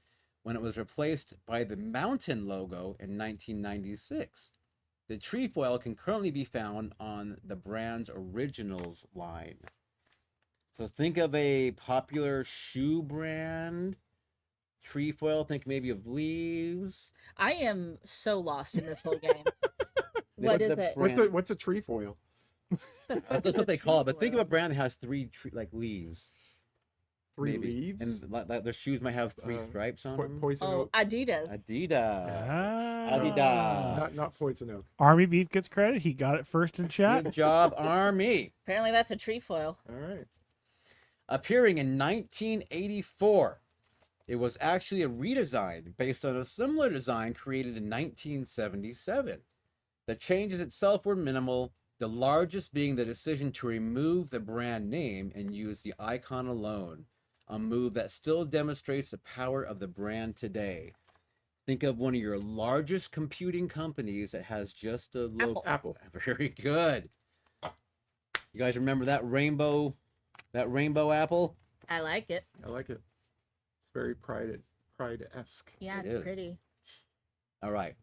[SPEAKER 3] when it was replaced by the mountain logo in 1996. The trefoil can currently be found on the brand's originals line. So think of a popular shoe brand. Trefoil, think maybe of leaves.
[SPEAKER 4] I am so lost in this whole game. What is it?
[SPEAKER 1] What's a trefoil?
[SPEAKER 3] That's what they call it. But think of a brand that has three leaves.
[SPEAKER 1] Three
[SPEAKER 3] maybe.
[SPEAKER 1] leaves.
[SPEAKER 3] And their shoes might have three stripes on them.
[SPEAKER 1] Poison
[SPEAKER 4] Oh,
[SPEAKER 1] oak.
[SPEAKER 4] Adidas.
[SPEAKER 3] Adidas.
[SPEAKER 5] Ah.
[SPEAKER 3] Adidas.
[SPEAKER 1] Not poison oak.
[SPEAKER 5] Army Beef gets credit. He got it first in chat.
[SPEAKER 3] Good job, Army.
[SPEAKER 4] Apparently, that's a trefoil.
[SPEAKER 1] All right.
[SPEAKER 3] Appearing in 1984. It was actually a redesign based on a similar design created in 1977. The changes itself were minimal, the largest being the decision to remove the brand name and use the icon alone, a move that still demonstrates the power of the brand today. Think of one of your largest computing companies that has just a logo.
[SPEAKER 1] Apple.
[SPEAKER 3] Very good. You guys remember that rainbow apple?
[SPEAKER 4] I like it.
[SPEAKER 1] I like it. It's very pride-esque.
[SPEAKER 4] Yeah,
[SPEAKER 3] It
[SPEAKER 4] it's
[SPEAKER 3] is.
[SPEAKER 4] pretty.
[SPEAKER 3] All right.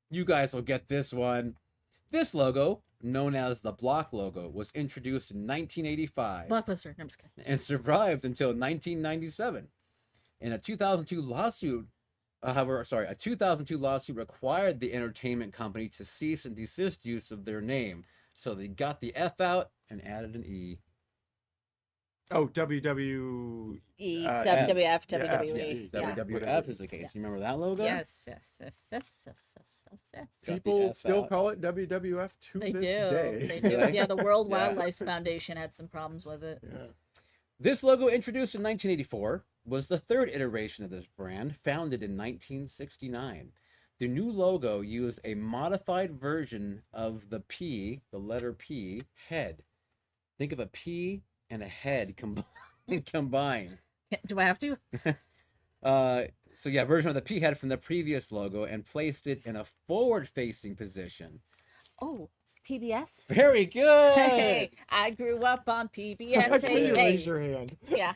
[SPEAKER 3] You guys will get this one. This logo, known as the block logo, was introduced in 1985
[SPEAKER 4] Blockbuster. No, I'm just kidding.
[SPEAKER 3] and survived until 1997. In a 2002 lawsuit, a 2002 lawsuit required the entertainment company to cease and desist use of their name. So they got the F out and added an E.
[SPEAKER 1] Oh, WW.
[SPEAKER 4] WWF,
[SPEAKER 1] yeah,
[SPEAKER 4] WWE.
[SPEAKER 3] Yes,
[SPEAKER 4] Yeah.
[SPEAKER 3] WWF is the case. You remember that logo?
[SPEAKER 4] Yes.
[SPEAKER 3] Got the
[SPEAKER 1] People
[SPEAKER 3] F
[SPEAKER 1] still
[SPEAKER 3] out.
[SPEAKER 1] call it WWF to
[SPEAKER 4] They
[SPEAKER 1] this
[SPEAKER 4] do.
[SPEAKER 1] day.
[SPEAKER 4] They do.
[SPEAKER 3] Right?
[SPEAKER 4] Yeah, the World
[SPEAKER 3] Yeah.
[SPEAKER 4] Wildlife Foundation had some problems with it.
[SPEAKER 1] Yeah.
[SPEAKER 3] This logo, introduced in 1984, was the third iteration of this brand, founded in 1969. The new logo used a modified version of the P, the letter P, head. Think of a P and a head combined.
[SPEAKER 4] Do I have to?
[SPEAKER 3] So yeah, version of the P head from the previous logo and placed it in a forward-facing position.
[SPEAKER 4] Oh, PBS.
[SPEAKER 3] Very good.
[SPEAKER 4] Hey, I grew up on PBS.
[SPEAKER 1] Can
[SPEAKER 4] Hey,
[SPEAKER 1] you
[SPEAKER 4] hey.
[SPEAKER 1] raise your hand?
[SPEAKER 4] Yeah.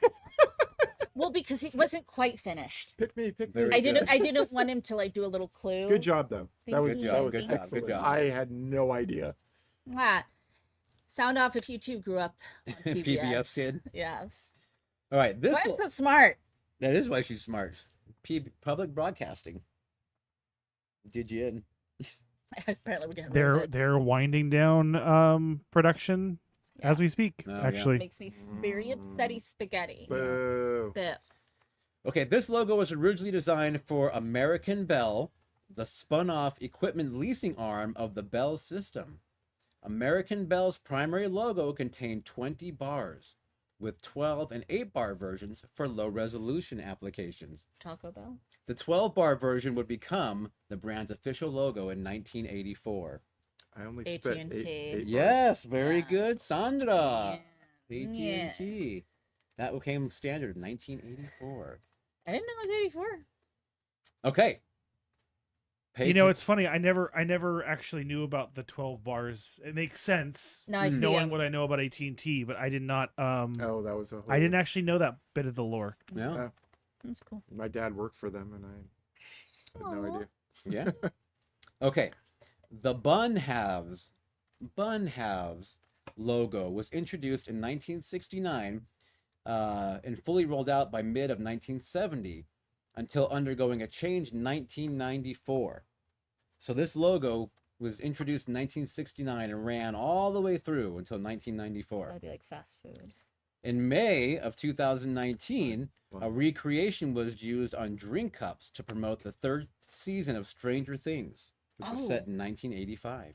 [SPEAKER 4] Well, because it wasn't quite finished.
[SPEAKER 1] Pick me.
[SPEAKER 3] Very
[SPEAKER 4] I
[SPEAKER 3] good.
[SPEAKER 4] didn't want him to like do a little clue.
[SPEAKER 1] Good job, though. That was
[SPEAKER 4] Thank you.
[SPEAKER 1] that was
[SPEAKER 3] Good job,
[SPEAKER 1] excellent.
[SPEAKER 3] good job.
[SPEAKER 1] I had no idea.
[SPEAKER 4] Ah, sound off if you too grew up on PBS.
[SPEAKER 3] PBS kid.
[SPEAKER 4] Yes.
[SPEAKER 3] All right, this
[SPEAKER 4] Why am I so smart?
[SPEAKER 3] that is why she's smart. Public broadcasting. Did you in?
[SPEAKER 4] Apparently we're getting
[SPEAKER 5] They're winding down production as we speak.
[SPEAKER 3] Oh, yeah.
[SPEAKER 5] Actually,
[SPEAKER 4] makes me very upsetty spaghetti.
[SPEAKER 1] Boo.
[SPEAKER 4] The
[SPEAKER 3] Okay, this logo was originally designed for American Bell, the spun-off equipment leasing arm of the Bell system. American Bell's primary logo contained 20 bars, with 12 and 8-bar versions for low-resolution applications.
[SPEAKER 4] Taco Bell.
[SPEAKER 3] The 12-bar version would become the brand's official logo in 1984.
[SPEAKER 1] I only
[SPEAKER 4] AT&T.
[SPEAKER 1] spent eight
[SPEAKER 3] Yes, very
[SPEAKER 4] Yeah.
[SPEAKER 3] good, Sandra.
[SPEAKER 4] Yeah.
[SPEAKER 3] AT&T. That became standard in 1984.
[SPEAKER 4] I didn't know it was 84.
[SPEAKER 3] Okay.
[SPEAKER 5] you know, it's funny. I never actually knew about the 12 bars. It makes sense
[SPEAKER 4] Now I see
[SPEAKER 5] knowing
[SPEAKER 4] him.
[SPEAKER 5] what I know about AT&T, but I did not.
[SPEAKER 1] Oh, that was a whole...
[SPEAKER 5] I didn't actually know that bit of the lore.
[SPEAKER 3] Yeah.
[SPEAKER 4] That's cool.
[SPEAKER 1] My dad worked for them, and I had no
[SPEAKER 4] Aw.
[SPEAKER 1] idea.
[SPEAKER 3] Yeah. Okay. The Bun Halves logo was introduced in 1969 and fully rolled out by mid of 1970 until undergoing a change in 1994. So this logo was introduced in 1969 and ran all the way through until 1994.
[SPEAKER 4] That'd be like fast food.
[SPEAKER 3] In May of 2019,
[SPEAKER 1] Wow.
[SPEAKER 3] a recreation was used on drink cups to promote the third season of Stranger Things, which was set in 1985,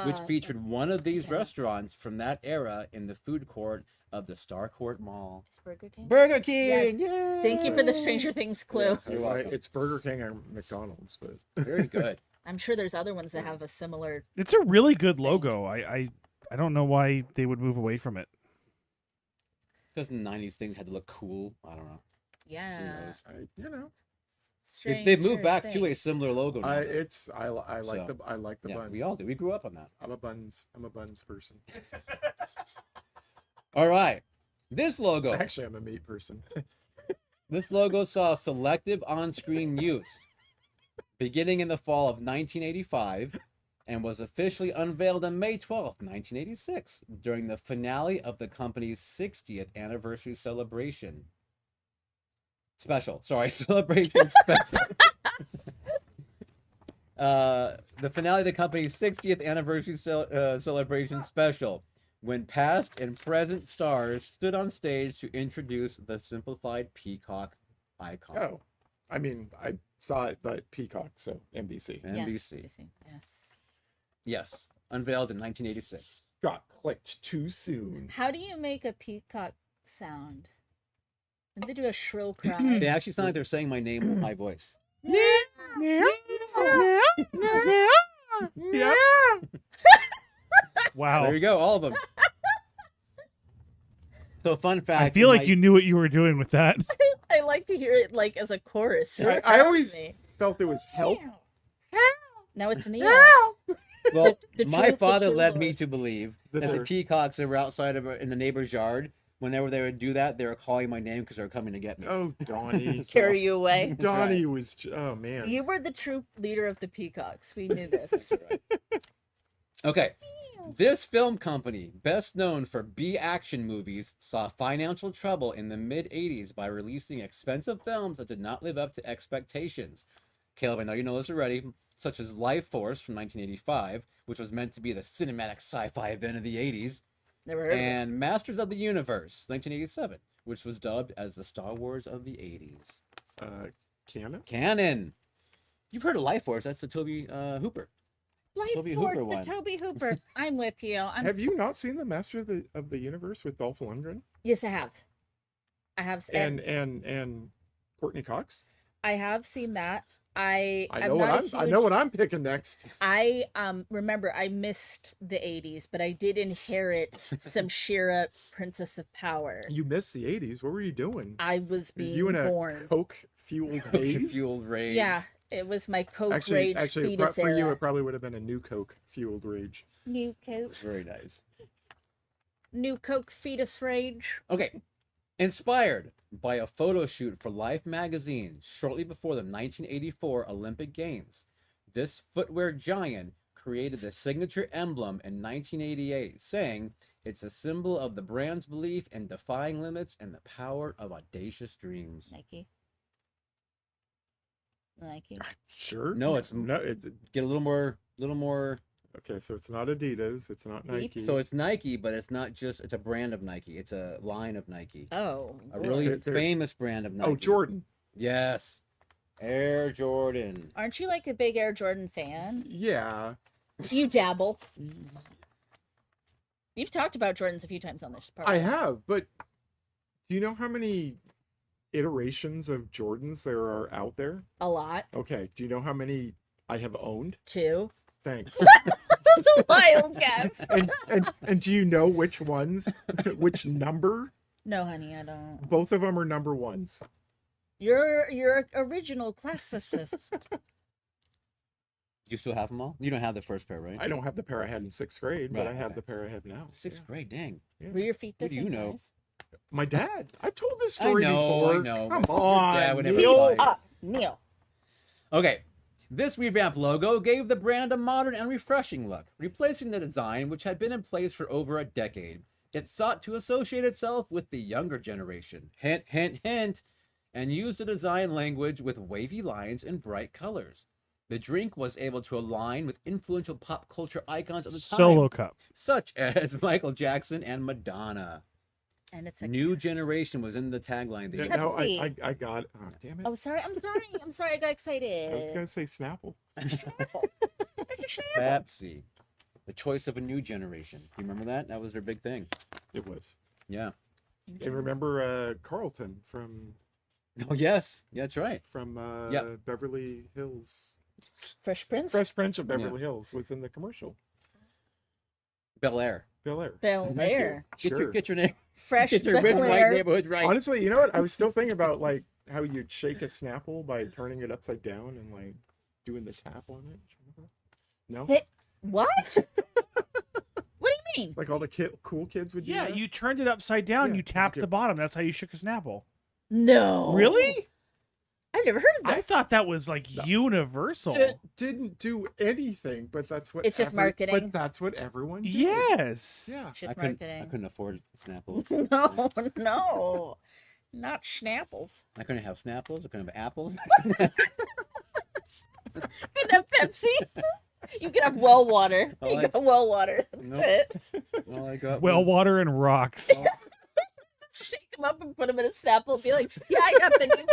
[SPEAKER 3] which featured one of these
[SPEAKER 4] okay.
[SPEAKER 3] restaurants from that era in the food court of the Starcourt Mall.
[SPEAKER 4] It's Burger King.
[SPEAKER 3] Burger King! Yay!
[SPEAKER 4] Thank you for the Stranger Things clue.
[SPEAKER 3] You're welcome.
[SPEAKER 1] It's Burger King or McDonald's, but
[SPEAKER 3] Very good.
[SPEAKER 4] I'm sure there's other ones that have a similar.
[SPEAKER 5] It's a really good logo. I don't know why they would move away from it.
[SPEAKER 3] Because in the 90s, things had to look cool. I don't know. Who
[SPEAKER 4] Yeah.
[SPEAKER 3] knows?
[SPEAKER 1] you know,
[SPEAKER 3] They've moved
[SPEAKER 4] Stranger
[SPEAKER 3] back to a
[SPEAKER 4] Things.
[SPEAKER 3] similar logo now.
[SPEAKER 1] I like
[SPEAKER 3] So,
[SPEAKER 1] the
[SPEAKER 3] yeah,
[SPEAKER 1] buns.
[SPEAKER 3] we all do. We grew up on that.
[SPEAKER 1] I'm a buns person.
[SPEAKER 3] All right. This logo.
[SPEAKER 1] Actually, I'm a meat person.
[SPEAKER 3] This logo saw selective on-screen use beginning in the fall of 1985 and was officially unveiled on May 12th, 1986 during the finale of the company's 60th anniversary celebration. Celebration special. The finale of the company's 60th anniversary celebration special, when past and present stars stood on stage to introduce the simplified peacock icon.
[SPEAKER 1] Oh, I mean, I saw it, but Peacock, so NBC.
[SPEAKER 3] NBC.
[SPEAKER 4] Yes.
[SPEAKER 3] Yes, unveiled in 1986.
[SPEAKER 1] Got clicked too soon.
[SPEAKER 4] How do you make a peacock sound? Did they do a shrill cry?
[SPEAKER 3] They actually sound like they're saying my name with my voice.
[SPEAKER 5] Yeah. Wow.
[SPEAKER 3] There you go, all of them. So, fun fact.
[SPEAKER 5] I feel like
[SPEAKER 3] my-
[SPEAKER 5] you knew what you were doing with that.
[SPEAKER 4] I like to hear it like as a chorus.
[SPEAKER 1] I always felt it was help.
[SPEAKER 4] No, it's Neil.
[SPEAKER 3] Well,
[SPEAKER 4] the
[SPEAKER 3] my
[SPEAKER 4] truth, the
[SPEAKER 3] father
[SPEAKER 4] true
[SPEAKER 3] led
[SPEAKER 4] Lord.
[SPEAKER 3] me to believe
[SPEAKER 1] That
[SPEAKER 3] that the
[SPEAKER 1] they're-
[SPEAKER 3] peacocks that were outside of in the neighbor's yard, whenever they would do that, they were calling my name because they were coming to get me.
[SPEAKER 1] Oh, Donnie.
[SPEAKER 4] Carry you away.
[SPEAKER 1] Donnie was. Oh man.
[SPEAKER 4] You were the true leader of the peacocks. We knew this.
[SPEAKER 3] Okay. This film company, best known for B action movies, saw financial trouble in the mid 80s by releasing expensive films that did not live up to expectations. Caleb, I know you know this already, such as Life Force from 1985, which was meant to be the cinematic sci-fi event of the 80s,
[SPEAKER 4] Never heard of it.
[SPEAKER 3] and Masters of the Universe, 1987, which was dubbed as the Star Wars of the 80s.
[SPEAKER 1] Canon.
[SPEAKER 3] Canon. You've heard of Life Force? That's the Toby Hooper.
[SPEAKER 4] Life
[SPEAKER 3] Toby
[SPEAKER 4] Force,
[SPEAKER 3] Hooper
[SPEAKER 4] the
[SPEAKER 3] one.
[SPEAKER 4] Toby Hooper. I'm with you.
[SPEAKER 1] Have you not seen the Master of the Universe with Dolph Lundgren
[SPEAKER 4] Yes, I have. I have.
[SPEAKER 1] and Courtney Cox?
[SPEAKER 4] I have seen that. I
[SPEAKER 1] know what I'm picking next.
[SPEAKER 4] I remember I missed the 80s, but I did inherit some Shira Princess of Power.
[SPEAKER 1] You missed the 80s. What were you doing?
[SPEAKER 4] I was being
[SPEAKER 1] You in a
[SPEAKER 4] born.
[SPEAKER 1] Coke fueled haze?
[SPEAKER 3] Fueled rage.
[SPEAKER 4] Yeah, It was my Coke
[SPEAKER 1] Actually,
[SPEAKER 4] rage
[SPEAKER 1] for
[SPEAKER 4] fetus
[SPEAKER 1] you,
[SPEAKER 4] era.
[SPEAKER 1] it probably would have been a new Coke fueled rage.
[SPEAKER 4] New Coke.
[SPEAKER 3] Very nice.
[SPEAKER 4] New Coke fetus rage.
[SPEAKER 3] Okay. Inspired by a photo shoot for Life magazine shortly before the 1984 Olympic Games, this footwear giant created the signature emblem in 1988, saying it's a symbol of the brand's belief in defying limits and the power of audacious dreams.
[SPEAKER 4] Nike. Nike.
[SPEAKER 1] Sure.
[SPEAKER 3] No, it's
[SPEAKER 1] It's
[SPEAKER 3] get a little more.
[SPEAKER 1] okay. So it's not Adidas. It's not
[SPEAKER 4] Deep.
[SPEAKER 1] Nike.
[SPEAKER 3] So it's Nike, but it's not just. It's a brand of Nike. It's a line of Nike.
[SPEAKER 4] Oh.
[SPEAKER 3] A really
[SPEAKER 1] They're-
[SPEAKER 3] famous brand of Nike.
[SPEAKER 1] Oh, Jordan.
[SPEAKER 3] Yes, Air Jordan.
[SPEAKER 4] Aren't you like a big Air Jordan fan?
[SPEAKER 1] Yeah.
[SPEAKER 4] You dabble. You've talked about Jordans a few times on this podcast.
[SPEAKER 1] I have, but do you know how many iterations of Jordans there are out there?
[SPEAKER 4] A lot.
[SPEAKER 1] Okay. Do you know how many I have owned?
[SPEAKER 4] Too.
[SPEAKER 1] Thanks.
[SPEAKER 4] That's a wild guess.
[SPEAKER 1] and do you know which ones, which number?
[SPEAKER 4] No, honey, I don't.
[SPEAKER 1] Both of them are number ones.
[SPEAKER 4] You're original classicist.
[SPEAKER 3] You still have them all? You don't have the first pair, right?
[SPEAKER 1] I don't have the pair I had in 6th grade, but
[SPEAKER 3] Right,
[SPEAKER 1] I have
[SPEAKER 3] okay.
[SPEAKER 1] the pair I have now.
[SPEAKER 3] Sixth grade, dang.
[SPEAKER 4] Were your feet the
[SPEAKER 3] Who do
[SPEAKER 4] same
[SPEAKER 3] you know?
[SPEAKER 4] size?
[SPEAKER 1] My dad. I've told this
[SPEAKER 3] I
[SPEAKER 1] story
[SPEAKER 3] know,
[SPEAKER 1] before.
[SPEAKER 3] I know.
[SPEAKER 1] Come
[SPEAKER 3] Your
[SPEAKER 1] on,
[SPEAKER 3] dad would never
[SPEAKER 1] Neil.
[SPEAKER 3] lie.
[SPEAKER 4] Ah, Neil.
[SPEAKER 3] Okay. This revamped logo gave the brand a modern and refreshing look, replacing the design which had been in place for over a decade. It sought to associate itself with the younger generation, hint, hint, hint, and used the design language with wavy lines and bright colors. The drink was able to align with influential pop culture icons of the time,
[SPEAKER 5] Solo cup.
[SPEAKER 3] such as Michael Jackson and Madonna.
[SPEAKER 4] And it's a
[SPEAKER 3] New generation was in the tagline.
[SPEAKER 1] Yeah,
[SPEAKER 3] There.
[SPEAKER 1] no,
[SPEAKER 4] Pepsi.
[SPEAKER 1] I got it. Oh, damn it.
[SPEAKER 4] Oh, sorry. I'm sorry. I got
[SPEAKER 1] I was
[SPEAKER 4] excited.
[SPEAKER 1] going to say Snapple.
[SPEAKER 3] Pepsi. The choice of a new generation. You remember that? That was their big thing.
[SPEAKER 1] It was.
[SPEAKER 3] Yeah.
[SPEAKER 1] And remember Carlton from
[SPEAKER 3] Oh, yes. Yeah, that's right. Yep.
[SPEAKER 1] Beverly Hills.
[SPEAKER 4] Fresh Prince.
[SPEAKER 1] Fresh Prince of Beverly Hills was in the commercial.
[SPEAKER 3] Bel Air.
[SPEAKER 1] Bel Air.
[SPEAKER 4] Bel
[SPEAKER 1] Thank you.
[SPEAKER 4] Air.
[SPEAKER 1] Sure.
[SPEAKER 3] Get your name.
[SPEAKER 4] Fresh
[SPEAKER 3] Get your red
[SPEAKER 4] Bel
[SPEAKER 3] and white
[SPEAKER 4] Air.
[SPEAKER 3] neighborhoods right.
[SPEAKER 1] Honestly, you know what? I was still thinking about like how you'd shake a Snapple by turning it upside down and like doing the tap on it. No?
[SPEAKER 4] What? What do you mean?
[SPEAKER 1] Like all the cool kids would do
[SPEAKER 5] Yeah,
[SPEAKER 1] that?
[SPEAKER 5] you turned it upside down.
[SPEAKER 1] Yeah,
[SPEAKER 5] You tapped
[SPEAKER 1] you-
[SPEAKER 5] the bottom. That's how you shook a Snapple.
[SPEAKER 4] No.
[SPEAKER 5] Really?
[SPEAKER 4] I've never heard of
[SPEAKER 5] I
[SPEAKER 4] this.
[SPEAKER 5] thought that was like universal.
[SPEAKER 1] It didn't do anything, but that's what
[SPEAKER 4] It's just marketing.
[SPEAKER 1] But that's what everyone did.
[SPEAKER 5] Yes.
[SPEAKER 1] Yeah.
[SPEAKER 4] Just
[SPEAKER 3] I
[SPEAKER 4] marketing.
[SPEAKER 3] couldn't afford Snapples.
[SPEAKER 4] No, no. Not Schnapples.
[SPEAKER 3] I couldn't have Snapples. I couldn't have apples.
[SPEAKER 4] You can have Pepsi. You can have well water.
[SPEAKER 3] I
[SPEAKER 4] You
[SPEAKER 3] like-
[SPEAKER 4] got well water. That's
[SPEAKER 3] Nope.
[SPEAKER 4] it.
[SPEAKER 3] All I got
[SPEAKER 5] Well,
[SPEAKER 3] was-
[SPEAKER 5] water and rocks.
[SPEAKER 4] Shake them up and put them in a Snapple. Be like, yeah, I got the new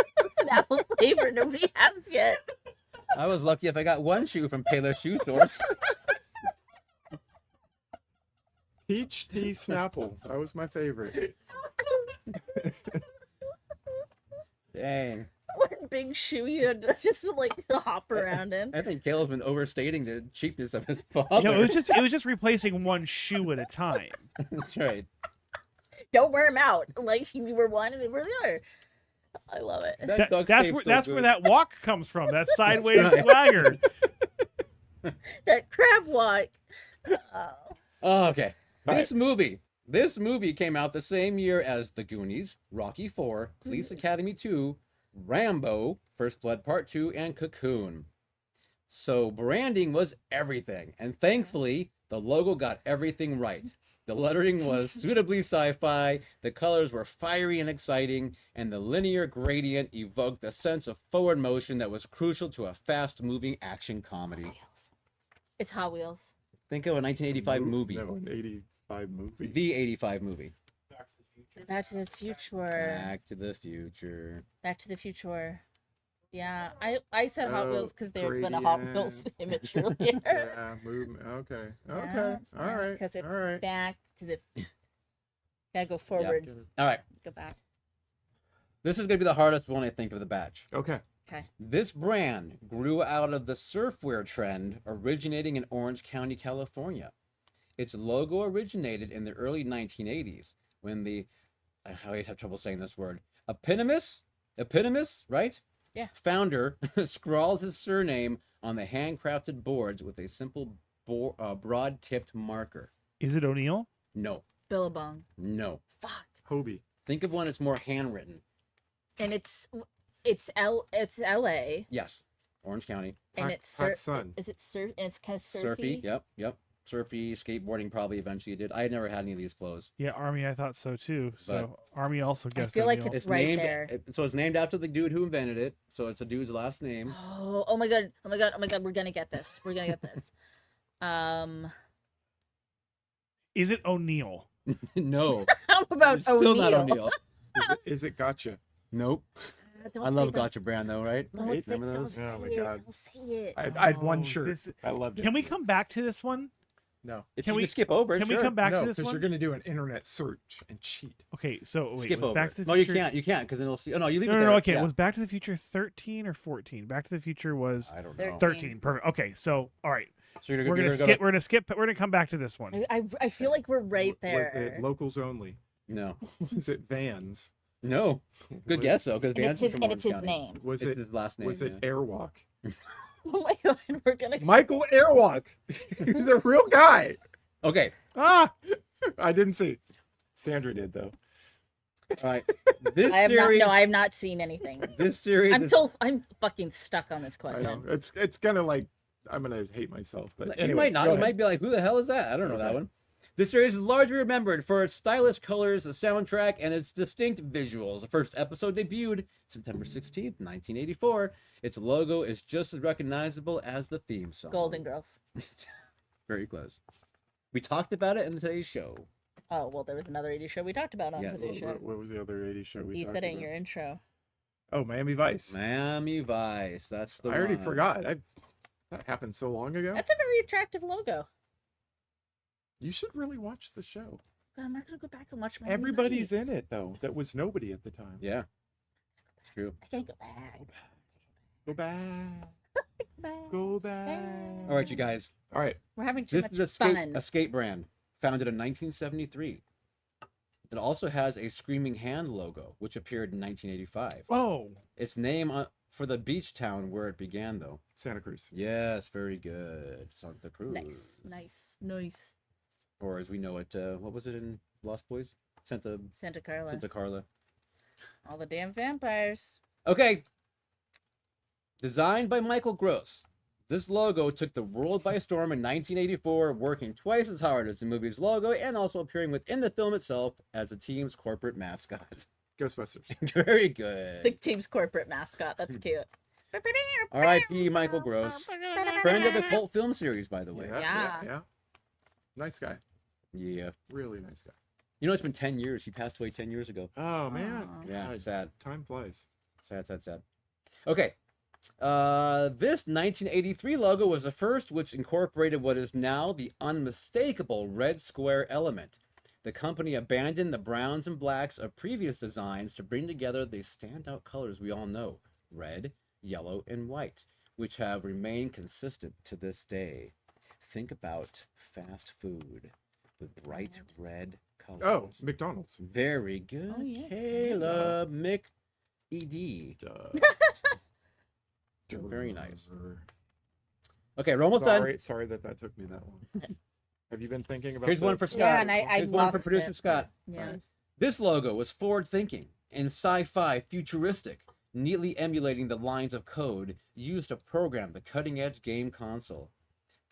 [SPEAKER 4] Snapple flavor nobody has yet.
[SPEAKER 3] I was lucky if I got one shoe from Payless Shoe Stores.
[SPEAKER 1] Peach tea Snapple. That was my favorite.
[SPEAKER 3] Dang.
[SPEAKER 4] What big shoe you had to just like hop around in.
[SPEAKER 3] I think Caleb's been overstating the cheapness of his father.
[SPEAKER 5] You know, it was just replacing one shoe at a time.
[SPEAKER 3] That's right.
[SPEAKER 4] Don't wear them out. Like you were one and they were the other. I love it.
[SPEAKER 3] That duct
[SPEAKER 5] That's
[SPEAKER 3] tape's
[SPEAKER 5] where
[SPEAKER 3] still
[SPEAKER 5] that's where
[SPEAKER 3] good.
[SPEAKER 5] that walk comes from. That sideways
[SPEAKER 3] right.
[SPEAKER 5] swagger.
[SPEAKER 4] That crab walk. Oh.
[SPEAKER 3] Oh, okay.
[SPEAKER 1] All
[SPEAKER 3] This movie came out the same year as The Goonies, Rocky IV, Police Academy 2, Rambo, First Blood Part 2, and Cocoon. So branding was everything, and thankfully, the logo got everything right. The lettering was suitably sci-fi, the colors were fiery and exciting, and the linear gradient evoked a sense of forward motion that was crucial to a fast-moving action comedy.
[SPEAKER 4] It's Hot Wheels.
[SPEAKER 3] Think of a 1985 movie.
[SPEAKER 1] No, an 85 movie.
[SPEAKER 3] The 85 movie.
[SPEAKER 4] Back to the Future.
[SPEAKER 3] Back to the Future.
[SPEAKER 4] Back to the Future. Yeah, I said Hot
[SPEAKER 1] Oh,
[SPEAKER 4] Wheels because there had been a Hot
[SPEAKER 1] gradient.
[SPEAKER 4] Wheels image earlier.
[SPEAKER 1] Yeah, movement. Okay. Okay. All right.
[SPEAKER 4] Because it's
[SPEAKER 1] All right.
[SPEAKER 4] back to the. Gotta go forward.
[SPEAKER 3] All right.
[SPEAKER 4] Go back.
[SPEAKER 3] This is going to be the hardest one, I think, of the batch.
[SPEAKER 1] Okay.
[SPEAKER 4] Okay.
[SPEAKER 3] This brand grew out of the surfwear trend originating in Orange County, California. Its logo originated in the early 1980s when the, I always have trouble saying this word, eponymous, right?
[SPEAKER 4] Yeah.
[SPEAKER 3] Founder scrawled his surname on the handcrafted boards with a simple broad-tipped marker.
[SPEAKER 5] Is it O'Neill?
[SPEAKER 3] No.
[SPEAKER 4] Billabong.
[SPEAKER 3] No.
[SPEAKER 4] Fuck.
[SPEAKER 1] Hobie.
[SPEAKER 3] Think of one that's more handwritten.
[SPEAKER 4] And it's L.A.
[SPEAKER 3] Yes. Orange County.
[SPEAKER 4] and
[SPEAKER 1] Hot-
[SPEAKER 4] it's
[SPEAKER 1] hot sun.
[SPEAKER 4] Is it surf? And it's kind of
[SPEAKER 3] Surfy. Yep. Surfy, skateboarding probably eventually did. I had never had any of these clothes.
[SPEAKER 5] Yeah, Army. I thought so too. So Army also
[SPEAKER 4] I
[SPEAKER 5] guessed.
[SPEAKER 4] feel like
[SPEAKER 5] O'Neill.
[SPEAKER 4] it's right
[SPEAKER 3] named
[SPEAKER 4] there.
[SPEAKER 3] so it's named after the dude who invented it. So it's a dude's last name.
[SPEAKER 4] Oh my god! Oh my god! Oh my god! We're gonna get this. We're gonna get this.
[SPEAKER 5] Is it O'Neill?
[SPEAKER 3] No.
[SPEAKER 4] How about
[SPEAKER 3] It's still not
[SPEAKER 4] O'Neill?
[SPEAKER 3] O'Neill.
[SPEAKER 1] Is it gotcha?
[SPEAKER 3] Nope.
[SPEAKER 4] Don't
[SPEAKER 3] I love
[SPEAKER 4] say that.
[SPEAKER 3] Gotcha Brand though, right?
[SPEAKER 4] Don't
[SPEAKER 1] Right?
[SPEAKER 4] say-
[SPEAKER 3] Remember
[SPEAKER 4] don't
[SPEAKER 3] those?
[SPEAKER 4] say
[SPEAKER 1] Oh my
[SPEAKER 4] it.
[SPEAKER 1] God.
[SPEAKER 4] Don't say it.
[SPEAKER 1] I had one
[SPEAKER 5] Oh,
[SPEAKER 1] shirt.
[SPEAKER 5] this-
[SPEAKER 1] I loved it.
[SPEAKER 5] Can we come back to this one?
[SPEAKER 1] No.
[SPEAKER 3] If
[SPEAKER 5] Can
[SPEAKER 3] you
[SPEAKER 5] we-
[SPEAKER 3] can skip over,
[SPEAKER 5] Can
[SPEAKER 3] sure.
[SPEAKER 5] we come back
[SPEAKER 1] no,
[SPEAKER 5] to this
[SPEAKER 1] because
[SPEAKER 5] one?
[SPEAKER 1] you're going to do an internet search and cheat.
[SPEAKER 5] Okay, so wait,
[SPEAKER 3] Skip
[SPEAKER 5] was
[SPEAKER 3] over.
[SPEAKER 5] Back to the
[SPEAKER 3] No, you
[SPEAKER 5] Future...
[SPEAKER 3] can't. You can't because then they'll see. Oh no, you leave
[SPEAKER 5] No,
[SPEAKER 3] it
[SPEAKER 5] no,
[SPEAKER 3] there.
[SPEAKER 5] no. Okay,
[SPEAKER 3] Yeah.
[SPEAKER 5] was Back to the Future 13 or 14? Back to the Future was
[SPEAKER 3] I don't know.
[SPEAKER 4] 13.
[SPEAKER 5] 13. Perfect. Okay, so all right,
[SPEAKER 3] So you're
[SPEAKER 5] we're gonna skip. We're gonna skip. We're gonna come back to this one.
[SPEAKER 4] I feel like we're right
[SPEAKER 1] Was
[SPEAKER 4] there.
[SPEAKER 1] it locals only?
[SPEAKER 3] No.
[SPEAKER 1] Was it Vans?
[SPEAKER 3] No. Good
[SPEAKER 1] Was-
[SPEAKER 3] guess though, because
[SPEAKER 4] And
[SPEAKER 3] Vance
[SPEAKER 4] it's
[SPEAKER 3] is
[SPEAKER 4] his,
[SPEAKER 3] from
[SPEAKER 4] and it's his
[SPEAKER 3] Orange County.
[SPEAKER 4] name.
[SPEAKER 1] Was
[SPEAKER 3] It's
[SPEAKER 1] it
[SPEAKER 3] his last name.
[SPEAKER 1] was it
[SPEAKER 3] yeah.
[SPEAKER 1] Airwalk?
[SPEAKER 4] Oh my god! We're gonna.
[SPEAKER 1] Michael Airwalk. He's a real guy.
[SPEAKER 3] Okay.
[SPEAKER 1] Ah, I didn't see. Sandra did though.
[SPEAKER 3] All right. This
[SPEAKER 4] I have not.
[SPEAKER 3] series.
[SPEAKER 4] No, I have not seen anything.
[SPEAKER 3] This series.
[SPEAKER 4] I'm
[SPEAKER 3] is,
[SPEAKER 4] so. I'm fucking stuck on this
[SPEAKER 1] I know.
[SPEAKER 4] question.
[SPEAKER 1] It's gonna like I'm gonna hate myself. But anyway,
[SPEAKER 3] you might not.
[SPEAKER 1] go
[SPEAKER 3] You
[SPEAKER 1] ahead.
[SPEAKER 3] might be like, "Who the hell is that?" I don't know that
[SPEAKER 1] Okay.
[SPEAKER 3] one. This series is largely remembered for its stylish colors, the soundtrack, and its distinct visuals. The first episode debuted September 16th, 1984. Its logo is just as recognizable as the theme song.
[SPEAKER 4] Golden Girls.
[SPEAKER 3] Very close. We talked about it in today's show.
[SPEAKER 4] Oh well, there was another 80s show we talked about on
[SPEAKER 3] Yes.
[SPEAKER 4] today's show.
[SPEAKER 1] What was the other 80s show we
[SPEAKER 4] You
[SPEAKER 1] talked
[SPEAKER 4] said it in
[SPEAKER 1] about?
[SPEAKER 4] your intro.
[SPEAKER 1] Oh, Miami Vice.
[SPEAKER 3] Miami Vice. That's the
[SPEAKER 1] I already
[SPEAKER 3] one.
[SPEAKER 1] forgot. That happened so long ago.
[SPEAKER 4] That's a very attractive logo.
[SPEAKER 1] You should really watch the show.
[SPEAKER 4] God, I'm not gonna go back and watch my.
[SPEAKER 1] Everybody's in it though. That was nobody at the time.
[SPEAKER 3] Yeah. It's true.
[SPEAKER 4] I can't go back.
[SPEAKER 1] Go back.
[SPEAKER 4] Back.
[SPEAKER 1] Go back.
[SPEAKER 3] All right, you guys.
[SPEAKER 1] All right.
[SPEAKER 4] We're having too
[SPEAKER 3] This
[SPEAKER 4] much
[SPEAKER 3] is a skate,
[SPEAKER 4] fun.
[SPEAKER 3] a skate brand founded in 1973. It also has a Screaming Hand logo, which appeared in 1985.
[SPEAKER 5] Oh,
[SPEAKER 3] Its name for the beach town where it began, though.
[SPEAKER 1] Santa Cruz.
[SPEAKER 3] Yes, very good. Santa Cruz.
[SPEAKER 4] Nice.
[SPEAKER 3] Or as we know it, what was it in Lost Boys?
[SPEAKER 4] Santa Carla.
[SPEAKER 3] Santa Carla.
[SPEAKER 4] All the damn vampires.
[SPEAKER 3] Okay. Designed by Michael Gross, this logo took the world by storm in 1984, working twice as hard as the movie's logo and also appearing within the film itself as the team's corporate mascot.
[SPEAKER 1] Ghostbusters.
[SPEAKER 3] Very good.
[SPEAKER 4] The team's corporate mascot. That's cute.
[SPEAKER 3] R.I.P. Michael Gross. Friend of the cult film series, by the way.
[SPEAKER 4] Yeah.
[SPEAKER 1] Nice guy.
[SPEAKER 3] Yeah.
[SPEAKER 1] Really nice guy.
[SPEAKER 3] You know, it's been 10 years. He passed away 10 years ago.
[SPEAKER 1] Oh man.
[SPEAKER 4] Aw.
[SPEAKER 3] Yeah,
[SPEAKER 1] God,
[SPEAKER 3] sad.
[SPEAKER 1] Time flies.
[SPEAKER 3] Sad. Okay. This 1983 logo was the first which incorporated what is now the unmistakable red square element. The company abandoned the browns and blacks of previous designs to bring together the standout colors we all know, red, yellow, and white, which have remained consistent to this day. Think about fast food with bright red colors.
[SPEAKER 1] Oh, McDonald's.
[SPEAKER 3] Very good,
[SPEAKER 4] Oh, yes.
[SPEAKER 3] Caleb. Mick E.D.
[SPEAKER 1] Duh.
[SPEAKER 3] Very nice. Okay, we're almost done.
[SPEAKER 1] Sorry that took me that long. Have you been thinking about
[SPEAKER 3] Here's one
[SPEAKER 1] that?
[SPEAKER 3] for Scott.
[SPEAKER 4] Yeah, and I
[SPEAKER 3] Here's one for
[SPEAKER 4] lost
[SPEAKER 3] producer
[SPEAKER 4] it.
[SPEAKER 3] Scott.
[SPEAKER 4] Yeah.
[SPEAKER 3] This logo was forward-thinking and sci-fi futuristic, neatly emulating the lines of code used to program the cutting-edge game console.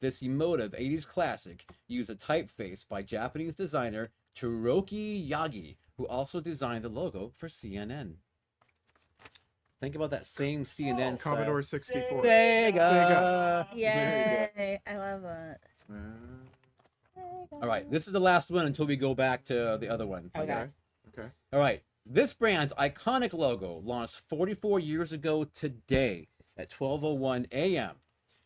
[SPEAKER 3] This emotive 80s classic used a typeface by Japanese designer Toroki Yagi, who also designed the logo for CNN. Think about that same CNN style.
[SPEAKER 1] Commodore 64.
[SPEAKER 3] Sega.
[SPEAKER 4] Yay! I love it.
[SPEAKER 3] All right, this is the last one until we go back to the other one.
[SPEAKER 4] Okay.
[SPEAKER 1] Okay.
[SPEAKER 3] All right. This brand's iconic logo launched 44 years ago today at 12:01 a.m.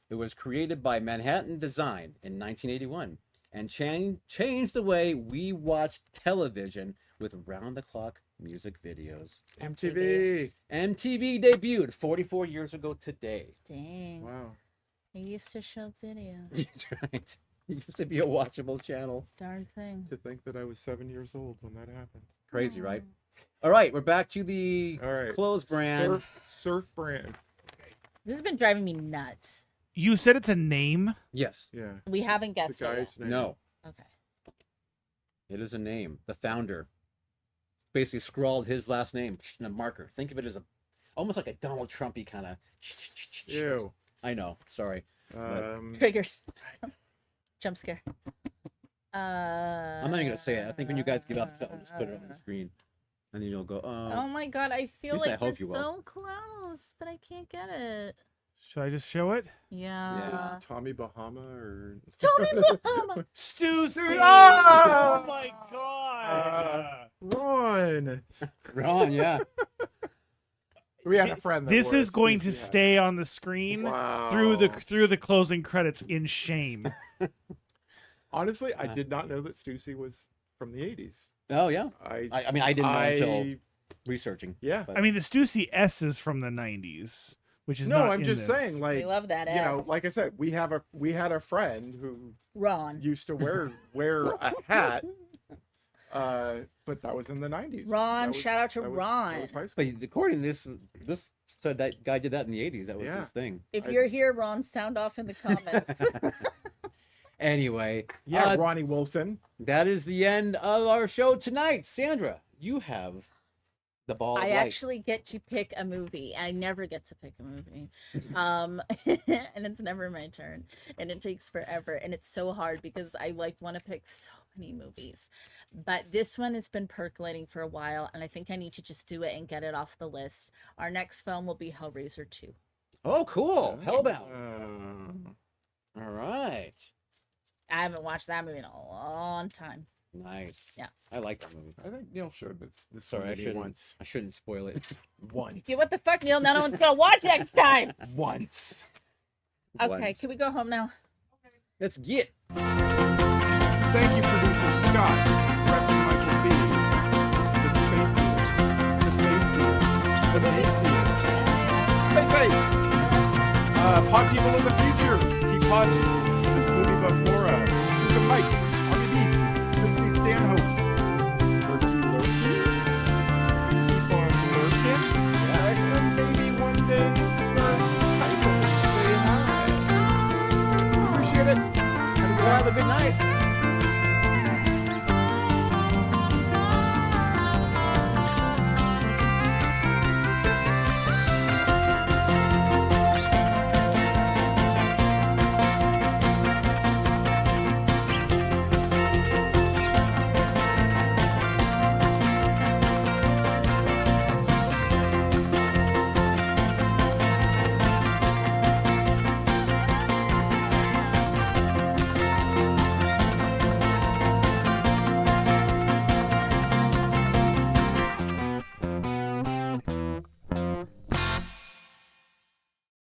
[SPEAKER 3] It was created by Manhattan Design in 1981 and changed the way we watched television with round-the-clock music videos.
[SPEAKER 1] MTV.
[SPEAKER 3] MTV debuted 44 years ago today.
[SPEAKER 4] Dang.
[SPEAKER 1] Wow.
[SPEAKER 4] I used to show video.
[SPEAKER 3] That's right. It used to be a watchable channel.
[SPEAKER 4] Darn thing.
[SPEAKER 1] To think that I was 7 years old when that happened.
[SPEAKER 3] Crazy, right? All right, we're back to the
[SPEAKER 1] All right.
[SPEAKER 3] clothes brand.
[SPEAKER 1] Surf brand.
[SPEAKER 4] This has been driving me nuts.
[SPEAKER 5] You said it's a name.
[SPEAKER 3] Yes.
[SPEAKER 1] Yeah.
[SPEAKER 4] We haven't
[SPEAKER 1] It's
[SPEAKER 4] guessed
[SPEAKER 1] a
[SPEAKER 4] it yet.
[SPEAKER 1] guy's name.
[SPEAKER 3] No.
[SPEAKER 4] Okay.
[SPEAKER 3] It is a name. The founder basically scrawled his last name in a marker. Think of it as almost like a Donald Trumpy kind of.
[SPEAKER 1] Ew.
[SPEAKER 3] I know. Sorry.
[SPEAKER 4] Triggered. Jump scare.
[SPEAKER 3] I'm not even gonna say it. I think when you guys give up, I'll just put it on the screen, and then you'll go.
[SPEAKER 4] Oh my god, I feel
[SPEAKER 3] least I
[SPEAKER 4] like
[SPEAKER 3] hope
[SPEAKER 4] we're
[SPEAKER 3] you will.
[SPEAKER 4] so close, but I can't get it.
[SPEAKER 5] Should I just show it?
[SPEAKER 4] Yeah.
[SPEAKER 1] Tommy Bahama or
[SPEAKER 4] Tommy Bahama.
[SPEAKER 5] Stussy.
[SPEAKER 1] Oh!
[SPEAKER 5] Oh my god.
[SPEAKER 1] Ron.
[SPEAKER 3] Ron, yeah.
[SPEAKER 1] We had a friend. That
[SPEAKER 5] This
[SPEAKER 1] wore a
[SPEAKER 5] is going to
[SPEAKER 1] Stussy hat.
[SPEAKER 5] stay on the screen
[SPEAKER 1] Wow.
[SPEAKER 5] through the closing credits in shame.
[SPEAKER 1] Honestly, I did not know that Stussy was from the 80s.
[SPEAKER 3] Oh yeah. I mean, I didn't know until researching.
[SPEAKER 1] Yeah.
[SPEAKER 3] But
[SPEAKER 5] I mean, the Stussy S is from the 90s, which is
[SPEAKER 1] No,
[SPEAKER 5] not
[SPEAKER 1] I'm
[SPEAKER 5] in
[SPEAKER 1] just
[SPEAKER 5] this.
[SPEAKER 1] saying, like,
[SPEAKER 4] We love that
[SPEAKER 1] you know,
[SPEAKER 4] ass.
[SPEAKER 1] like I said, we had a friend who
[SPEAKER 4] Ron.
[SPEAKER 1] used to wear a hat, but that was in the 90s.
[SPEAKER 4] Ron,
[SPEAKER 1] That was-
[SPEAKER 4] shout out to
[SPEAKER 1] that was-
[SPEAKER 4] Ron.
[SPEAKER 1] That was high school.
[SPEAKER 3] but according to this said that guy did that in the 80s. That was
[SPEAKER 1] Yeah.
[SPEAKER 3] his thing.
[SPEAKER 4] If you're here, Ron, sound off in the comments.
[SPEAKER 3] Anyway,
[SPEAKER 1] Yeah, Ronnie Wilson.
[SPEAKER 3] that is the end of our show tonight. Sandra, you have the ball. of
[SPEAKER 4] I
[SPEAKER 3] light.
[SPEAKER 4] actually get to pick a movie. I never get to pick a movie. And it's never my turn. And it takes forever. And it's so hard because I want to pick so many movies. But this one has been percolating for a while, and I think I need to just do it and get it off the list. Our next film will be Hellraiser 2.
[SPEAKER 3] Oh, cool. Hellbound.
[SPEAKER 1] Uh,
[SPEAKER 3] All right.
[SPEAKER 4] I haven't watched that movie in a long time.
[SPEAKER 3] Nice.
[SPEAKER 4] Yeah.
[SPEAKER 3] I like that movie.
[SPEAKER 1] I think Neil showed this
[SPEAKER 3] Sorry, I
[SPEAKER 1] movie
[SPEAKER 3] shouldn't.
[SPEAKER 1] once.
[SPEAKER 3] I shouldn't spoil it.
[SPEAKER 1] Once.
[SPEAKER 4] Yeah, what the fuck, Neil? No one's gonna watch next time.
[SPEAKER 1] Once.
[SPEAKER 4] Okay,
[SPEAKER 3] Once.
[SPEAKER 4] can we go home now?
[SPEAKER 3] Let's get.
[SPEAKER 1] Thank you, producer Scott, Reverend Michael B, the spaciest, the faciest, the maciest, Space Ace, Pod People in the Future, Keep Pod, this movie before Scoop and Mike, underneath, Christy Stanhope, Lurky Lurkies, keep on lurking, and maybe one day start typing and say hi. Appreciate it.
[SPEAKER 3] Have a good night.